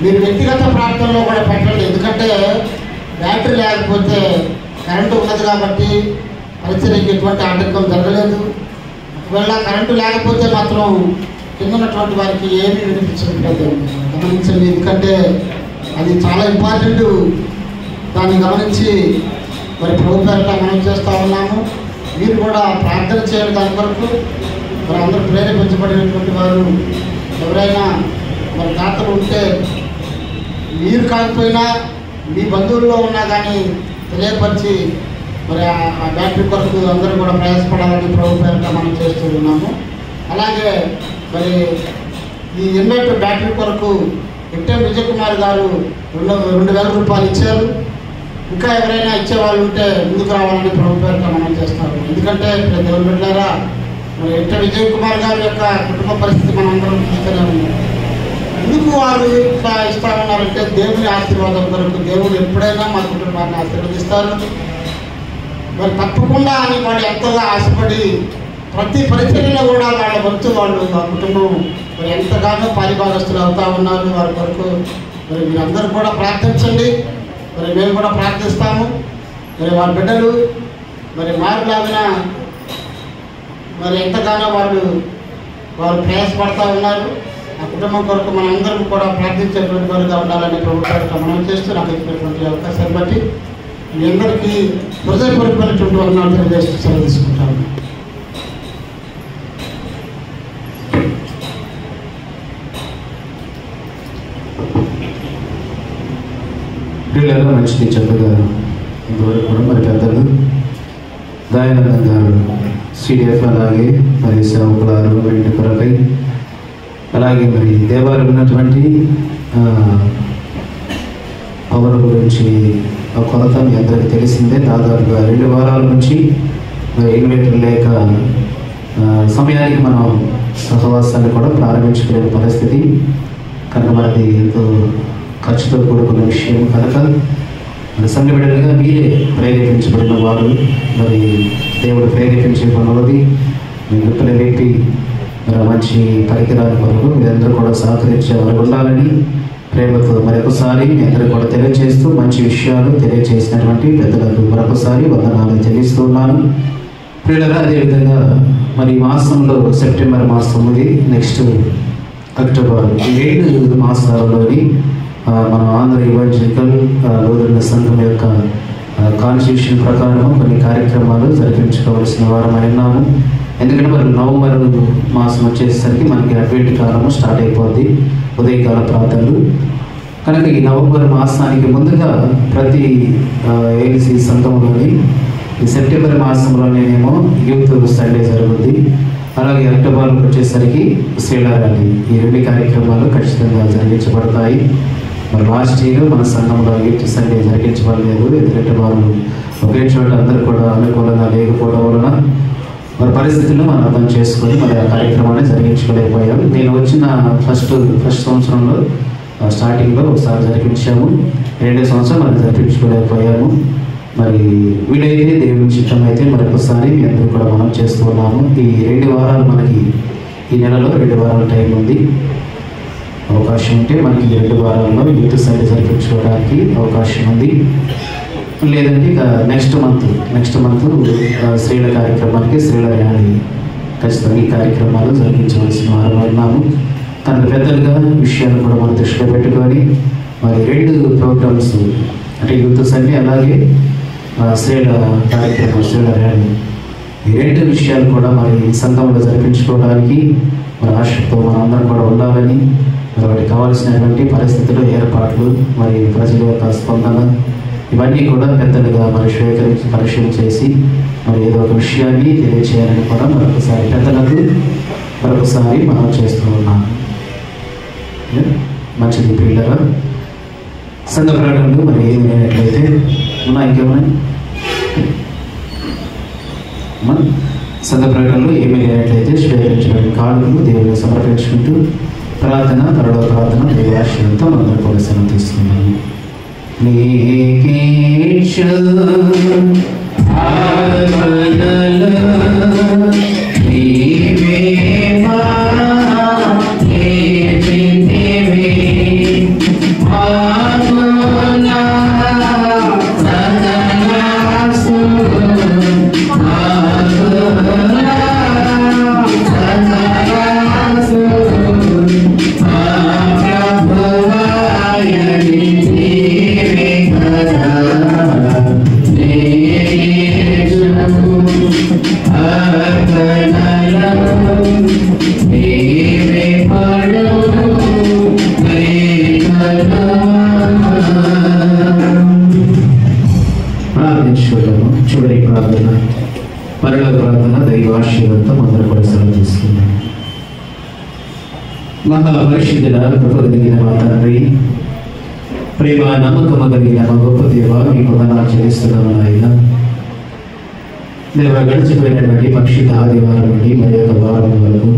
మీరు వ్యక్తిగత ప్రాంతంలో కూడా పెట్టండి. ఎందుకంటే బ్యాటరీ లేకపోతే కరెంటు ఉన్నది కాబట్టి పరిచర్యకి ఎటువంటి ఆటంకం జరగలేదు. ఒకవేళ కరెంటు లేకపోతే మాత్రం కింద ఉన్నటువంటి వారికి ఏమీ వినిపించట్లేదు, గమనించండి. ఎందుకంటే అది చాలా ఇంపార్టెంట్. దాన్ని గమనించి మరి ప్రభు పేరిట మనం చేస్తూ ఉన్నాము. మీరు కూడా ప్రార్థన చేయండి దాని కొరకు. మరి అందరూ ప్రేరేపించబడినటువంటి వారు ఎవరైనా మరి దాతలు ఉంటే మీరు కాకపోయినా మీ బంధువుల్లో ఉన్నా కానీ తెలియపరిచి మరి ఆ బ్యాటరీ కొరకు అందరూ కూడా ప్రయాసపడాలని ప్రభు పేరిట మనం చేస్తూ ఉన్నాము. అలాగే మరి ఈ ఇన్వర్టర్ బ్యాటరీ కొరకు ఎట్ఎం విజయ్ కుమార్ గారు 2,000 రూపాయలు ఇచ్చారు. ఇంకా ఎవరైనా ఇచ్చేవాళ్ళు ఉంటే ముందుకు రావాలని ప్రభు పేరిట మనం చేస్తాము. ఎందుకంటే ఇప్పుడు దేవుని బిడ్డలారా, మరి ఎట్ఎం విజయ్ కుమార్ గారి యొక్క కుటుంబ పరిస్థితి మనం అందరం చూస్తూనే ఉన్నాం. ఎందుకు వారు ఇట్లా ఇస్తా ఉన్నారంటే దేవుని ఆశీర్వాదం కొరకు. దేవుడు ఎప్పుడైనా మా కుటుంబాన్ని ఆశీర్వదిస్తారు. మరి తప్పకుండా అని వాళ్ళు ఎంతగా ఆశపడి ప్రతి పరిచర్యలో కూడా వాళ్ళ వంతు వాళ్ళు మా కుటుంబం మరి ఎంతగానో పారిభాగస్తులు అవుతా ఉన్నారు. వారి కొరకు మరి మీరందరూ కూడా ప్రార్థించండి. మరి మేము కూడా ప్రార్థిస్తాము. మరి వారి బిడ్డలు మరి మారులాగిన మరి ఎంతగానో వారు ప్రయాసపడతా ఉన్నారు. ఆ కుటుంబం కొరకు మనం అందరం కూడా ప్రార్థించేటువంటి వారుగా ఉండాలని ప్రభుత్వానికి మనం చేస్తూ నాకు ఇచ్చినటువంటి అవకాశాన్ని బట్టి మీ అందరికీ హృదయపూర్వకమైనటువంటి వందనాలు తెలియజేస్తూ సెలవు తీసుకుంటాము. పిల్లలు మంచిది చక్కగా ఇంతవరకు కూడా మరి పెద్దలు దయానందం గారు సిడిఎఫ్, అలాగే మరి సేవకులారు వీటి కొరకై, అలాగే మరి దేవాలయం ఉన్నటువంటి పవర్ గురించి ఆ కొరత మీ అందరికీ తెలిసిందే. దాదాపుగా 2 వారాల నుంచి మరి ఇన్వర్టర్ లేక సమయానికి మనం సహవాసాన్ని కూడా ప్రారంభించుకునే పరిస్థితి కనుక మనది ఎంతో ఖర్చుతో కూడుకున్న విషయం కనుక మరి సంఘ బిడ్డలుగా మీరే ప్రేరేపించబడిన వారు. మరి దేవుడు ప్రేరేపించే పనులది మీ గుర్తులు పెట్టి మరి మంచి పరికరాల కొరకు మీరందరూ కూడా సహకరించే వారు ఉండాలని ప్రేమతో మరొకసారి మీ అందరూ కూడా తెలియజేస్తూ మంచి విషయాలు తెలియజేసినటువంటి పెద్దలకు మరొకసారి వందనాలు తెలియజేస్తూ ఉన్నాను. ప్రియులరా, అదేవిధంగా మరి ఈ మాసంలో సెప్టెంబర్ మాసం ఉంది, నెక్స్ట్ అక్టోబర్, ఈ 7 మాసాలలోని మన ఆంధ్ర ఇవాంజలికల్ లూథరన్ సంఘం యొక్క కాన్స్టిట్యూషన్ ప్రకారం కొన్ని కార్యక్రమాలు జరిపించుకోవాల్సిన వారమై ఉన్నాము. ఎందుకంటే మరి నవంబర్ మాసం వచ్చేసరికి మనకి అడ్వెంట్ కాలము స్టార్ట్ అయిపోద్ది, ఉదయకాల ప్రార్థనలు. కనుక ఈ నవంబర్ మాసానికి ముందుగా ప్రతి ఏఎల్సీ సంఘంలోని ఈ సెప్టెంబర్ మాసంలోనేమో యూత్ సండే జరుగుతుంది. అలాగే అక్టోబర్కి వచ్చేసరికి శ్రీల ర్యాలీ, ఈ 2 కార్యక్రమాలు ఖచ్చితంగా జరిగించబడతాయి. మరి లాస్ట్ ఇయర్ మన సంఘంలో యూత్ సండే జరిగించబడలేదు. ఎందుకంటే వారు ఒకే చోట అందరూ కూడా అనుకూలంగా లేకపోవడం వలన మరి పరిస్థితులను మనం అర్థం చేసుకొని మరి ఆ కార్యక్రమాన్ని జరిగించుకోలేకపోయాము. నేను వచ్చిన ఫస్ట్ సంవత్సరంలో స్టార్టింగ్లో ఒకసారి జరిపించాము. 2వ సంవత్సరం మరి జరిపించుకోలేకపోయాము. మరి వీడైతే దేవుని చిత్తం అయితే మరొకసారి మీ అందరూ కూడా మనం చేస్తూ ఉన్నాము. ఈ 2 వారాలు మనకి ఈ నెలలో 2 వారాల టైం ఉంది. అవకాశం ఉంటే మనకి 2 వారాల్లో యూత్ సండే జరిపించుకోవడానికి అవకాశం ఉంది. లేదంటే ఇక నెక్స్ట్ మంత్ స్త్రీల కార్యక్రమానికి స్త్రీల ర్యాలీ ఖచ్చితంగా ఈ కార్యక్రమాలు జరిపించవలసిన వారు ఉన్నాము. కనుక పెద్దలుగా విషయాలు కూడా మనం దృష్టిలో పెట్టుకొని మరి 2 ప్రోగ్రామ్స్ అంటే యూత్ సండే అలాగే స్త్రీల కార్యక్రమం స్త్రీల ర్యాలీ ఈ 2 విషయాలు కూడా మరి సంఘంలో జరిపించుకోవడానికి మరి ఆశతో మనందరం కూడా ఉండాలని మరి వాటికి కావాల్సినటువంటి పరిస్థితులు ఏర్పాట్లు మరి ప్రజల యొక్క స్పందన ఇవన్నీ కూడా పెద్దలుగా మరి పరిశీలన చేసి మరి ఏదో ఒక విషయాన్ని తెలియచేయాలని కూడా మరొకసారి పెద్దలకు మరొకసారి మనం చేస్తూ ఉన్నాం. మంచిది పిల్లల సంఘ ప్రకటనలు మరి ఏమైనట్లయితే ఇంకేమైనా సంఘ ప్రకటనలు ఏమీ లేనట్లయితే స్వీకరించబడిన కాళ్ళను దేవుడిని సమర్పించుకుంటూ ప్రార్థన త్వరలో ప్రార్థన దేవాశయంతో అందరూ కూడా సెలవు తీసుకున్నాము. చివరి ప్రార్థన పరలోక ప్రార్థన దైవాశీర్వాదంతో అందరూ కూడా సెలవు తీసుకున్నాం. మహాపరిశుద్ధుల కృప కలిగిన మా తండ్రి, ప్రేమ నమ్మకం కలిగిన మా గొప్ప దేవ, మీకు వందనాలు చెల్లిస్తున్నాము నాయన. దేవ గడిచిపోయినటువంటి పక్షిత ఆదివారం నుండి మరి యొక్క వారం వరకు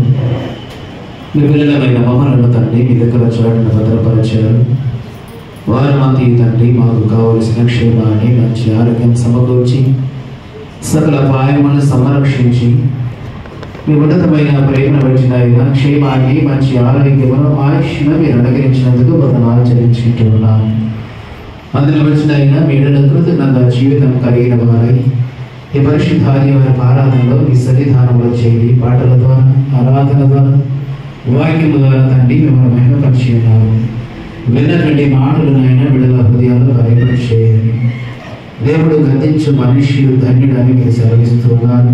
మీ పిల్లలమైన మమ్మలను తండ్రి మీ దగ్గర చాటును భద్రపరిచారు. వారమంతి తండ్రి మాకు కావలసిన క్షేమాన్ని మంచి ఆరోగ్యం సమకూర్చి సకల పాయములను సంరక్షించి మీ ఉన్నతమైన ప్రేమను వచ్చిన ఆయన క్షేమాన్ని మంచి ఆరోగ్యమును ఆయుష్ను మీరు అనుగ్రహించినందుకు వందనాలు చెల్లించుకుంటున్నాను. అందులో వచ్చిన ఆయన మీడల కృతజ్ఞత జీవితం కలిగిన వారై ఈ పరిశుద్ధాది వారి ఆరాధనలో మీ సన్నిధానంలో చేరి పాటల ద్వారా ఆరాధన ద్వారా వాక్యము ద్వారా తండ్రి మిమ్మల్ని మహిమపరిచి ఉన్నారు. విన్నటువంటి మాటలను ఆయన విడుదల హృదయాల్లో బయటపడి చేయండి. దేవుడు గతించు మనుష్యులు ధన్యుడని మీరు సెలవిస్తున్నారు.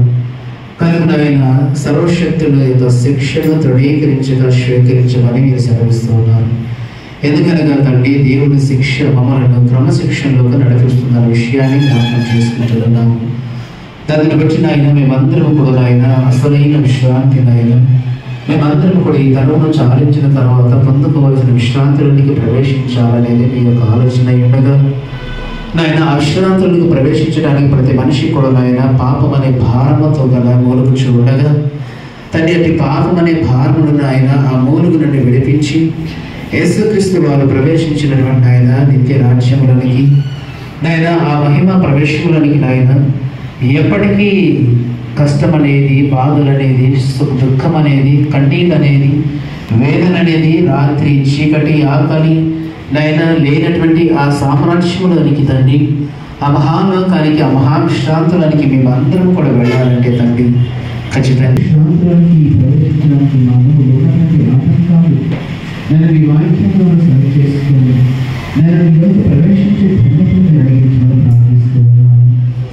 కనుక ఆయన సర్వశక్తుల యొక్క శిక్షను తృణీకరించగా స్వీకరించమని మీరు సెలవిస్తున్నారు. ఎందుకనగా తండ్రి దేవుడి శిక్ష మమ్మలను క్రమశిక్షణలోకి నడిపిస్తున్న విషయాన్ని జ్ఞాపకం చేసుకుంటున్నాము. దాన్ని బట్టి ఆయన మేమందరం కూడా ఆయన అసలైన విశ్రాంతి ఆయన మేమందరం కూడా ఈ తరుణం చాలించిన తర్వాత పొందుకోవాల్సిన విశ్రాంతులకి ప్రవేశించాలనేది మీ యొక్క ఆలోచన ఉండగా నాయన ఆ విశ్రాంతులకు ప్రవేశించడానికి ప్రతి మనిషి కూడా నాయన పాపం అనే భారముతో గల మూలుగు చూడగా తండ్రి అట్టి పాపం అనే భారమును ఆయన ఆ మూలుగు నుండి విడిపించి యేసుక్రీస్తు వారు ప్రవేశించినటువంటి ఆయన నిత్య రాజ్యములనికి నాయన ఆ మహిమ ప్రవేశములనికి నాయన ఎప్పటికీ కష్టం అనేది, బాధలు అనేది, దుఃఖం అనేది, కన్నీళ్ళు అనేది, వేదన అనేది, రాత్రి చీకటి ఆకలి నాయన లేనటువంటి ఆ సామ్రాజ్యంలోనికి తండ్రి ఆ మహాలోకానికి ఆ మహావిశ్రాంతులకి మేమందరం కూడా వెళ్ళాలంటే తండ్రి ఖచ్చితంగా విశ్రాంతులకి ప్రవేశించడానికి మాకు ఉన్నటువంటి ఆటంకాలు నేను మీ వాక్యంలో సరి చేసుకుని నేను మీలోకి ప్రవేశించే ధన్యతను అడిగించమని ప్రార్థిస్తున్నాను.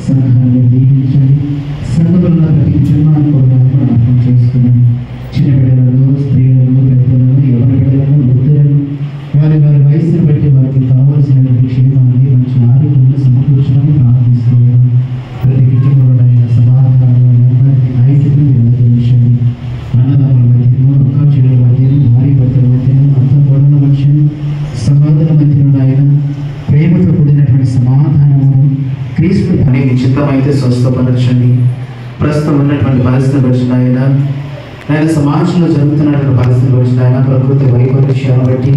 సంఘాన్ని దీవించండి. సంఘంలో ప్రతి జన్మాన్ని కూడా అర్థం చేసుకున్నాను. చిన్న బిడ్డలను, స్త్రీలను, పెద్దలను, యువ బిడ్డలను, వృద్ధులను వారి వారి వయసును బట్టి వారికి కావాల్సినటువంటి క్షేమాన్ని మంచి ఆరోగ్యాన్ని సమకూర్చమని ప్రార్థిస్తున్నాను. ప్రతి కుటుంబంలో అయిన సమాధానంలో నెమ్మది ఐక్యతను నిర్వహించండి. అన్నదమ్ముల మధ్యను, అక్క చెల్లెల మధ్యను, భార్య భర్తల మధ్యను, అత్త కోడల మధ్యను, సహోదరుల మధ్యను చిత్తమైతే స్వస్థపరచండి. ప్రస్తుతం ఉన్నటువంటి పరిస్థితులు బట్టి నాయన, నేను సమాజంలో జరుగుతున్నటువంటి పరిస్థితులు బట్టి నాయన, ప్రకృతి వైపరీత్యాలను బట్టి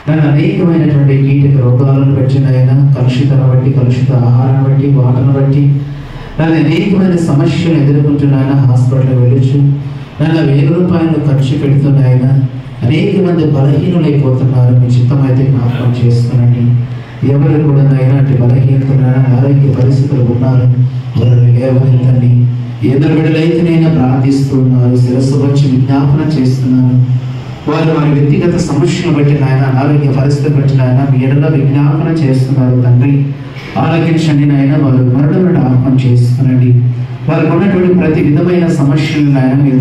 నేను అనేకమైనటువంటి కీటక రోగాలను బట్టి నాయన, కలుషితాలను బట్టి, కలుషిత ఆహారాన్ని బట్టి, వాటను బట్టి నేను అనేకమైన సమస్యలు ఎదుర్కొంటున్నాయన. హాస్పిటల్కి వెళ్ళొచ్చు, నన్ను 1000 రూపాయలు ఖర్చు పెడుతున్నాయన. అనేక మంది బలహీనులైపోతున్నారు. మీ చిత్తమైతే జ్ఞాపకం చేసుకునండి. ఎవరు కూడా నాయన అటు బలహీనతలు, ఆరోగ్య పరిస్థితులు ఉన్నారు, వారిని లేవనెత్తండి. ఎదురు బిడ్డలైతేనైనా ప్రార్థిస్తున్నారు, శిరస్సు వచ్చి విజ్ఞాపన చేస్తున్నారు. వారు వారి వ్యక్తిగత సమస్యలను బట్టి నాయన, అనారోగ్య పరిస్థితులు బట్టి నాయన మీ ఎడల విజ్ఞాపన చేస్తున్నారు. తండ్రి ఆలోచించండి నాయన, వారు మరణం జ్ఞాపకం చేసుకునండి. వారికి ఉన్నటువంటి ప్రతి విధమైన సమస్యలను నాయన మీరు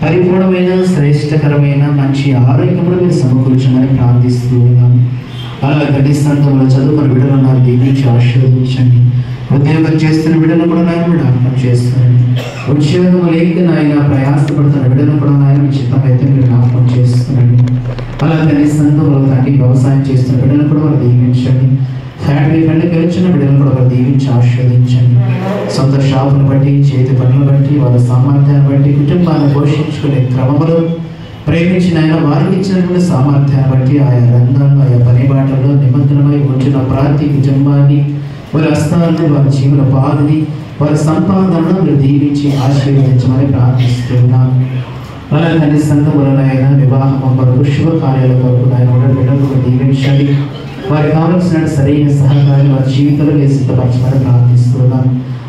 పరిపూర్ణమైన, శ్రేష్టకరమైన మంచి ఆరోగ్యములు మీరు సమకూర్చమని ప్రార్థిస్తూ ఉన్నాము. అలాగే సంఘంలో చదువుకుని బిడ్డలు దీవించి ఆశీర్వదించండి. ఉద్యోగం చేస్తున్న బిడ్డలు కూడా నాయన జ్ఞాపకం చేస్తున్నాను. ఉద్యోగం లేక నాయన ప్రయాసపడుతున్న బిడ్డలు కూడా నాయన మీ చిత్తం అయితే మీరు జ్ఞాపకం చేస్తున్నాను. అలాగే సంఘంలో తండ్రి వ్యవసాయం చేస్తున్న బిడ్డలు కూడా వారు దీవించండి. ఫ్యాక్టరీ పనులకు వచ్చిన బిడ్డలు కూడా వారు దీవించి ఆశీర్వదించండి. సొంత షాపును బట్టి, చేతి పనులు బట్టి, వారి సామర్థ్యాన్ని బట్టి, కుటుంబాన్ని పోషించుకునే క్రమంలో ప్రేమించిన ఆయన వారికి ఇచ్చినటువంటి సామర్థ్యాన్ని బట్టి ఆయా రంగాల్లో, ఆయా పనిబాటల్లో నిమగ్నమై ఉంచిన ప్రతి కుటుంబాన్ని, వారి హస్తాలను, వారి జీవన పాదని, వారి సంపాదనను మీరు దీవించి ఆశీర్వదించమని ప్రార్థిస్తున్నాం. అలాగే సంఘములనైనా వివాహం వరకు శుభకార్యాల వరకు ఆయన బిడ్డలు దీవించండి. వారికి కావలసిన సరైన సహకారం వారి జీవితంలో సిద్ధపరచమని ప్రార్థిస్తున్నాం.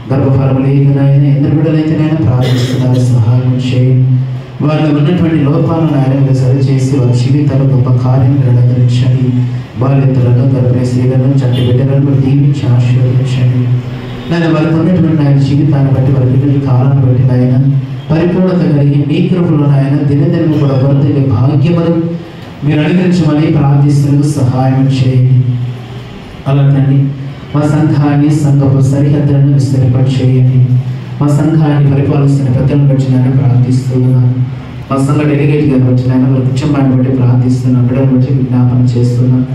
గర్భఫలం లేదనైనా ఎందరు బిడ్డలైతేనైనా ప్రార్థిస్తున్నారు, సహాయం చేయండి. వారిలో ఉన్నటువంటి లోపాలను ఆయన సరిచేసి వారి జీవితాలు గొప్ప కార్యం నిర్ణయించండి. బాలింతలను, గర్భిణీ స్త్రీలను, చంటి బిడ్డలను దీవించి ఆశీర్వదించండి. నేను వారికి ఉన్నటువంటి ఆయన జీవితాన్ని బట్టి, వారి బిడ్డల కాలాన్ని బట్టి ఆయన పరిపూర్ణత కలిగి మీ కృపలో ఆయన దినదినము కూడా వర్ధిల్లే భాగ్యములు మీరు అనుగ్రహించమని ప్రార్థిస్తూ సహాయం చేయండి. అలాగండి మా సంఘాన్ని, సంఘపు సరిహద్దులను విస్తరింపచేయండి. మా సంఘాన్ని పరిపాలిస్తున్న పెద్దలను బట్టి నేను ప్రార్థిస్తూ ఉన్నాను. మా సంఘ డెలిగేట్ గారిని బట్టి నేను వారి కుటుంబాన్ని బట్టి ప్రార్థిస్తున్నాను. బిడ్డలను బట్టి విజ్ఞాపన చేస్తున్నాను.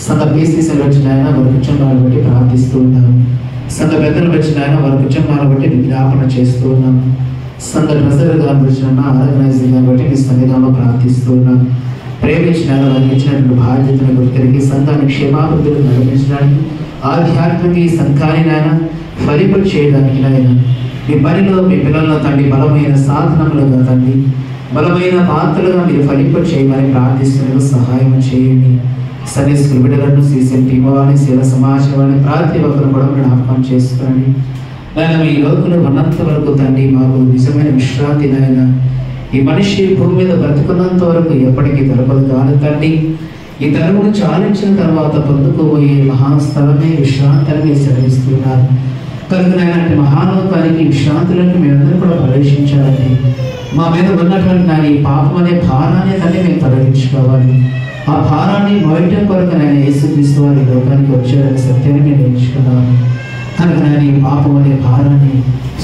సంఘ పీసీసీని బట్టి ఆయన వారి కుటుంబాన్ని బట్టి ప్రార్థిస్తూ ఉన్నాను. సంఘ పెద్దలను బట్టి ఆయన వారి కుటుంబాన్ని బట్టి విజ్ఞాపన చేస్తూ ఉన్నాను. సంఘ ట్రెజరర్ గారిని బట్టి ఆర్గనైజింగ్ గారిని బట్టి మీ సన్నిధానంలో ప్రార్థిస్తూ ఉన్నాను. ప్రేమించిన వారికి ఇచ్చినటువంటి బాధ్యతను గుర్తిరిగి సంఘాన్ని క్షేమాభివృద్ధిని నడిపించడానికి, ఆధ్యాత్మిక ఈ సంఘాన్ని నాయన ఫలింప చేయడానికి నాయన మీ పనిలో మీ పిల్లల్లో తండ్రి బలమైన సాధనములుగా తండ్రి, బలమైన పాత్రలుగా మీరు ఫలింప చేయమని ప్రార్థిస్తున్నారు. సహాయం చేయండి. సరే స్కూల్ బిడ్డలను, CCMP వారిని, శీల సమాజం వారిని, ప్రతి ఒక్కరు కూడా జ్ఞాపకం చేసుకోండి. నాయన మీ లోకంలో ఉన్నంత వరకు తండ్రి మాకు నిజమైన విశ్రాంతి నాయన. ఈ మనిషి భూమి మీద బ్రతుకున్నంత వరకు ఎప్పటికీ దొరకదు కాదు తండ్రి. ఈ తరమును చాలించిన తర్వాత పొందుకోబోయే మహాస్థలమే విశ్రాంతిని సెలవిస్తున్నారు. కనుక నాయన మహాలోకానికి విశ్రాంతులను మేమందరూ కూడా ప్రవేశించాలండి. మా మీద ఉన్నటువంటి నా ఈ పాపం అనే భారాన్ని తల్లి మేము తొలగించుకోవాలి. ఆ భారాన్ని మోయటం కొరకు నాయన యేసుక్రీస్తు వారి లోకానికి వచ్చారని సత్యాన్ని మేము నేర్చుకున్నాము. కనుక నాయన ఈ పాపం అనే భారాన్ని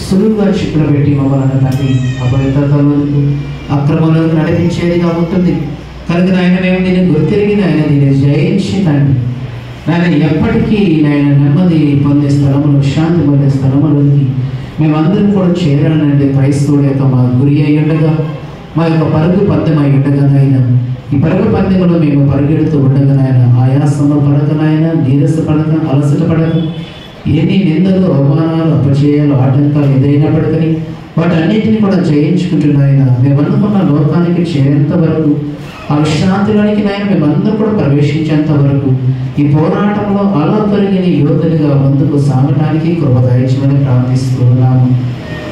సులువుగా చిక్కులు పెట్టి మమ్మల్ని తండ్రి అపవిత్రతలకు, అక్రమాలకు నడిపించేదిగా ఉంటుంది. కనుక నాయన మేము దీన్ని గుర్తిరిగి నాయన దీన్ని జయించి తండ్రి నాయన ఎప్పటికీ నాయన నెమ్మది పొందే స్థలములు, విశ్రాంతి పొందే స్థలములకి మేమందరం కూడా చేరాలనేది క్రైస్తవుడు యొక్క మా గురి అయి ఉండగా, మా యొక్క పరుగు పందెం అయి ఉండగా నాయన ఈ పరుగు పందెంలో మేము పరిగెడుతూ ఉండగా నాయన ఆయాసంలో పడక నాయన, నీరస పడక, అలసట పడక, ఎన్ని నిందలు, అవమానాలు, అపజయాలు, ఆటంకాలు ఏదైనప్పటికీ వాటన్నిటిని కూడా జయించుకుంటున్నాయన మేము అనుకున్న లోకానికి చేరేంత వరకు, ఆ విశ్రాంతిలోనికి నాయన మేమందరూ కూడా ప్రవేశించేంత వరకు ఈ పోరాటంలో అలా పెరిగిన యోధులుగా ముందుకు సాగడానికి కృప దయచేయమని ప్రార్థిస్తూ ఉన్నాము.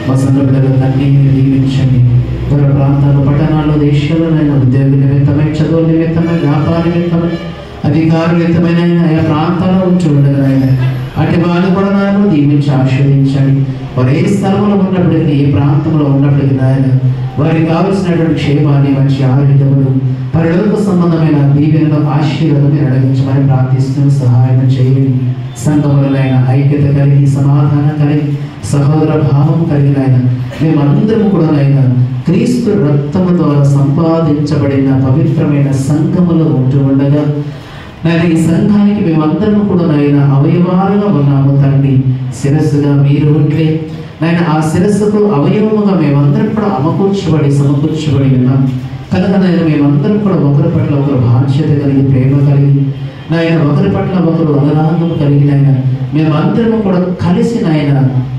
మా సంఘ బిడ్డలందరినీ దీవించండి. దూర ప్రాంతాలు, పట్టణాల్లో, దేశాల్లో నాయన ఉద్యోగ నిమిత్తమై, చదువు నిమిత్తమై, వ్యాపార నిమిత్తమై, అధికార నిమిత్తమైన ఆయా ప్రాంతాల్లో ఉంచి ఉండగా ఆయన అటు వాళ్ళు కూడా నాయన దీవించి ఆశీర్వదించండి. వారు ఏ స్థలంలో ఉన్నప్పటికీ, ఏ ప్రాంతంలో ఉన్నప్పటికీ నాయన వారికి కావలసినటువంటి క్షేమాన్ని, మంచి ఆరోగ్యములు, పరలోక సంబంధమైన దీవెనలు, ఆశీర్వాదం అడగించమని ప్రార్థిస్తూ సహాయం చేయండి. సంఘములైన ఐక్యత కలిగి, సమాధానం కలిగి, సహోదర భావం కలిగిన ఆయన మేమందరము కూడా నాయన క్రీస్తు రక్తము ద్వారా సంపాదించబడిన పవిత్రమైన సంఘములో ఉంటూ ఉండగా నాయన ఈ సంఘానికి మేమందరం కూడా నాయన అవయవాలుగా ఉన్నాము తండ్రి. శిరస్సుగా మీరు ఉంటే నాయన ఆ శిరస్సుకు అవయవముగా మేమందరం కూడా సమకూర్చబడి ఉన్నాం కనుక నాయన మేమందరం కూడా ఒకరి పట్ల ఒకరు బాధ్యత కలిగి, ప్రేమ కలిగి నాయన ఒకరి పట్ల ఒకరు అనురాగం కలిగి నాయన మేమందరం కూడా కలిసి నాయన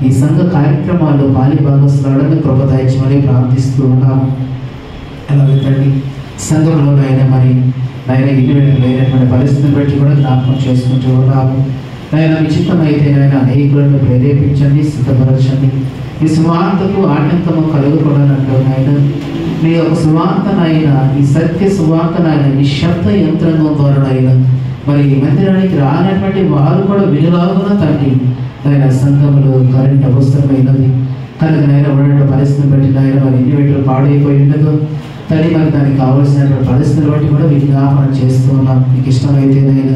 ఈ సంఘ కార్యక్రమాల్లో భాగస్వాములను కృప దయచేయమని ప్రార్థిస్తూ ఉన్నాము. అలాగే తండ్రి సంఘంలో నాయన మరి నాయన లేనటువంటి పరిస్థితిని బట్టి కూడా జ్ఞాపకం చేసుకుంటూ ఉన్నాము. నాయన మీ చిత్తం అయితే నాయన అనేకులను ప్రేరేపించండి, సిద్ధపరచండి. ఈ సువార్తకు ఆటంకము కలుగుకోవడంలో నాయన మీ యొక్క సువార్త నాయన, ఈ సత్య సువార్త నాయన ఈ శబ్ద యంత్రాంగం ద్వారా నాయన మరి మందిరానికి రానటువంటి వారు కూడా విలువగా తండ్రి నాయన సంఘములు కరెంట్ అవసరమైనది కనుక నాయన ఉన్న పరిస్థితిని బట్టి నాయన మరి ఇన్నివేటర్ పాడైపోయి ఉండదు తండ్రి మరి దానికి కావాల్సినటువంటి పరిస్థితులు బట్టి కూడా విజ్ఞాపన చేస్తూ ఉన్నాం. మీకు ఇష్టమైతే నాయన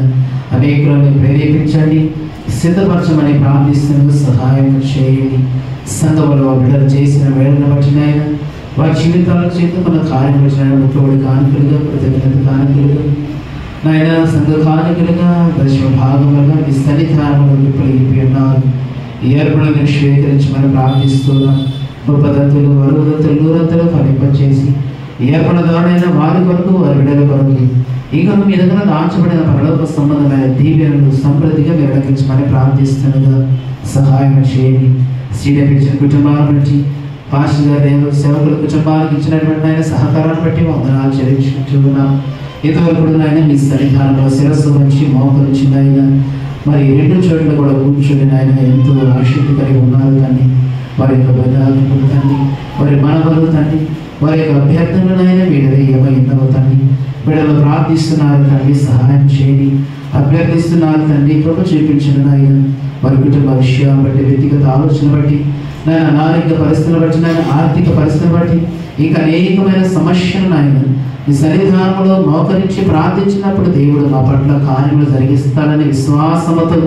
అనేకులను ప్రేరేపించండి, సిద్ధపరచమని ప్రార్థిస్తున్నందుకు సహాయం చేయండి. సంఘములో బిడ్డలు చేసిన వేళను బట్టి నాయన వారి జీవితాలకు చెందుకున్న కార్యం వచ్చిన ముఖ్యమైన కానుకలుగా, కృతజ్ఞత కానుకలుగా నాయన సంఘ కానుకలుగా, దశమ భాగములుగా మీ సన్నిధానంలో విప్పలిపి ఉన్నారు. ఈ ఏర్పడలను స్వీకరించమని ప్రార్థిస్తున్నాం. ఉపదత్తులు, వరుదత్తులు, నూరంతులు ఫలింపచేసి ఏర్పడదాడైన వారి కొరకు, వారి బిడ్డల కొరకు ఇక మీ దగ్గర దాచబడిన పరలోక సంబంధమైన దీవెనలు సమృద్ధిగా విరగించమని ప్రార్థిస్తున్నగా సహాయం చేయండి. శ్రీడపించిన కుటుంబాలను బట్టి, పాస్టర్ గారు సేవకుల కుటుంబాలకు ఇచ్చినటువంటి ఆయన సహకారాన్ని బట్టి వందనాలు చెల్లించుకుంటున్నాం. ఇంతవరకు నాయన మీ సన్నిధానంలో శిరస్సు వచ్చి మోకరించింది ఆయన మరి రెండు చోట్ల కూడా కూర్చొని ఆయన ఎంతో ఆసక్తి కలిగి ఉన్నారు. కానీ వారి యొక్క బదాలు తండ్రి, వారి మనవలు తండ్రి, వారి యొక్క అభ్యర్థనలైనా వీడదే ఏమైందవ తండ్రి వీడలో ప్రార్థిస్తున్నారు తండ్రి, సహాయం చేయండి. అభ్యర్థిస్తున్నారు తండ్రి, కృప చూపించిన ఆయన వారి కుటుంబ విషయాన్ని బట్టి, వ్యక్తిగత ఆలోచన బట్టి, నేను అనారోగ్య పరిస్థితులు బట్టి, నేను ఆర్థిక పరిస్థితులు బట్టి, ఇంకా అనేకమైన సమస్యలు నాయన ఈ సన్నిధానంలో మోకరించి ప్రార్థించినప్పుడు దేవుడు మా పట్ల కార్యములు జరిగిస్తాడని విశ్వాసముతో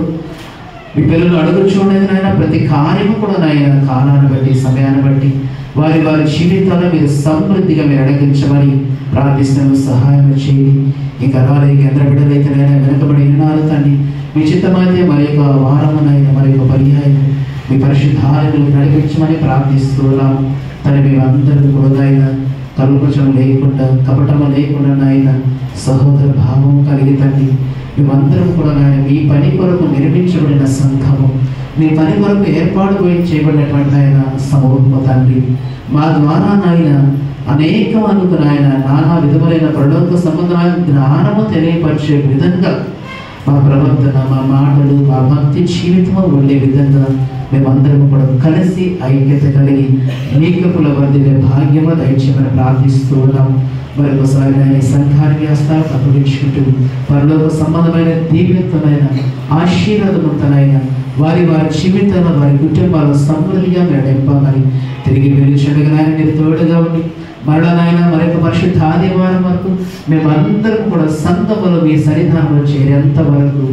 మీ పిల్లలు అడుగుచుండేది నాయన. ప్రతి కార్యము కూడా నాయన కాలాన్ని బట్టి, సమయాన్ని బట్టి వారి జీవితాల్లో మీరు సమృద్ధిగా మీరు అడగించమని ప్రార్థిస్తున్న సహాయం చేయండి. ఇంకా అలాగే కేంద్ర బిడ్డలైతే నాయన వెనకబడి వినాలి తండ్రి, మీ చిత్తమైతే మరి యొక్క వారమునైనా మరి యొక్క పర్యాయం మీ పరిశుద్ధాలను నడిపించమని ప్రార్థిస్తున్నాము. తను మేమందరూ కూడా ఆయన కల్పచం లేకుండా, కపటము లేకుండా నాయన సహోదర భావం కలిగి తండ్రి మేమందరం కూడా నాయన మీ పని కొరకు నిర్మించబడిన సంఘము, మీ పని కొరకు ఏర్పాటు చేయబడినటువంటి ఆయన సమూహము తండ్రి. మా ద్వారా నాయన అనేక మందికి నాయన నానా విధములైన పరలోక సంబంధమైన జ్ఞానము తెలియపరిచే విధంగా మా ప్రవర్తన, మా మాటలు, మా భక్తి జీవితము ఉండే విధంగా మేమందరం కూడా కలిసి ఐక్యత కలిగి నీకపుల వర్ధిల్లే భాగ్యము దయచేయమని ప్రార్థిస్తూ ఉన్నాం. మరొకసారి ఈ సంఘానికి హస్తాలకు అప్పగించుకుంటూ పరలోక సంబంధమైన దీవ్యతమైన ఆశీర్వాదముతనైన వారి జీవితంలో వారి కుటుంబాలు సమృద్ధిగా నడిపాలని తిరిగి పిలిచండిగా నాయన మీరు తోడుగా ఉండి మరలా నాయన మరొక పరిశుద్ధ ఆదివారం వరకు మేమందరం కూడా సంఘములో మీ సన్నిధానంలో చేరేంత వరకు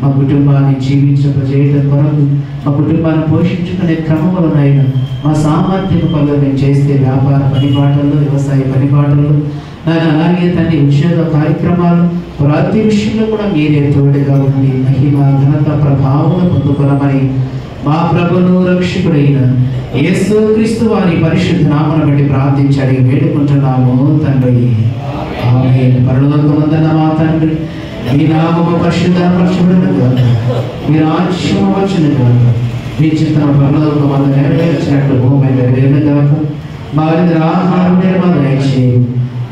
మా కుటుంబాన్ని జీవించడం వరకు, మా కుటుంబాన్ని పోషించుకునే క్రమంలో నాయన మా సామర్థ్యం పనులు మేము చేస్తే వ్యాపార పనిపాటల్లో, వ్యవసాయ పనిపాటల్లో నాయన అలాగే తండ్రి ఉద్యోగ కార్యక్రమాలు ప్రతి విషయంలో కూడా మీరే తోడుగా ఉండి మహిమ ఘనత ప్రభావం పొందుకోవాలని మా ప్రభును రక్షకుడైన యేసుక్రీస్తు వారి పరిశుద్ధ నామమును బట్టి ప్రార్థించడి వేడుకుంటున్నాము తండ్రి. ఆమేన్. పరలోకమందున్న మా తండ్రి, మీ నామము పరిశుద్ధపరచబడునుగాక, మీ రాజ్యము వచ్చునుగాక, మీ చిత్తము పరలోకమందు నెరవేర్చినట్లు భూమి మీద నెరవేరునుగాక. మా ఆహారం మాకు దయచేయు,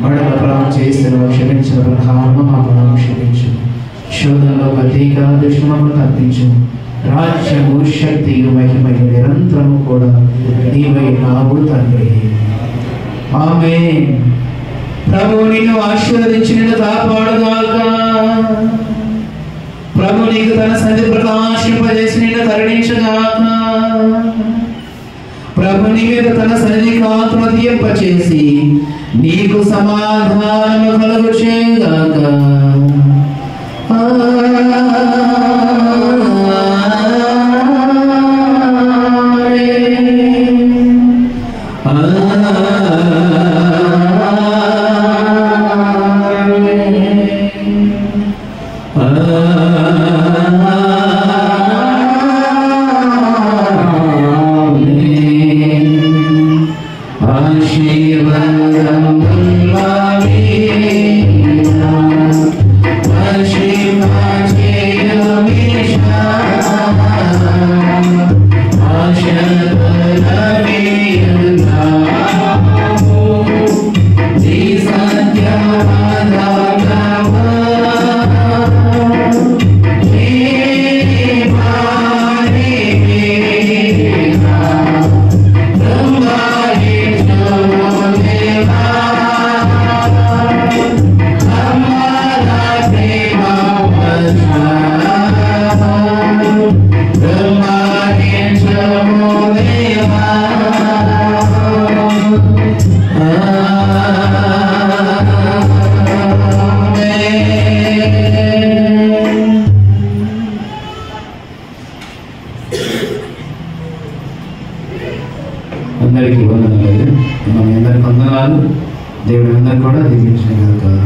మరణ అపరాధం చేసిన క్షమించిన ప్రకారము మా పాపములను క్షమించు, శోధనలో ప్రతీక దుష్టులను తప్పించు. రాజ్యము, శక్తియు, మహిమయు నిరంతరము కూడా నీవై నావు తండ్రి. ఆమేన్. ప్రభు నిన్ను ఆశీర్వదించి నిన్ను కాపాడుగాక. ప్రభు నీకు తన సన్నిధి ప్రకాశింపజేసి నిన్ను కరుణించుగాక. ప్రభు నీ మీద తన సన్నిధి కాంతును దీంపచేసి నీకు సమాధానము కలుగచేయుగాక. అందరికీ వందనాలు. మన అందరికి వందనాలు. దేవుడు అందరు కూడా దీవించిన కనుక